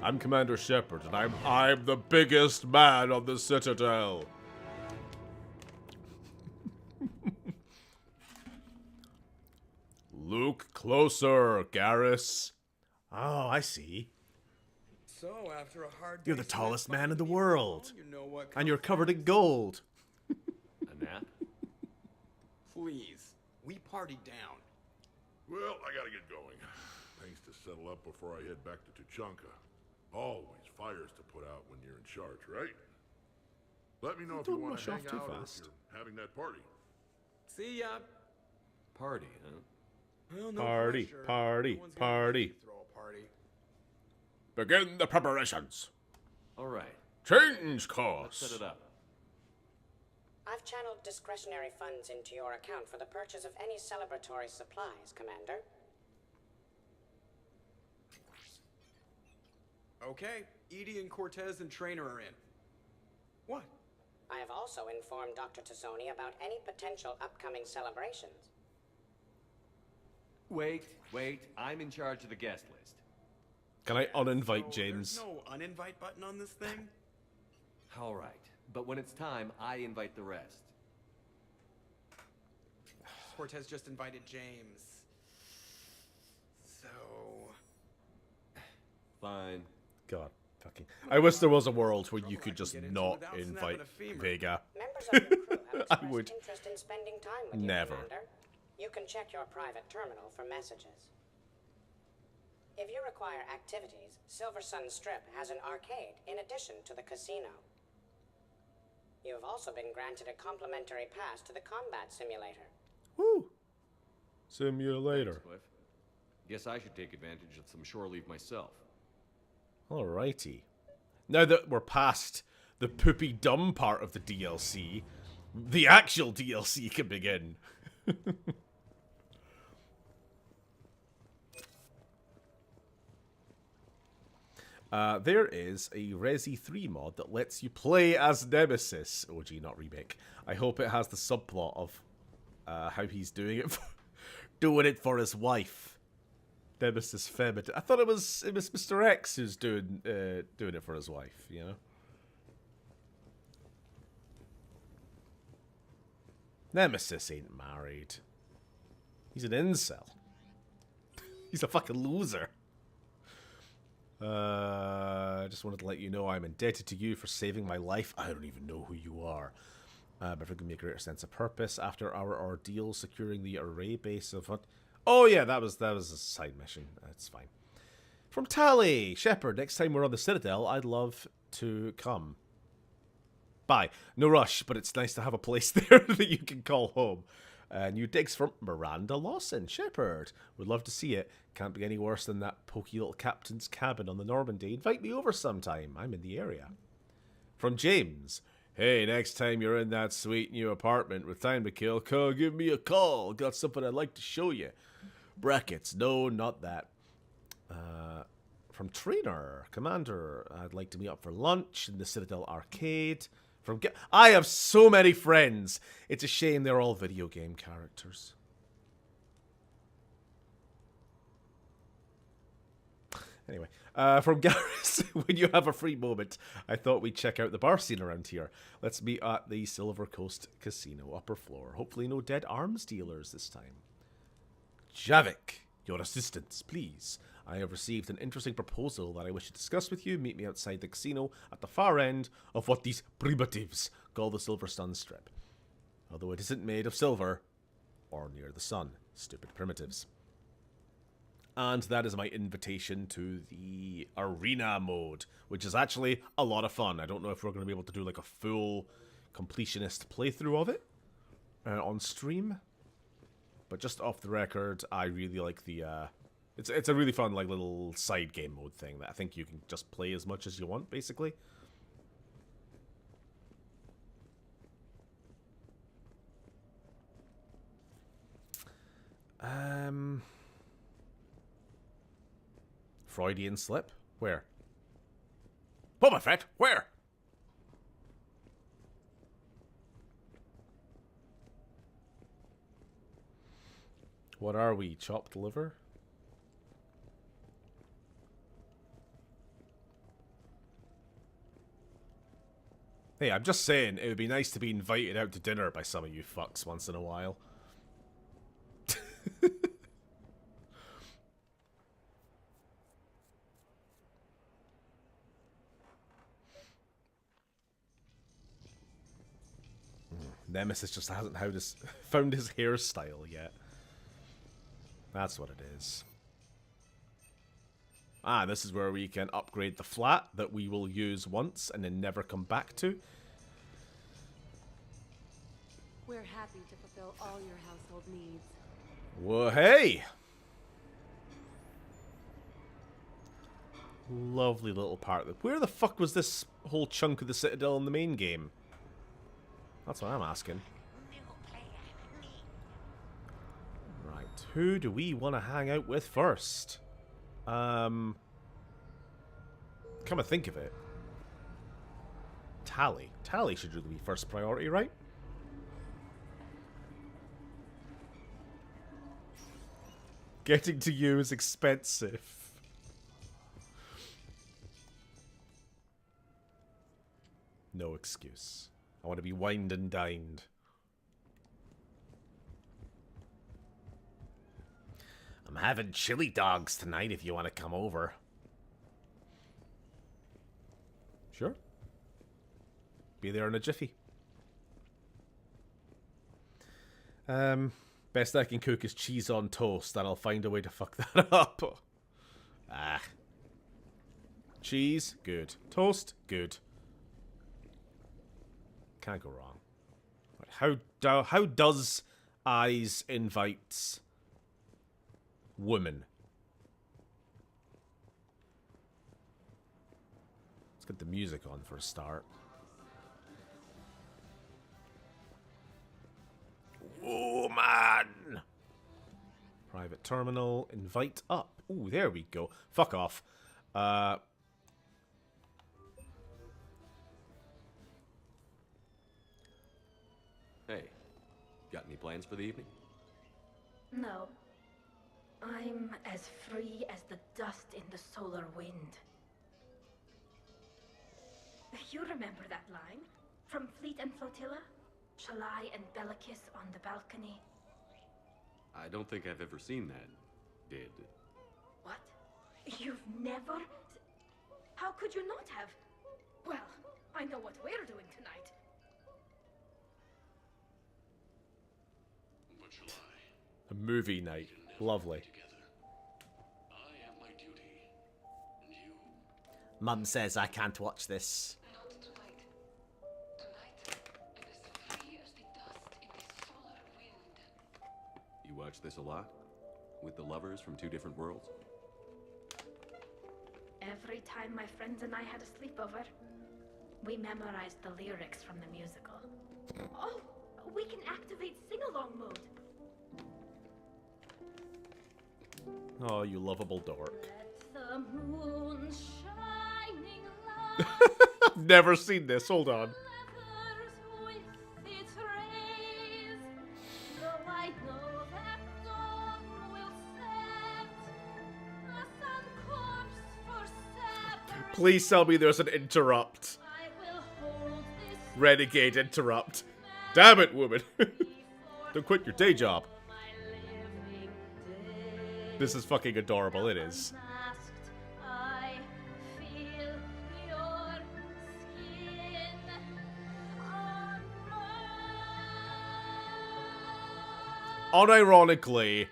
I'm Commander Shepard, and I'm the biggest man on the Citadel. Look closer, Garrus. Oh, I see. So, after a hard You're the day's tallest sleep, man in the you world. You know what And you're comes covered in next. gold. A nap? Please, we party down. Well, I gotta get going. Things to settle up before I head back to Tuchanka. Always fires to put out when you're in charge, right? Let me know if you Don't want rush to off hang too out or if fast. you're having that party. See ya. Party, huh? Well, no Party, pressure. party, No one's gonna party. make you throw a party. Begin the preparations. All right. Change Let's course. set it up. I've channeled discretionary funds into your account for the purchase of any celebratory supplies, Commander. Okay, Edie and Cortez and Trainer are in. What? I have also informed Dr. Tazzoni about any potential upcoming celebrations. Wait. I'm in charge of the guest list. Can I uninvite So James? There's no uninvite button on this thing? All right. But when it's time, I invite the rest. Cortez just invited James. So... Fine. God, fucking. I wish there was a world where you could just not without invite snapping a femur. Vega. Members of your crew have I expressed would. interest in spending time with you, Never. Commander. You can check your private terminal for messages. If you require activities, Silver Sun Strip has an arcade in addition to the casino. You have also been granted a complimentary pass to the combat simulator. Woo! Simulator. Thanks, Cliff. Guess I should take advantage of some shore leave myself. Alrighty. Now that we're past the poopy dumb part of the DLC, the actual DLC can begin. There is a Resi 3 mod that lets you play as Nemesis. OG, not remake. I hope it has the subplot of how he's doing it for his wife. Nemesis Feminine. I thought it was Mr. X who's doing it for his wife, you know? Nemesis ain't married. He's an incel. He's a fucking loser. I just wanted to let you know I'm indebted to you for saving my life. I don't even know who you are. But for giving me a greater sense of purpose after our ordeal securing the array base of... Oh yeah, that was a side mission. That's fine. From Tally, Shepard, next time we're on the Citadel, I'd love to come. Bye. No rush, but it's nice to have a place there that you can call home. New digs from Miranda Lawson. Shepard, would love to see it. Can't be any worse than that pokey little captain's cabin on the Normandy. Invite me over sometime. I'm in the area. From James. Hey, next time you're in that sweet new apartment with time to kill, give me a call. Got something I'd like to show you. Brackets. No, not that. From Trainer. Commander, I'd like to meet up for lunch in the Citadel Arcade. I have so many friends. It's a shame they're all video game characters. Anyway, from Garrus, when you have a free moment, I thought we'd check out the bar scene around here. Let's meet at the Silver Coast Casino, upper floor. Hopefully no dead arms dealers this time. Javik, your assistance, please. I have received an interesting proposal that I wish to discuss with you. Meet me outside the casino at the far end of what these primitives call the Silver Sun Strip. Although it isn't made of silver or near the sun. Stupid primitives. And that is my invitation to the arena mode, which is actually a lot of fun. I don't know if we're going to be able to do like a full completionist playthrough of it on stream. But just off the record, I really like the... It's a really fun like little side game mode thing that I think you can just play as much as you want, basically. Freudian slip? Where? Boba Fett? Where? What are we? Chopped liver? Hey, I'm just saying, it would be nice to be invited out to dinner by some of you fucks once in a while. Nemesis just hasn't found his hairstyle yet. That's what it is. Ah, this is where we can upgrade the flat that we will use once and then never come back to. We're happy to fulfill all your household needs. Well, hey! Lovely little part. Where the fuck was this whole chunk of the Citadel in the main game? That's what I'm asking. Right, who do we want to hang out with first? Come to think of it. Tally. Tally should really be first priority, right? Getting to you is expensive. No excuse. I want to be wined and dined. I'm having chili dogs tonight if you want to come over. Sure. Be there in a jiffy. Best I can cook is cheese on toast, and I'll find a way to fuck that up. Ah. Cheese, good. Toast, good. Can't go wrong. How does Eyes invites woman? Let's get the music on for a start. Woman! Private terminal, invite up. Ooh, there we go. Fuck off. Hey, got any plans for the evening? No. I'm as free as the dust in the solar wind. You remember that line? From Fleet and Flotilla? Shalai and Bellicus on the balcony? I don't think I've ever seen that. Did. What? You've never... How could you not have? Well, I know what we're doing tonight. But Shalai, A movie night. Lovely. I have my duty, and you... Mum says I can't watch this. Not tonight. Tonight, it is free as the dust in the solar wind. You watch this a lot? With the lovers from two different worlds? Every time my friends and I had a sleepover, we memorized the lyrics from the musical. Oh, we can activate sing-along mode. Oh, you lovable dork. Let the moon shining light. I've never seen this. Hold on. With its rays, though I know that dawn will set us on course for separate. Please tell me there's an interrupt. I will hold this Renegade interrupt. Damn it, woman. Don't quit your day job. This is fucking adorable, it is. unironically,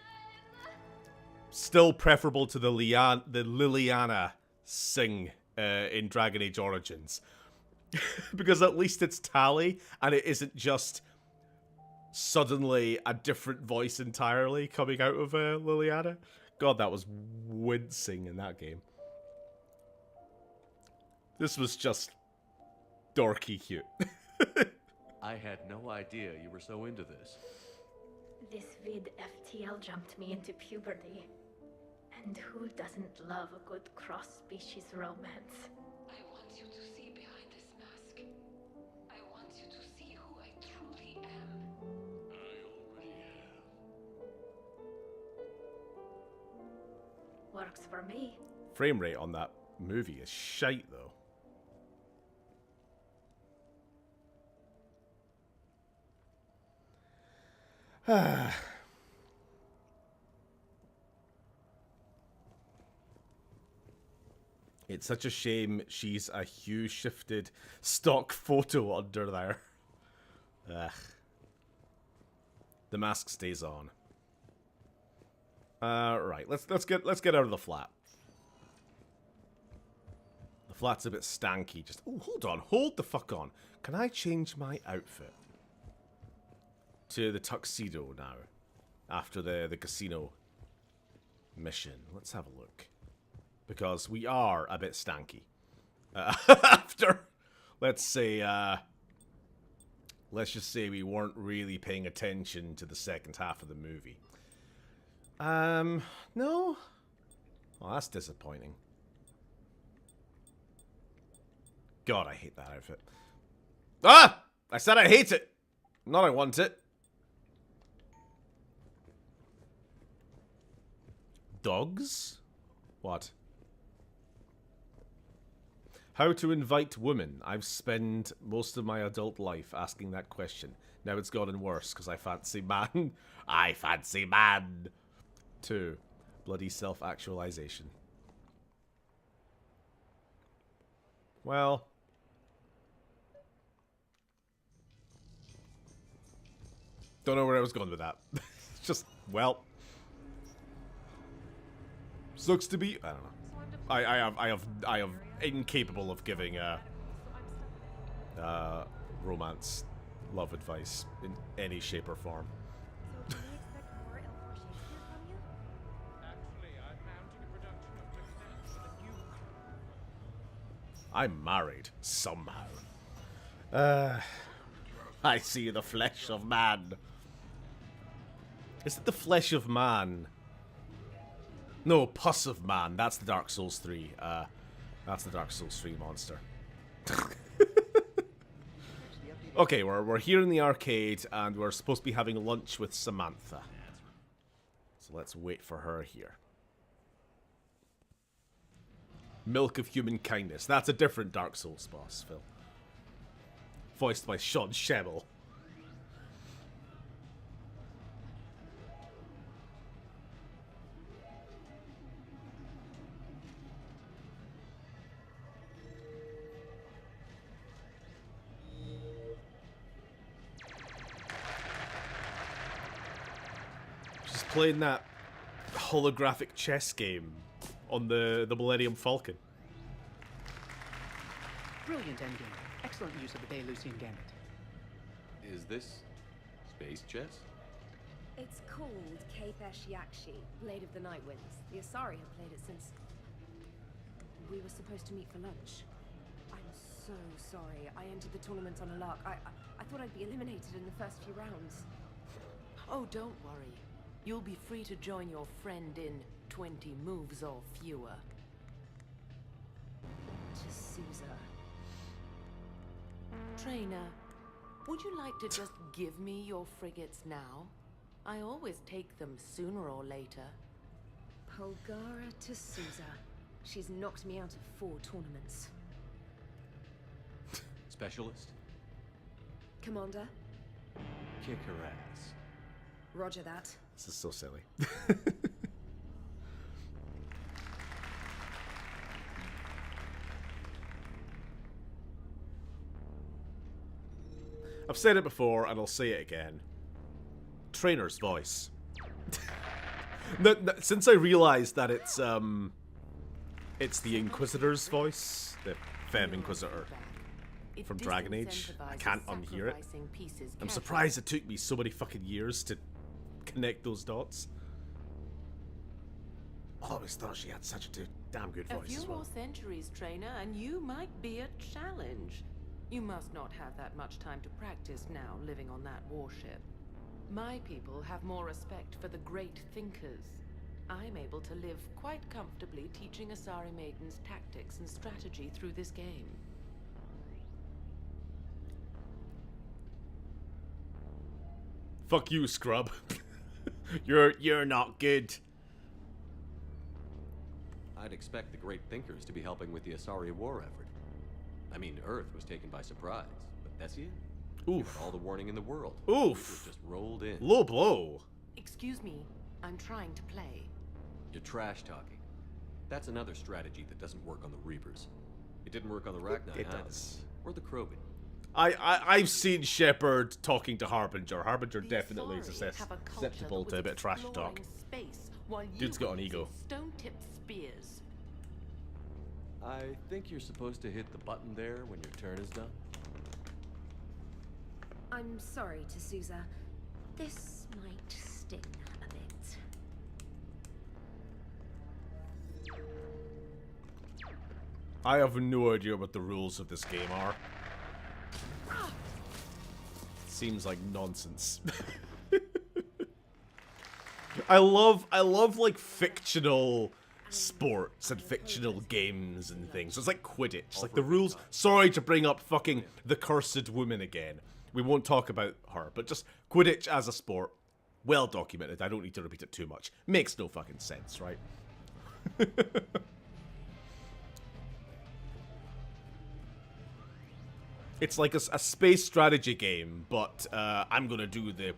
still preferable to the Liliana sing in Dragon Age Origins. Because at least it's Tali, and it isn't just suddenly a different voice entirely coming out of Liliana. God, that was wincing in that game. This was just dorky cute. I had no idea you were so into this. This vid FTL jumped me into puberty. And who doesn't love a good cross-species romance? I want you to see behind this mask. I want you to see who I truly am. I already have. Works for me. Frame rate on that movie is shite, though. It's such a shame she's a hue shifted stock photo under there. Ugh. The mask stays on. Right, let's get out of the flat. The flat's a bit stanky. Just hold the fuck on. Can I change my outfit to the tuxedo now after the casino mission? Let's have a look. Because we are a bit stanky. After, let's just say we weren't really paying attention to the second half of the movie. No? Well, that's disappointing. God, I hate that outfit. Ah! I said I hate it! Not I want it. Dogs? What? How to invite women. I've spent most of my adult life asking that question. Now it's gotten worse because I fancy man. I fancy man. 2. Bloody self-actualization. Well. Don't know where I was going with that. Just, well. Sucks to be. I don't know. I have incapable of giving romance love advice in any shape or form. So can we expect more L4 Shakespeare from you? Actually, I'm mounting a production of Macbeth for the new. I'm married somehow. I see the flesh of man. Is it the flesh of man? No, pus of man. That's the Dark Souls 3. That's the Dark Souls 3 monster. Okay, we're here in the arcade, and we're supposed to be having lunch with Samantha. So let's wait for her here. Milk of Human Kindness. That's a different Dark Souls boss, Phil. Voiced by Sean Shemmel. Playing that holographic chess game on the Millennium Falcon. Brilliant endgame. Excellent use of the Belarusian gambit. Is this space chess? It's called Kapesh Yakshi, Blade of the Night Winds. The Asari have played it since we were supposed to meet for lunch. I'm so sorry. I entered the tournament on a lark. I thought I'd be eliminated in the first few rounds. Oh, don't worry. You'll be free to join your friend in 20 moves or fewer. To Sousa. Trainer, would you like to just give me your frigates now? I always take them sooner or later. Polgara to Sousa. She's knocked me out of 4 tournaments. Specialist? Commander? Kick her ass. Roger that. This is so silly. I've said it before, and I'll say it again. trainer's voice. Since I realized that it's the Inquisitor's voice, the Femme Inquisitor from Dragon Age, I can't unhear it. I'm surprised it took me so many fucking years to connect those dots. I always thought she had such a damn good voice A few as well. more centuries, trainer, and you might be a challenge. You must not have that much time to practice now, living on that warship. My people have more respect for the great thinkers. I'm able to live quite comfortably teaching Asari maidens tactics and strategy through this game. Fuck you, scrub. You're not good. I'd expect the great thinkers to be helping with the Asari war effort. I mean, Earth was taken by surprise, but Thessia? Oof. All the warning in the world. Oof. Just rolled in. Low blow. Excuse me, I'm trying to play. You're trash talking. That's another strategy that doesn't work on the Reapers. It didn't work on the Rachni It either. does. Or the Krogan. I've seen Shepard talking to Harbinger. Harbinger definitely is susceptible to a bit of trash talk. Dude's got an ego. Stone-tipped spears. I think you're supposed to hit the button there when your turn is done. I'm sorry, T'Souza. This might sting a bit. I have no idea what the rules of this game are. Seems like nonsense. I love like fictional sports and fictional games and things. So it's like Quidditch. Like the rules. Sorry to bring up fucking the cursed woman again. We won't talk about her, but just Quidditch as a sport, well documented. I don't need to repeat it too much. Makes no fucking sense, right? It's like a space strategy game, but I'm gonna do the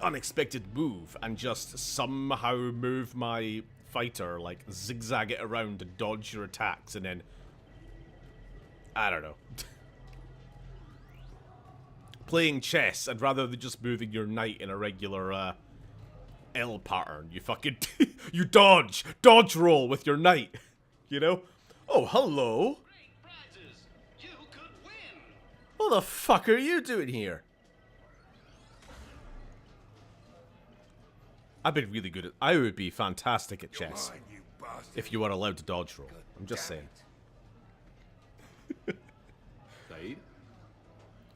unexpected move and just somehow move my fighter, like zigzag it around and dodge your attacks, and then I don't know. Playing chess, and rather than just moving your knight in a regular L pattern, you fucking you dodge roll with your knight, you know? Oh, hello. What the fuck are you doing here? I've been really good at... I would be fantastic at chess if you were allowed to dodge roll. I'm just saying. Said?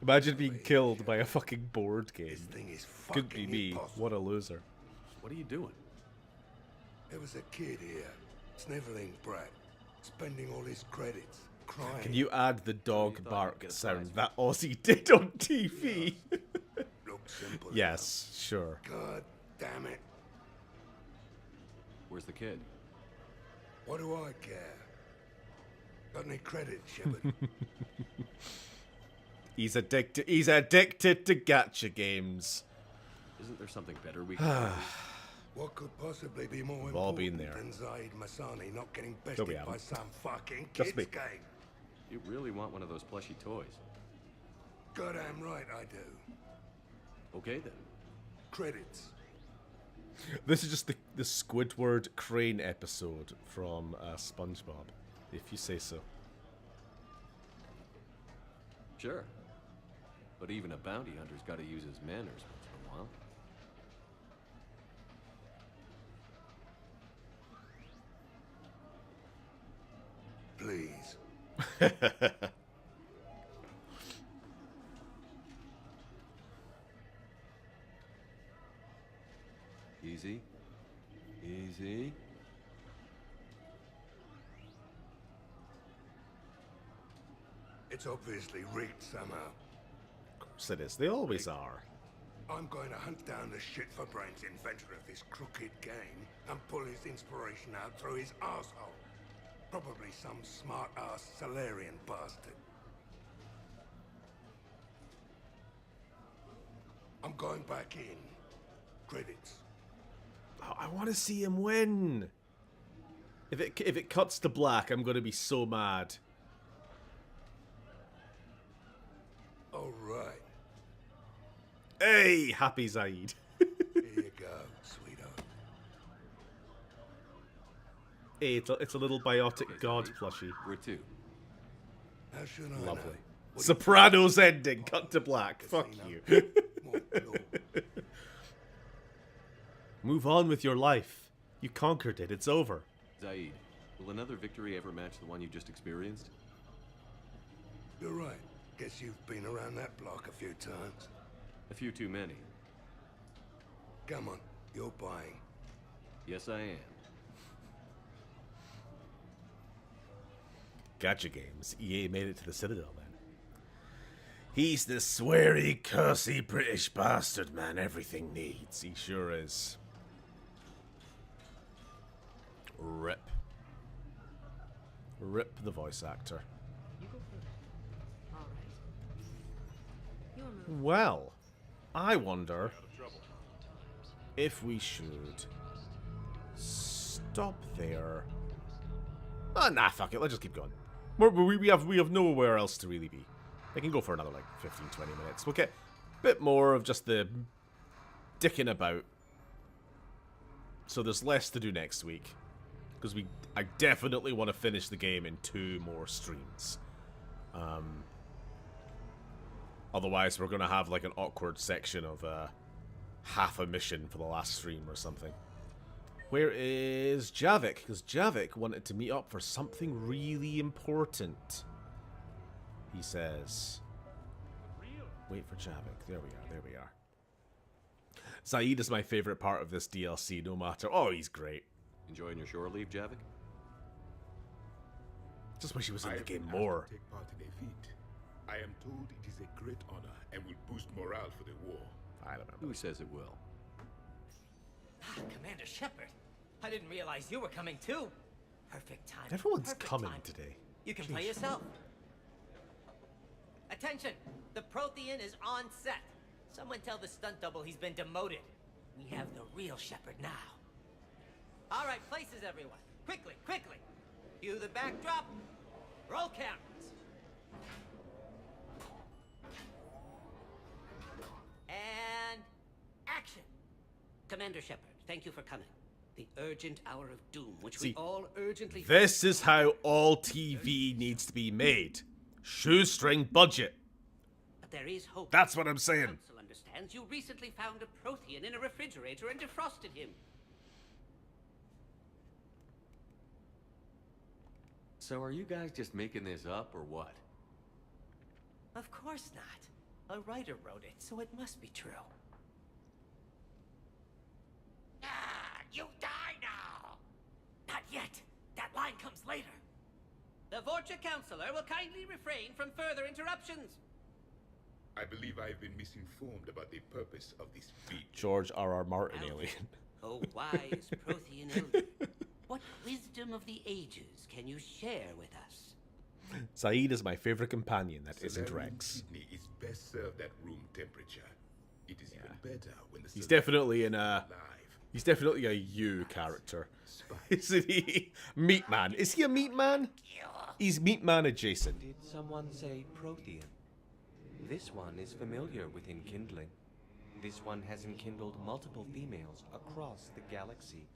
Imagine being killed by a fucking board game. Could be me. impossible. What a loser. What are you doing? There was a kid here, sniveling brat, spending all his credits, crying. Can you add the dog bark sound that Aussie did on TV? Looks simple. Yes, sure. God damn it. Where's the kid? What do I care? Got any credit, Shepard? He's addicted to gacha games. Isn't there something better we can do? What could possibly be more We've all important been there. than Zaid Masani not getting No, bested we by haven't. some fucking Just kids me. game? You really want one of those plushy toys? Goddamn right I do. Okay then. Credits. This is just the Squidward Crane episode from SpongeBob, if you say so. Sure. But even a bounty hunter's got to use his manners once in a while. Please. Easy. Easy. It's obviously rigged somehow. Of course it is. They always are. I'm going to hunt down the shit-for-brains inventor of this crooked game and pull his inspiration out through his asshole. Probably some smart-ass Salarian bastard. I'm going back in. Credits. Oh, I want to see him win. If it cuts to black, I'm going to be so mad. All right. Hey, happy Zaid. Here you go, sweetheart. Hey, it's a little biotic god plushie. Where to? How should I Lovely. know? Sopranos ending, cut to black. Fuck you. Move on with your life. You conquered it. It's over. Zaid, will another victory ever match the one you just experienced? You're right. Guess you've been around that block a few times. A few too many. Come on, you're buying. Yes, I am. Gotcha games. EA made it to the Citadel, man. He's the sweary, cursy British bastard, man. Everything needs. He sure is. Rip. Rip the voice actor. Well, I wonder if we should stop there. Oh, nah, fuck it. Let's just keep going. We have nowhere else to really be. They can go for another like 15, 20 minutes. We'll get a bit more of just the dicking about. So there's less to do next week. Because I definitely want to finish the game in 2 more streams. Otherwise, we're going to have like an awkward section of half a mission for the last stream or something. Where is Javik? Because Javik wanted to meet up for something really important. He says. Wait for Javik. There we are. There we are. Zaid is my favorite part of this DLC, no matter. Oh, he's great. Enjoying your shore leave, Javik? Just wish he was in the game more. Take part in a feat. I am told it is a great honor and will boost morale for the war. I don't know. Who says it will? Commander Shepard, I didn't realize you were coming too. Perfect time. Everyone's Perfect coming time. today. You can play yourself. Attention! The Prothean is on set. Someone tell the stunt double he's been demoted. We have the real Shepard now. All right, places, everyone. Quickly, quickly. Cue the backdrop. Roll cameras. And action. Commander Shepard, thank you for coming. The urgent hour of doom, which we all urgently... This is how all TV needs to be made. Shoestring budget. But there is hope. That's what I'm saying. Council understands you recently found a Prothean in a refrigerator and defrosted him. So are you guys just making this up, or what? Of course not. A writer wrote it, so it must be true. You die now! Not yet. That line comes later. The Vorcha Counselor will kindly refrain from further interruptions. I believe I've been misinformed about the purpose of this feat. George R.R. Martin alien. Oh, wise Prothean elder. What wisdom of the ages can you share with us? Zaid is my favorite companion that isn't Solarian Rex. kidney is best served at room temperature. It is even better when the He's Solarian definitely in a... He's definitely a you character. Isn't he? Meat Man. Is he a meat man? He's meat man adjacent. Did someone say Prothean? This one is familiar with enkindling. This one has enkindled multiple females across the galaxy.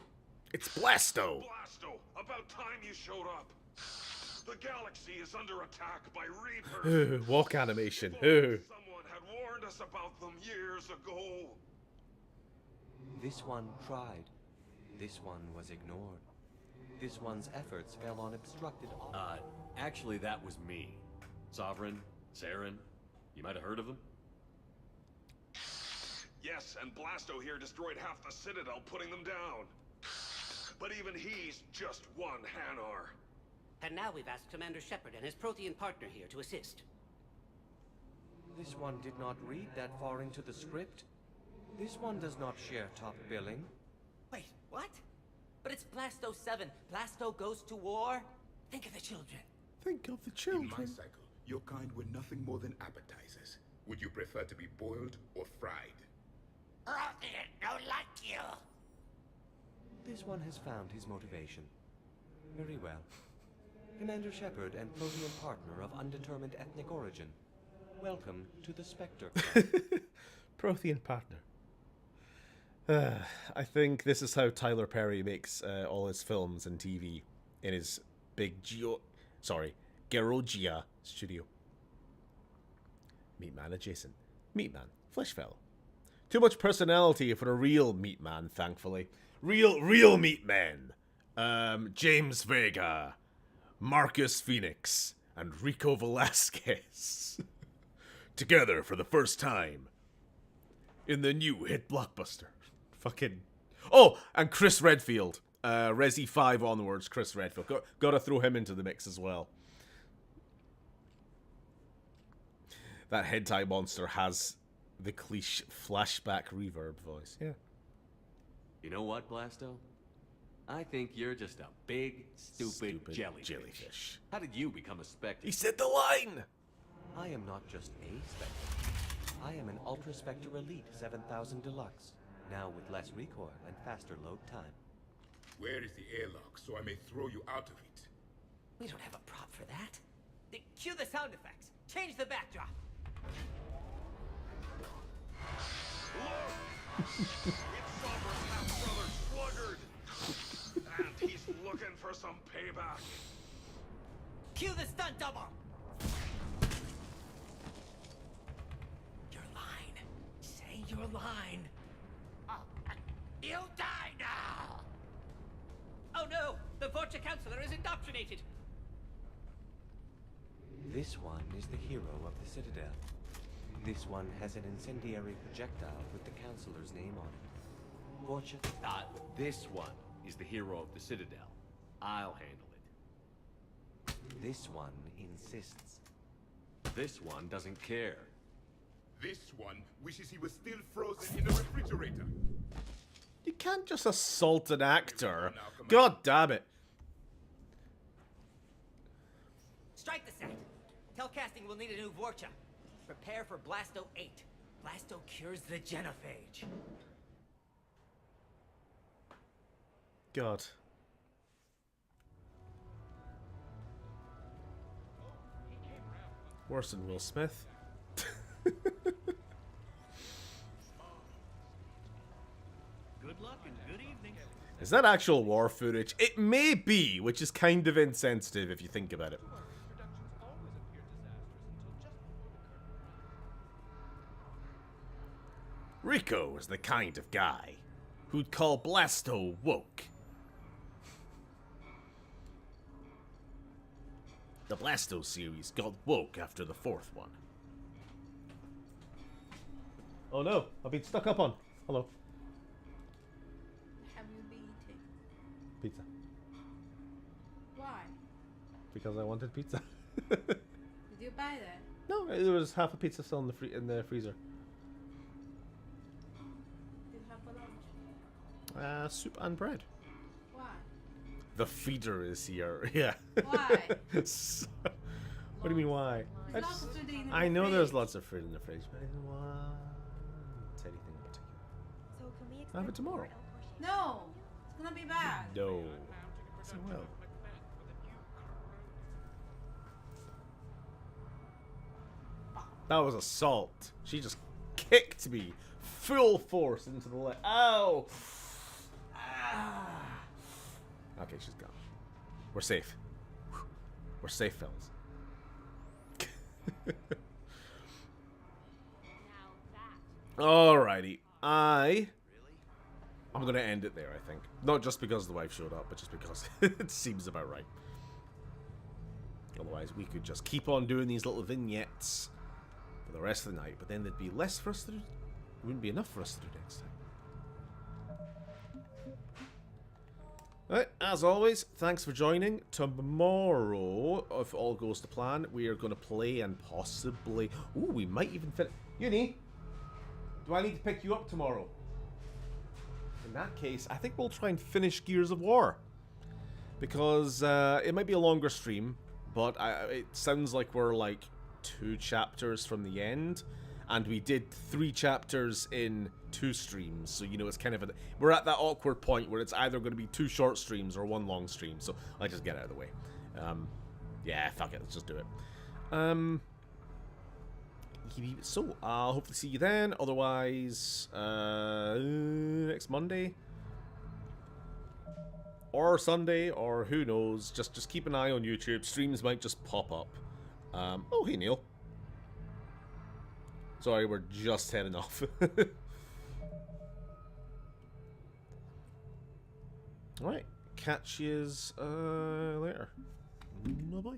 It's Blasto! Blasto, about time you showed up. The galaxy is under attack by Reapers. Walk animation. Someone had warned us about them years ago. This one tried. This one was ignored. This one's efforts fell on obstructed... Actually, that was me. Sovereign, Saren, you might have heard of them? Yes, and Blasto here destroyed half the Citadel, putting them down. But even he's just one Hanar. And now we've asked Commander Shepard and his Prothean partner here to assist. This one did not read that far into the script. This one does not share top billing. Wait, what? But it's Blasto 7. Blasto goes to war? Think of the children. Think of the In children. my cycle, your kind were nothing more than appetizers. Would you prefer to be boiled or fried? Prothean, no like you. This one has found his motivation. Very well. Commander Shepard and Prothean partner of undetermined ethnic origin. Welcome to the Spectre Club. Prothean partner. I think this is how Tyler Perry makes all his films and TV in his big Garogia studio. Meat Man adjacent. Meat Man, flesh fellow. Too much personality for a real meat man, thankfully. Real meat men. James Vega, Marcus Phoenix, and Rico Velasquez. Together for the first time in the new hit blockbuster. Fucking... Oh, and Chris Redfield. Resi 5 onwards, Chris Redfield. Gotta throw him into the mix as well. That hentai monster has the cliche flashback reverb voice. Yeah. You know what, Blasto? I think you're just a big, stupid jellyfish. How did you become a Spectre? He said the line! I am not just a Spectre. I am an Ultra Spectre Elite 7000 Deluxe. Now with less recoil and faster load time. Where is the airlock so I may throw you out of it? We don't have a prop for that. Cue the sound effects. Change the backdrop. It's Somber's half-brother Sluggard! And he's looking for some payback. Cue the stunt double! Your line. Say your line. You'll die now! Oh no! The Vorcha Counselor is indoctrinated! This one is the hero of the Citadel. This one has an incendiary projectile with the Counselor's name on it. Vorcha... This one is the hero of the Citadel. I'll handle it. This one insists. This one doesn't care. This one wishes he was still frozen in the refrigerator. You can't just assault an actor. God damn it. Strike the set. Tell casting we'll need a new Vorcha. Prepare for Blasto 8. Blasto cures the genophage. God. Worse than Will Smith. Good luck and good evening. Is that actual war footage? It may be, which is kind of insensitive if you think about it. Rico is the kind of guy who'd call Blasto woke. The Blasto series got woke after the 4th one. Oh no, I've been stuck up on. Hello. Have you been eating? Pizza. Why? Because I wanted pizza. Did you buy that? No, there was half a pizza still in the freezer. Did you have for lunch? Soup and bread. Why? The feeder is here. Yeah. Why? So- what do you mean why? There's lots of food in the I know fridge. there's lots of fruit in the fridge, but I didn't want anything in particular. So can we I'll have it tomorrow. No, it's gonna be bad. No. So well. That was assault. She just kicked me full force into the leg. Ow! Ah. Okay, she's gone. We're safe. We're safe, fellas. Alrighty. I'm gonna end it there, I think. Not just because the wife showed up, but just because it seems about right. Otherwise, we could just keep on doing these little vignettes for the rest of the night, but then there'd be less for us to do. It wouldn't be enough for us to do next time. Right, as always, thanks for joining. Tomorrow, if all goes to plan, we are going to play and possibly... Ooh, we might even fit... Uni, do I need to pick you up tomorrow? In that case, I think we'll try and finish Gears of War. Because it might be a longer stream, but it sounds like we're like 2 chapters from the end. And we did 3 chapters in 2 streams, so you know it's kind of we're at that awkward point where it's either going to be 2 short streams or 1 long stream. So I just get it out of the way. Yeah, fuck it, let's just do it. So I'll hopefully see you then. Otherwise, next Monday or Sunday, or who knows. Just keep an eye on YouTube. Streams might just pop up. Oh, hey Neil. Sorry, we're just heading off. Alright, catch yous later. Bye-bye.